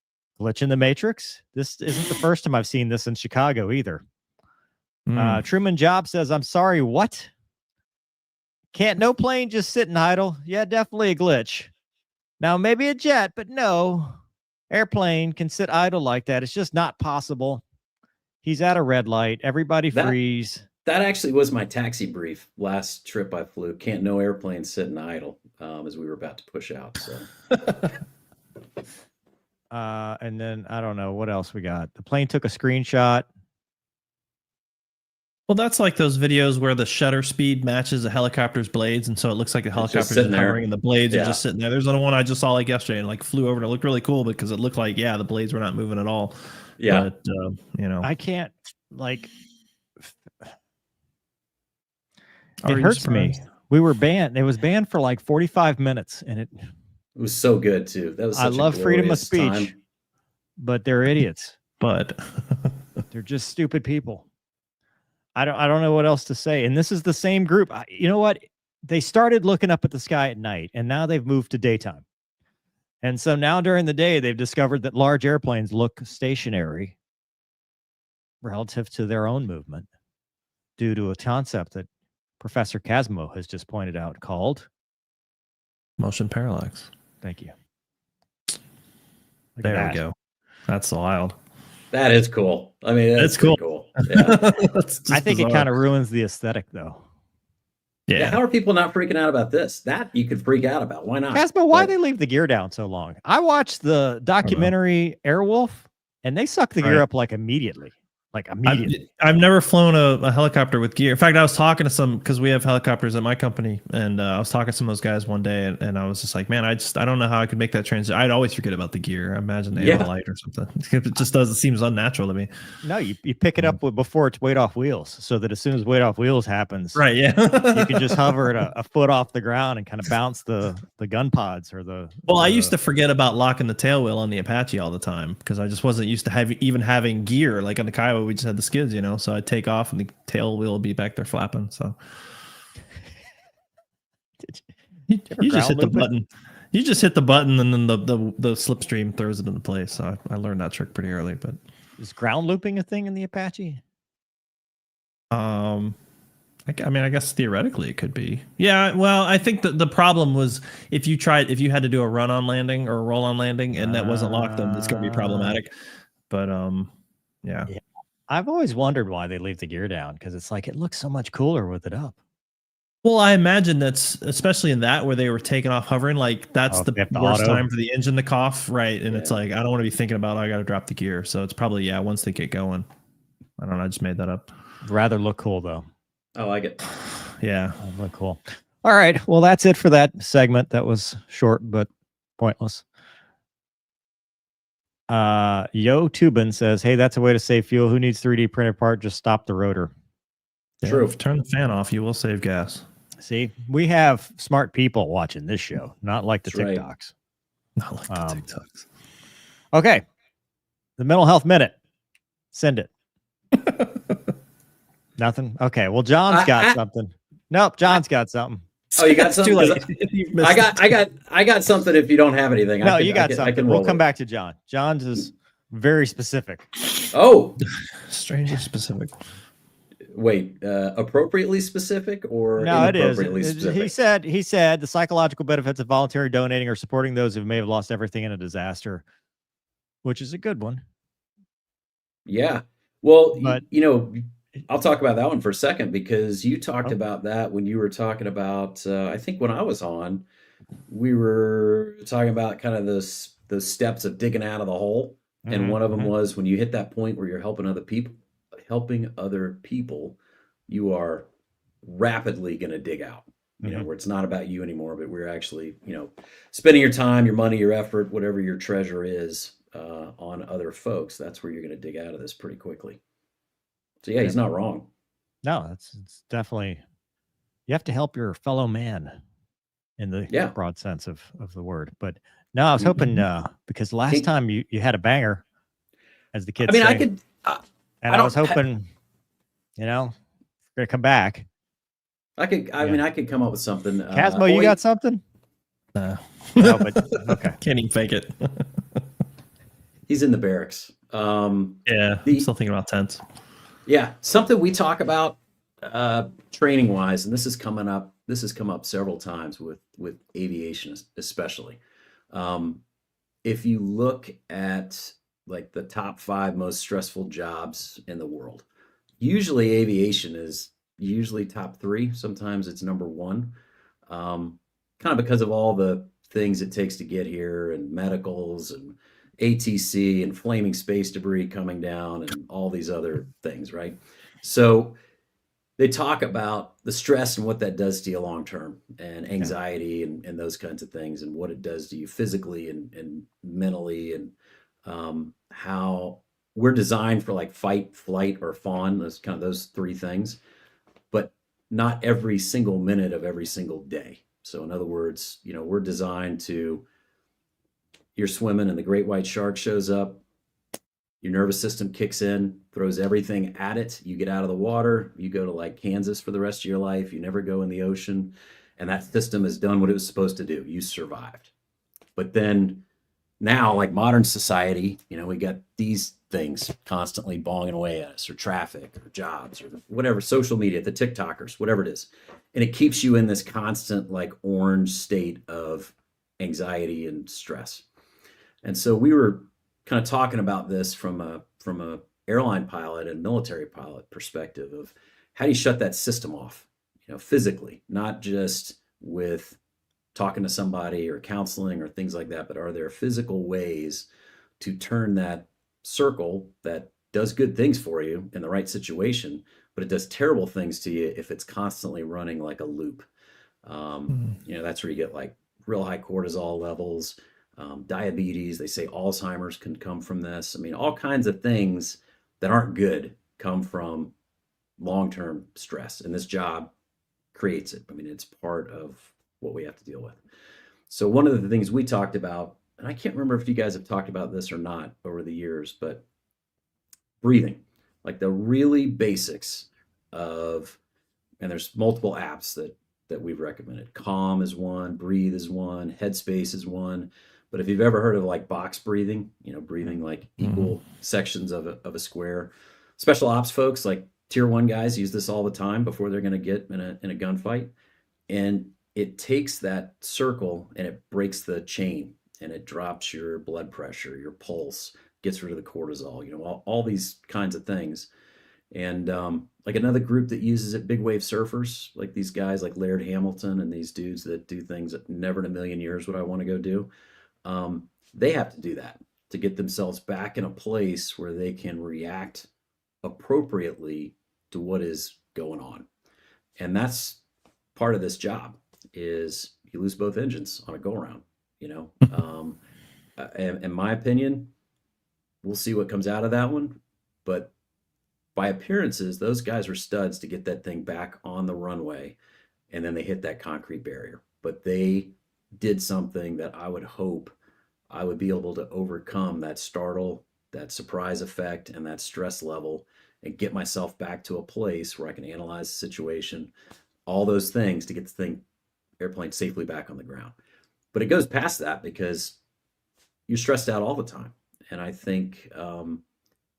glitch in the matrix. This isn't the first time I've seen this in Chicago either. Truman Job says, I'm sorry, what? Can't no plane just sitting idle? Yeah, definitely a glitch. Now, maybe a jet, but no. Airplane can sit idle like that. It's just not possible. He's at a red light. Everybody freeze. That actually was my taxi brief last trip I flew. Can't no airplane sitting idle as we were about to push out. So, And then I don't know what else we got. The plane took a screenshot. Well, that's like those videos where the shutter speed matches a helicopter's blades, and so it looks like the helicopter's sitting there. hovering and the blades Yeah. are just sitting there. There's another one I just saw like yesterday and like flew over and it looked really cool because it looked like, yeah, the blades were not moving at all. yeah. But, you know, I can't, like, Are it you hurts me. surprised? We were banned. It was banned for like 45 minutes, and it. It was so good too. That was. I Such love a freedom of glorious speech, time. but they're idiots. but They're just stupid people. I don't know what else to say. And this is the same group. You know what? They started looking up at the sky at night, and now they've moved to daytime. And so now during the day, they've discovered that large airplanes look stationary relative to their own movement due to a concept that Professor Casmo has just pointed out called. motion parallax. Thank you. Look at There that. we go. That's wild. That is cool. I mean, that's It's cool. pretty cool. Yeah. I think it kind of ruins the aesthetic, though. yeah. Yeah. How are people not freaking out about this? That you could freak out about. Why not? Casmo, why But- they leave the gear down so long? I watched the documentary Airwolf, and they suck the gear Right. up like immediately. Like immediately. I've never flown a helicopter with gear. In fact, I was talking to some because we have helicopters at my company, and I was talking to some of those guys one day, and I was just like, man, I don't know how I could make that transition. I'd always forget about the gear. I imagine they have a light or something. It just does. It seems unnatural to me. No, you pick it up before it's weight off wheels, so that as soon as weight off wheels happens, Right? Yeah. you can just hover at a foot off the ground and kind of bounce the gun pods or the. Well, I used to forget about locking the tail wheel on the Apache all the time because I just wasn't used to even having gear. Like on the Kiowa, we just had the skids, you know. So I'd take off and the tail wheel would be back there flapping. So you just hit the button. You just hit the button, and then the slipstream throws it into place. So I learned that trick pretty early. But is ground looping a thing in the Apache? I mean, I guess theoretically it could be. Yeah. Well, I think that the problem was if you had to do a run on landing or a roll on landing, and that wasn't locked, then it's going to be problematic. But yeah. I've always wondered why they leave the gear down because it's like it looks so much cooler with it up. Well, I imagine that's especially in that where they were taking off hovering, like that's the worst auto. time for the engine to cough, right? And it's like I don't want to be thinking about I got to drop the gear, so it's probably once they get going. I don't know. I just made that up. Rather look cool though. I like it. Yeah, look cool. All right, well that's it for that segment. That was short but pointless. Yo Tubin says, "Hey, that's a way to save fuel. Who needs 3D printed part? Just stop the rotor." yeah, True. If you turn the fan off, you will save gas. See, we have smart people watching this show, not like the That's right. TikToks. Not like the TikToks. Okay, the mental health minute. Send it. Nothing. Okay. Well, John's got something. Nope, John's got something. Oh, you got It's too something? late. I got something. If you don't have anything, No, I can, you got I something. can We'll roll come it. back to John. John's is very specific. Oh, Strangely specific. wait, appropriately specific or No, it is. inappropriately specific? He said the psychological benefits of volunteering, donating, or supporting those who may have lost everything in a disaster, which is a good one. Yeah. Well, But I'll talk about that one for a second because you talked Oh. about that when you were talking about, I think when I was on, we were talking about kind of those steps of digging out of the hole. And one of them was when you hit that point where you're helping other people, you are rapidly going to dig out, where it's not about you anymore, but we're actually, spending your time, your money, your effort, whatever your treasure is, on other folks. That's where you're going to dig out of this pretty quickly. So yeah, he's not wrong. No, it's definitely, you have to help your fellow man in the broad sense of the word. But no, I was hoping because last time you had a banger, as the kids say. I was hoping, you're gonna come back. I could come up with something. Casmo, you got something? No, but okay. Can't even fake it. He's in the barracks. I'm still thinking about tents. Yeah, something we talk about training wise, and this has come up several times with aviation, especially. If you look at like the top 5 most stressful jobs in the world, usually aviation is usually top 3. Sometimes it's number 1, kind of because of all the things it takes to get here and medicals and ATC and flaming space debris coming down and all these other things, right? So they talk about the stress and what that does to you long term, and anxiety and those kinds of things, and what it does to you physically and mentally, and how we're designed for like fight, flight, or fawn, those 3 things, but not every single minute of every single day. So in other words, we're designed to, you're swimming and the great white shark shows up, your nervous system kicks in, throws everything at it. You get out of the water, you go to like Kansas for the rest of your life. You never go in the ocean. And that system has done what it was supposed to do. You survived. But then now, like modern society, we got these things constantly bonging away at us, or traffic, or jobs, or whatever, social media, the TikTokers, whatever it is. And it keeps you in this constant like orange state of anxiety and stress. And so we were kind of talking about this from a airline pilot and military pilot perspective of how do you shut that system off, physically, not just with talking to somebody or counseling or things like that, but are there physical ways to turn that circle that does good things for you in the right situation, but it does terrible things to you if it's constantly running like a loop. That's where you get like real high cortisol levels, diabetes. They say Alzheimer's can come from this. I mean, all kinds of things that aren't good come from long-term stress, and this job creates it. I mean, it's part of what we have to deal with. So one of the things we talked about, and I can't remember if you guys have talked about this or not over the years, but breathing, like the really basics of, and there's multiple apps that we've recommended. Calm is one, Breathe is one, Headspace is one. But if you've ever heard of like box breathing, breathing like equal sections of a square, special ops folks, like tier 1 guys, use this all the time before they're going to get in a gunfight. And it takes that circle and it breaks the chain, and it drops your blood pressure, your pulse, gets rid of the cortisol, all these kinds of things. And like another group that uses it, big wave surfers, like these guys like Laird Hamilton and these dudes that do things that never in a million years would I want to go do. They have to do that to get themselves back in a place where they can react appropriately to what is going on. And that's part of this job, is you lose both engines on a go around, in my opinion, we'll see what comes out of that one. But by appearances, those guys were studs to get that thing back on the runway, and then they hit that concrete barrier. But they did something that I would hope I would be able to overcome, that startle, that surprise effect, and that stress level, and get myself back to a place where I can analyze the situation, all those things to get the airplane safely back on the ground. But it goes past that because you're stressed out all the time. And I think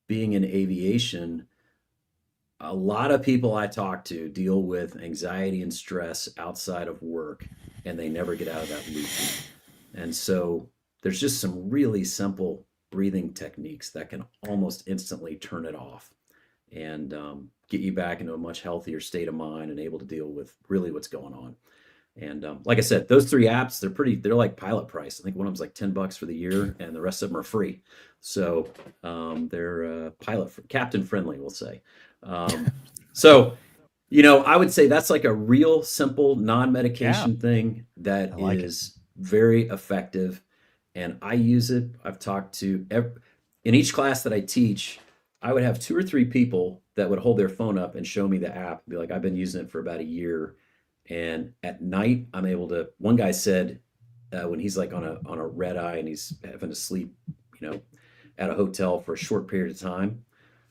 being in aviation, a lot of people I talk to deal with anxiety and stress outside of work, and they never get out of that loop. And so there's just some really simple breathing techniques that can almost instantly turn it off and get you back into a much healthier state of mind and able to deal with really what's going on. And like I said, those 3 apps, they're like pilot price. I think one of them's like $10 for the year, and the rest of them are free. So they're captain friendly, we'll say. So, I would say that's like a real simple non-medication thing that is very effective. And I use it. I've talked to in each class that I teach, I would have 2 or 3 people that would hold their phone up and show me the app and be like, I've been using it for about a year. And at night, I'm able to. One guy said when he's like on a red eye and he's having to sleep, at a hotel for a short period of time,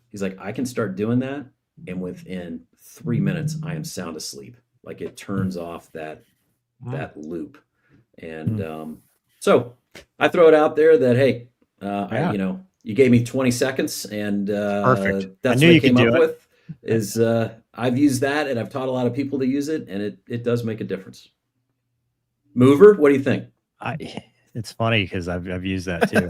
he's like, I can start doing that, and within 3 minutes, I am sound asleep. Like it turns off that loop. And so I throw it out there that hey, you gave me 20 seconds, and perfect. That's what I came up with. Is I've used that, and I've taught a lot of people to use it, and it does make a difference. Mover, what do you think? It's funny because I've used that too.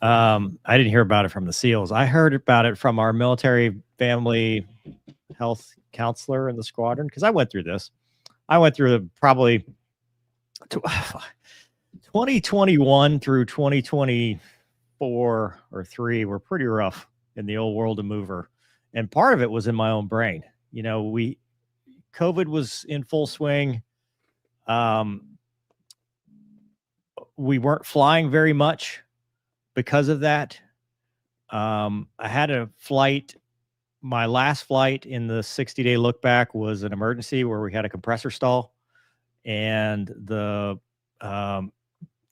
I didn't hear about it from the SEALs. I heard about it from our military family health counselor in the squadron, because I went through this. I went through probably 2021 through 2024 or 3 were pretty rough in the old world of mover. And part of it was in my own brain. COVID was in full swing. We weren't flying very much because of that. I had a flight. My last flight in the 60-day look back was an emergency where we had a compressor stall, and the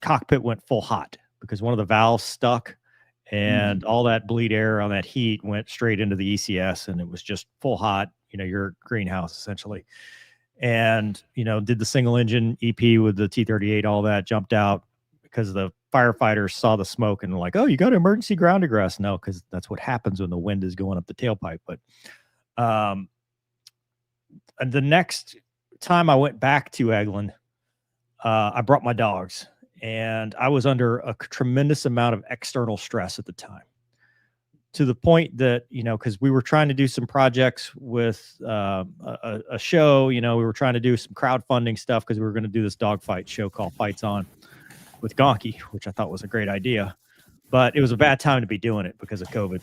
cockpit went full hot because one of the valves stuck. And all that bleed air on that heat went straight into the ECS, and it was just full hot, your greenhouse essentially. And, did the single engine EP with the T-38, all that, jumped out because the firefighters saw the smoke and were like, oh, you got emergency ground egress. No, because that's what happens when the wind is going up the tailpipe. But and the next time I went back to Eglin, I brought my dogs. And I was under a tremendous amount of external stress at the time, to the point that, because we were trying to do some projects with a show, we were trying to do some crowdfunding stuff because we were going to do this dogfight show called Fights On with Gonky, which I thought was a great idea. But it was a bad time to be doing it because of COVID.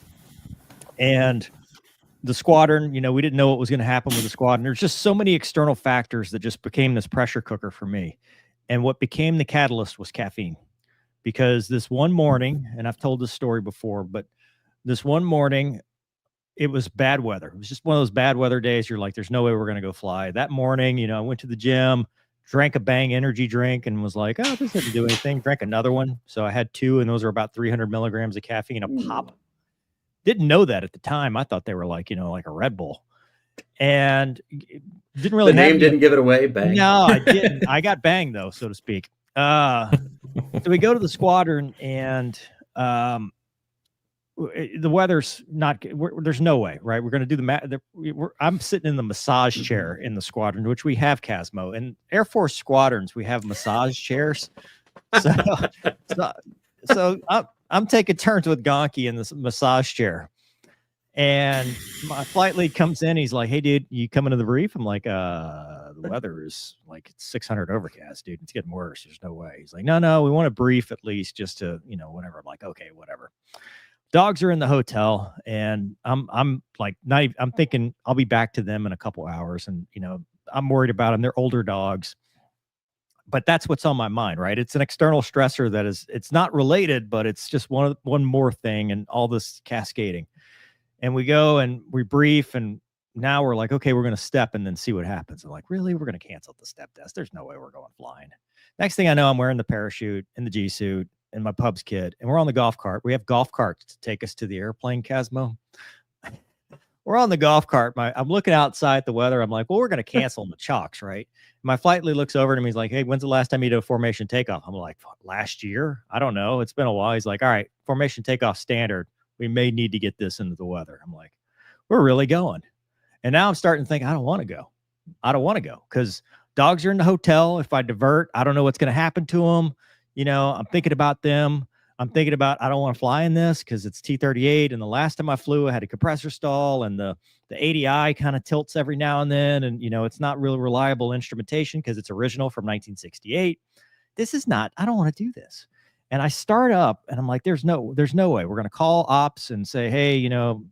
And the squadron, we didn't know what was going to happen with the squadron. There's just so many external factors that just became this pressure cooker for me. And what became the catalyst was caffeine, because this one morning, and I've told this story before, but this one morning, it was bad weather. It was just one of those bad weather days. You're like, there's no way we're going to go fly. That morning, I went to the gym, drank a Bang energy drink, and was like, oh, this doesn't do anything. Drank another one. So I had 2, and those are about 300 milligrams of caffeine a pop. Didn't know that at the time. I thought they were like, like a Red Bull. And didn't really the name didn't give it away. Bang. No, I didn't. I got Bang though, so to speak. So we go to the squadron, and the weather's not. There's no way, right? We're going to do I'm sitting in the massage chair in the squadron, which we have Casmo. In Air Force squadrons, we have massage chairs. So I'm taking turns with Gonky in this massage chair. And my flight lead comes in. He's like, hey, dude, you coming to the brief? I'm like, the weather is like 600 overcast, dude. It's getting worse. There's no way. He's like, no, we want to brief at least just to, whatever. I'm like, okay, whatever. Dogs are in the hotel, and I'm like, I'm thinking I'll be back to them in a couple hours. And, I'm worried about them. They're older dogs. But that's what's on my mind, right? It's an external stressor that it's not related, but it's just one more thing, and all this cascading. And we go and we brief, and now we're like, okay, we're going to step and then see what happens. I'm like, really? We're going to cancel the step test. There's no way we're going flying. Next thing I know, I'm wearing the parachute and the G suit and my pub's kit, and we're on the golf cart. We have golf carts to take us to the airplane, Casmo. We're on the golf cart. I'm looking outside at the weather. I'm like, well, we're going to cancel in the chalks, right? My flight lead looks over at him. He's like, hey, when's the last time you did a formation takeoff? I'm like, last year? I don't know. It's been a while. He's like, all right, formation takeoff standard. We may need to get this into the weather. I'm like, we're really going. And now I'm starting to think, I don't want to go. I don't want to go because dogs are in the hotel. If I divert, I don't know what's going to happen to them. You know, I'm thinking about them. I'm thinking about, I don't want to fly in this because it's T-38. And the last time I flew, I had a compressor stall and the ADI kind of tilts every now and then. And, you know, it's not really reliable instrumentation because it's original from 1968. This is not, I don't want to do this. And I start up and I'm like, there's no way. We're going to call ops and say, hey, you know,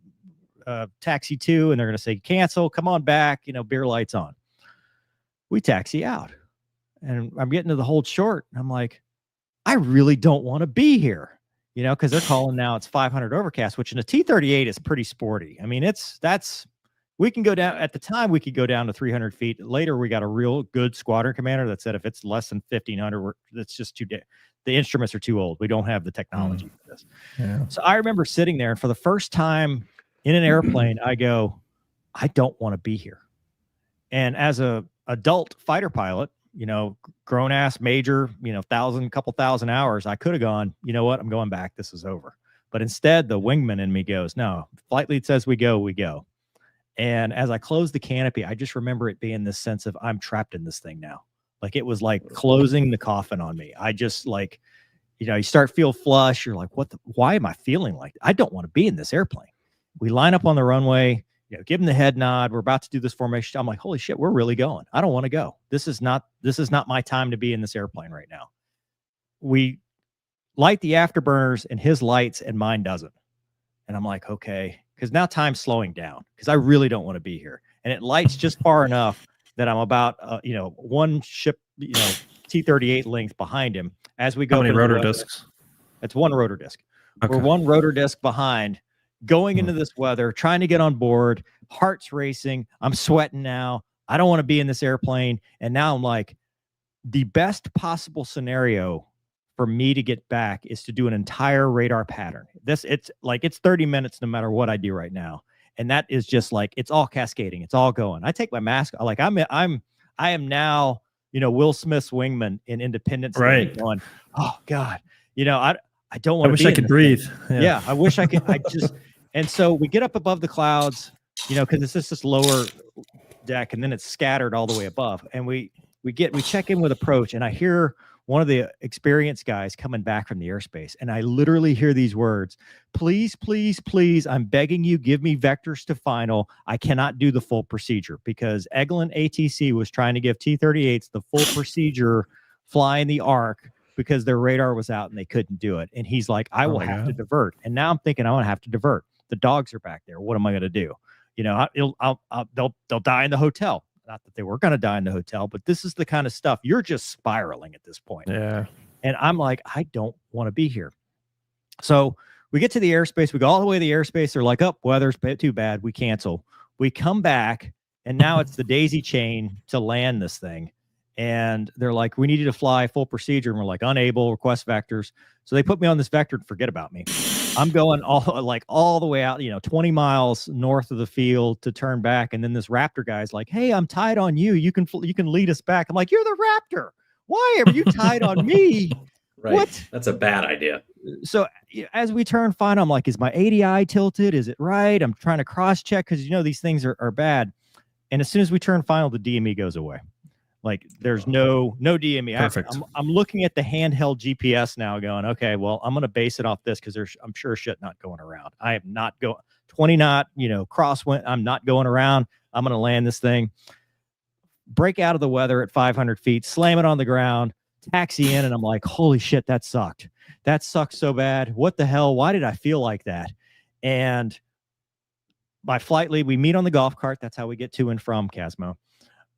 taxi 2. And they're going to say, cancel, come on back, you know, beer lights on. We taxi out and I'm getting to the hold short. And I'm like, I really don't want to be here, you know, because they're calling now it's 500 overcast, which in a T-38 is pretty sporty. I mean, we can go down at the time, we could go down to 300 feet. Later, we got a real good squadron commander that said if it's less than 1,500, that's just too, the instruments are too old. We don't have the technology for this. Yeah. So I remember sitting there and for the first time in an airplane, I go, I don't want to be here. And as a adult fighter pilot, you know, grown ass major, you know, couple thousand hours, I could have gone, you know what, I'm going back. This is over. But instead, the wingman in me goes, no, flight lead says we go, we go. And as I closed the canopy, I just remember it being this sense of I'm trapped in this thing now. Like it was like closing the coffin on me. I just like, you know, you start feel flush. You're like, why am I feeling like I don't want to be in this airplane? We line up on the runway. You know, give him the head nod. We're about to do this formation. I'm like, holy shit, we're really going. I don't want to go. This is not my time to be in this airplane right now. We light the afterburners and his lights and mine doesn't. And I'm like, okay, because now time's slowing down because I really don't want to be here. And it lights just far enough that I'm about, you know, one ship, you know, T-38 length behind him as we go. How many rotor discs? It's one rotor disc. Okay. We're one rotor disc behind. Going into this weather, trying to get on board, heart's racing. I'm sweating now. I don't want to be in this airplane. And now I'm like, the best possible scenario for me to get back is to do an entire radar pattern. It's 30 minutes no matter what I do right now. And that is just like, it's all cascading. It's all going. I take my mask. Like I am now, you know, Will Smith's wingman in Independence Day, right? Going, oh God, you know, I don't want to. I wish I could breathe. Yeah, I wish I could. And so we get up above the clouds, you know, because it's just this lower deck, and then it's scattered all the way above. And we check in with approach, and I hear one of the experienced guys coming back from the airspace, and I literally hear these words: "Please, please, please, I'm begging you, give me vectors to final. I cannot do the full procedure because Eglin ATC was trying to give T-38s the full procedure flying the arc." Because their radar was out and they couldn't do it. And he's like, I will have to divert. And now I'm thinking, I want to have to divert. The dogs are back there. What am I going to do? You know, they'll die in the hotel. Not that they were going to die in the hotel, but this is the kind of stuff you're just spiraling at this point. Yeah. And I'm like, I don't want to be here. So we get to the airspace. We go all the way to the airspace. They're like, oh, weather's too bad. We cancel. We come back. And now it's the daisy chain to land this thing. And they're like, we need you to fly full procedure. And we're like, unable, request vectors. So they put me on this vector and forget about me. I'm going all the way out, you know, 20 miles north of the field to turn back. And then this Raptor guy's like, hey, I'm tied on you. You can lead us back. I'm like, you're the Raptor. Why are you tied on me? Right. What? That's a bad idea. So as we turn final, I'm like, is my ADI tilted? Is it right? I'm trying to cross check because, you know, these things are bad. And as soon as we turn final, the DME goes away. Like there's no DME. Perfect. I'm looking at the handheld GPS now going, okay, well, I'm going to base it off this because I'm sure shit not going around. I am not going 20 knot, you know, crosswind. I'm not going around. I'm going to land this thing, break out of the weather at 500 feet, slam it on the ground, taxi in. And I'm like, holy shit, that sucked. That sucked so bad. What the hell? Why did I feel like that? And my flight lead, we meet on the golf cart. That's how we get to and from Casmo.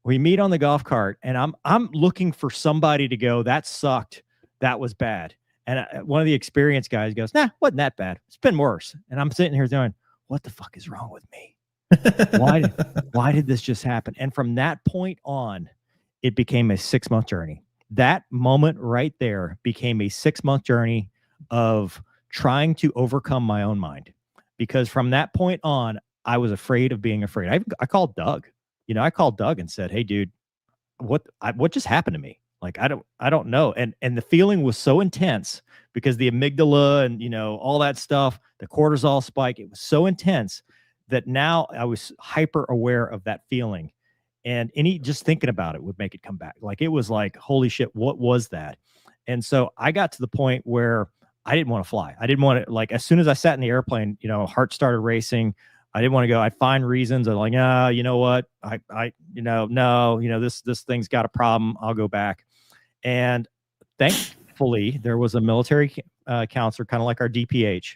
We meet on the golf cart, and I'm looking for somebody to go, that sucked. That was bad. And one of the experienced guys goes, nah, wasn't that bad. It's been worse. And I'm sitting here going, what the fuck is wrong with me? Why did this just happen? And from that point on, it became a 6-month journey. That moment right there became a 6-month journey of trying to overcome my own mind. Because from that point on, I was afraid of being afraid. I called Doug. You know, I called Doug and said, hey, dude, what just happened to me? Like, I don't know. And the feeling was so intense because the amygdala and, you know, all that stuff, the cortisol spike, it was so intense that now I was hyper aware of that feeling. And just thinking about it would make it come back. Like, it was like, holy shit, what was that? And so I got to the point where I didn't want to fly. I didn't want to, like, as soon as I sat in the airplane, you know, heart started racing. I didn't want to go. I'd find reasons. I'm like, you know what? No, this thing's got a problem. I'll go back. And thankfully, there was a military counselor, kind of like our DPH,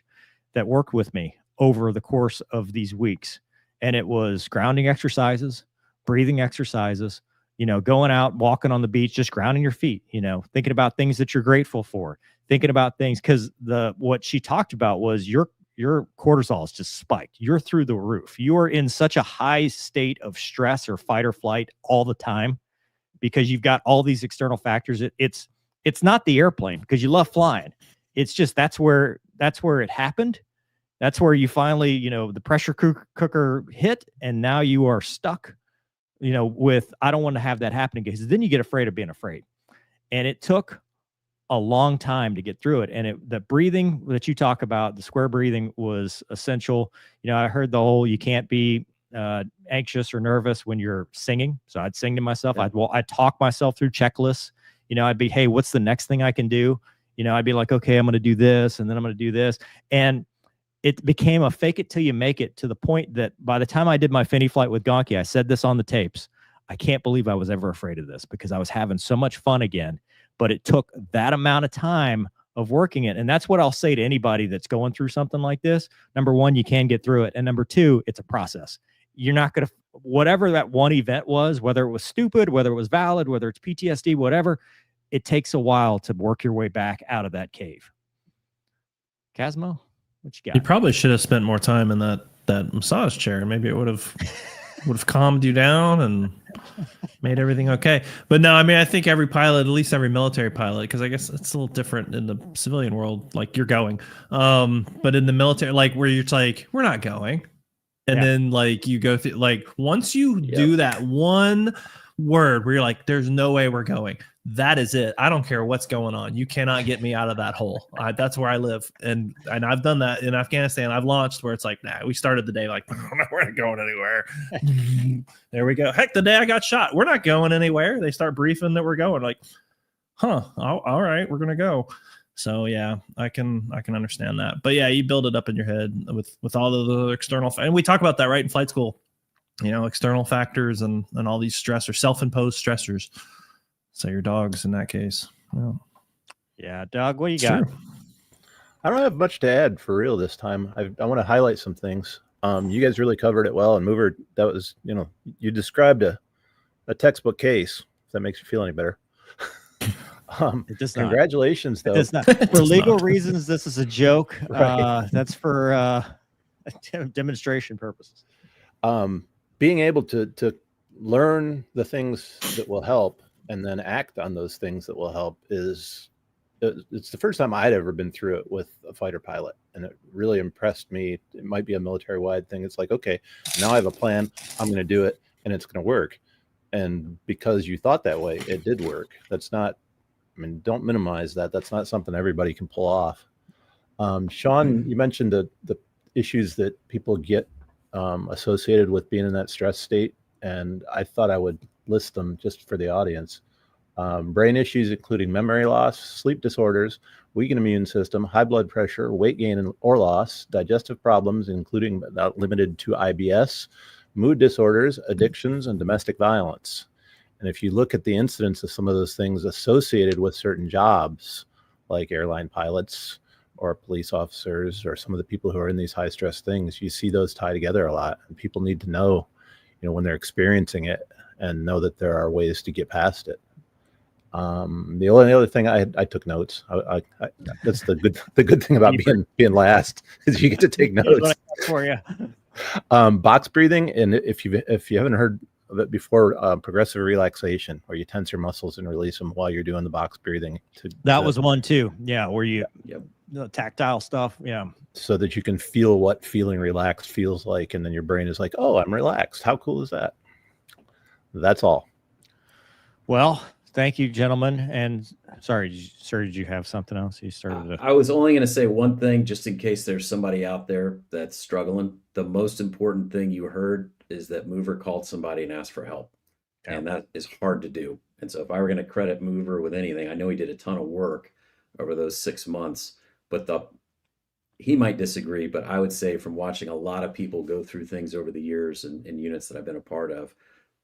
that worked with me over the course of these weeks. And it was grounding exercises, breathing exercises, you know, going out, walking on the beach, just grounding your feet, you know, thinking about things that you're grateful for, thinking about things. Because what she talked about was your cortisol is just spiked. You're through the roof. You're in such a high state of stress or fight or flight all the time because you've got all these external factors. It's not the airplane because you love flying. It's just that's where it happened. That's where you finally, you know, the pressure cooker hit, and now you are stuck, you know, with, I don't want to have that happen, because then you get afraid of being afraid. And it took a long time to get through it. And the breathing that you talk about, the square breathing, was essential. You know, I heard the whole, you can't be anxious or nervous when you're singing. So I'd sing to myself. Yeah. I'd talk myself through checklists. You know, I'd be, hey, what's the next thing I can do? You know, I'd be like, okay, I'm going to do this, and then I'm going to do this. And it became a fake it till you make it, to the point that by the time I did my Finny flight with Gonky, I said this on the tapes, I can't believe I was ever afraid of this, because I was having so much fun again. But it took that amount of time of working it. And that's what I'll say to anybody that's going through something like this. Number one, you can get through it. And number two, it's a process. You're not going to, whatever that one event was, whether it was stupid, whether it was valid, whether it's PTSD, whatever, it takes a while to work your way back out of that cave. Casmo, what you got? You probably should have spent more time in that massage chair. Maybe it would have calmed you down and made everything okay. But no, I mean, I think every pilot, at least every military pilot, because I guess it's a little different in the civilian world, like you're going. But in the military, like where you're like, we're not going. And then like you go through, like once you do that one word where you're like, there's no way we're going, that is it. I don't care what's going on. You cannot get me out of that hole. That's where I live. And I've done that in Afghanistan. I've launched where it's like, nah, we started the day like, we're not going anywhere. There we go. Heck, the day I got shot, we're not going anywhere. They start briefing that we're going, like, all right, we're going to go. So yeah, I can understand that. But yeah, you build it up in your head with all of the external, and we talk about that, right, in flight school, you know, external factors and all these stressors, self-imposed stressors. So your dog's in that case. Yeah, Doug, what do you got? I don't have much to add for real this time. I want to highlight some things. You guys really covered it well, and Mover, that was, you know, you described a textbook case. If that makes you feel any better. It does not. Congratulations, though. It does not. For legal reasons, this is a joke. Right. That's for demonstration purposes. Being able to learn the things that will help and then act on those things that will help it's the first time I'd ever been through it with a fighter pilot, and it really impressed me. It might be a military-wide thing. It's like, okay, now I have a plan. I'm going to do it, and it's going to work. And because you thought that way, it did work. That's not, I mean, don't minimize that. That's not something everybody can pull off. Shawn, you mentioned the issues that people get associated with being in that stress state, and I thought I would list them just for the audience. Brain issues, including memory loss, sleep disorders, weakened immune system, high blood pressure, weight gain or loss, digestive problems, including but not limited to IBS, mood disorders, addictions, and domestic violence. And if you look at the incidence of some of those things associated with certain jobs, like airline pilots or police officers or some of the people who are in these high stress things, you see those tie together a lot. And people need to know, you know, when they're experiencing it, and know that there are ways to get past it. The only other thing I took notes. I that's the good thing about being last is you get to take notes. For you. Box breathing, and if you haven't heard of it before, progressive relaxation, where you tense your muscles and release them while you're doing the box breathing. That was one too. Yeah, where you tactile stuff. Yeah. So that you can feel what feeling relaxed feels like, and then your brain is like, "Oh, I'm relaxed. How cool is that?" That's all. Well, thank you, gentlemen. And sorry, sir, did you have something else? You started to... I was only going to say one thing, just in case there's somebody out there that's struggling. The most important thing you heard is that Mover called somebody and asked for help. Yeah. And that is hard to do. And so if I were going to credit Mover with anything, I know he did a ton of work over those 6 months, but he might disagree, but I would say from watching a lot of people go through things over the years and in units that I've been a part of,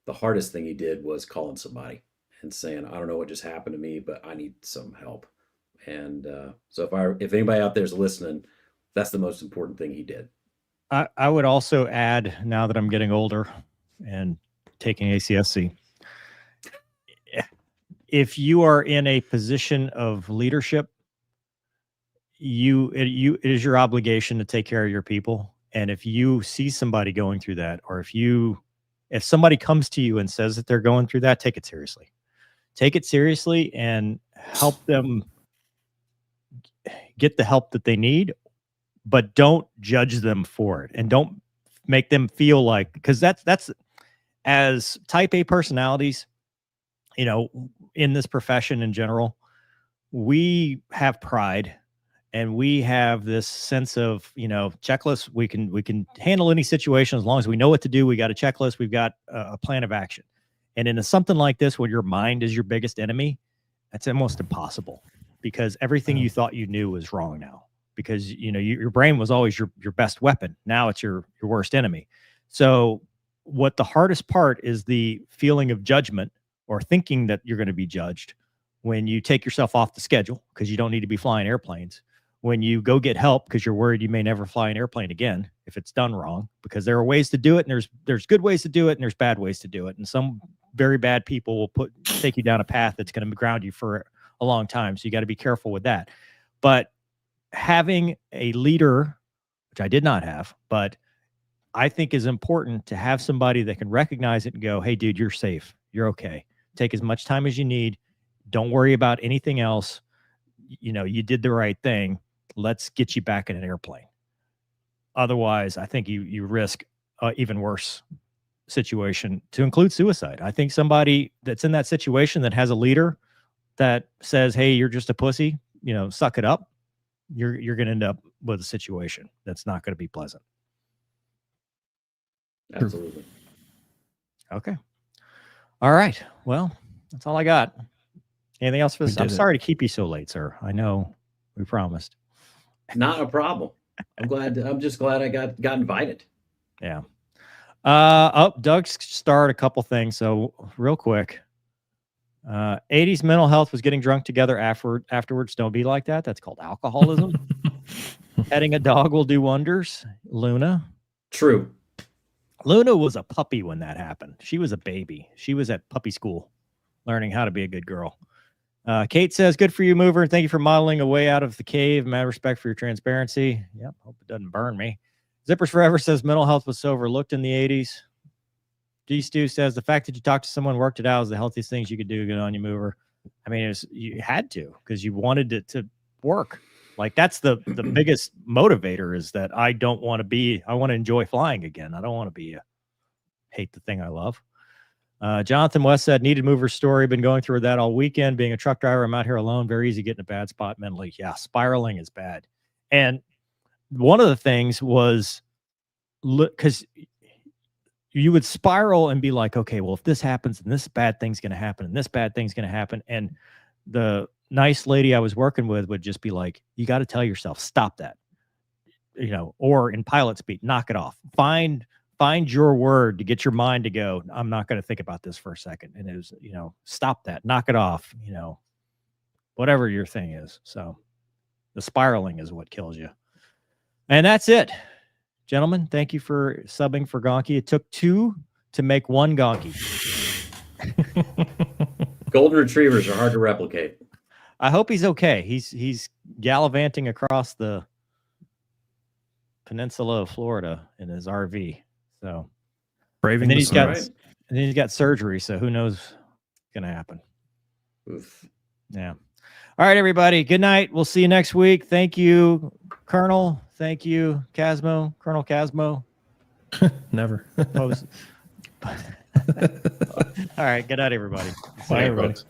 the hardest thing he did was calling somebody and saying, I don't know what just happened to me, but I need some help. And so if anybody out there is listening, that's the most important thing he did. I would also add, now that I'm getting older and taking ACSC, if you are in a position of leadership, it is your obligation to take care of your people. And if you see somebody going through that, or if somebody comes to you and says that they're going through that, take it seriously. Take it seriously and help them get the help that they need, but don't judge them for it, and don't make them feel like, because that's as type A personalities, in this profession in general, we have pride and we have this sense of, checklist. We can handle any situation as long as we know what to do. We got a checklist. We've got a plan of action. And in something like this, when your mind is your biggest enemy, that's almost impossible, because everything you thought you knew is wrong now, because, your brain was always your best weapon. Now it's your worst enemy. So what the hardest part is the feeling of judgment, or thinking that you're going to be judged when you take yourself off the schedule because you don't need to be flying airplanes, when you go get help because you're worried you may never fly an airplane again if it's done wrong, because there are ways to do it, and there's good ways to do it, and there's bad ways to do it. And some very bad people will take you down a path that's going to ground you for a long time. So you got to be careful with that. But having a leader, which I did not have, but I think is important to have somebody that can recognize it and go, hey, dude, you're safe. You're okay. Take as much time as you need. Don't worry about anything else. You did the right thing. Let's get you back in an airplane. Otherwise, I think you risk even worse situation, to include suicide. I think somebody that's in that situation that has a leader that says, hey, you're just a pussy, suck it up, you're going to end up with a situation that's not going to be pleasant. Absolutely. Okay. All right. Well, that's all I got. Anything else for this? I'm sorry to keep you so late, sir. I know we promised. Not a problem. I'm just glad I got invited. Yeah. Doug started a couple things. So real quick, 80s mental health was getting drunk together afterwards. Don't be like that. That's called alcoholism. Petting a dog will do wonders. Luna. True. Luna was a puppy when that happened. She was a baby. She was at puppy school learning how to be a good girl. Kate says, good for you, Mover. Thank you for modeling a way out of the cave. Mad respect for your transparency. Yep. Hope it doesn't burn me. Zippers Forever says mental health was so overlooked in the 80s. G Stu says the fact that you talked to someone, worked it out, is the healthiest things you could do. Good on you, Mover. I mean, you had to, because you wanted it to work. Like, that's the biggest motivator, is that I want to enjoy flying again. I don't want to hate the thing I love. Jonathan West said, needed Mover story. Been going through that all weekend. Being a truck driver, I'm out here alone. Very easy getting a bad spot mentally. Yeah, spiraling is bad. And one of the things was, because you would spiral and be like, okay, well, if this happens, and this bad thing's going to happen, and this bad thing's going to happen. And the nice lady I was working with would just be like, you got to tell yourself, stop that, or in pilot speak, knock it off. Find your word to get your mind to go, I'm not going to think about this for a second. And it was, stop that, knock it off, whatever your thing is. So the spiraling is what kills you. And that's it. Gentlemen, thank you for subbing for Gonky. It took 2 to make 1 Gonky. Golden retrievers are hard to replicate. I hope he's okay. He's gallivanting across the peninsula of Florida in his RV. So braving the sun. And then he's got surgery, so who knows what's gonna happen. Oof. Yeah. All right, everybody. Good night. We'll see you next week. Thank you, Colonel. Thank you, Casmo. Colonel Casmo. Never. All right. Good night, everybody. Bye, Hey, everybody. folks.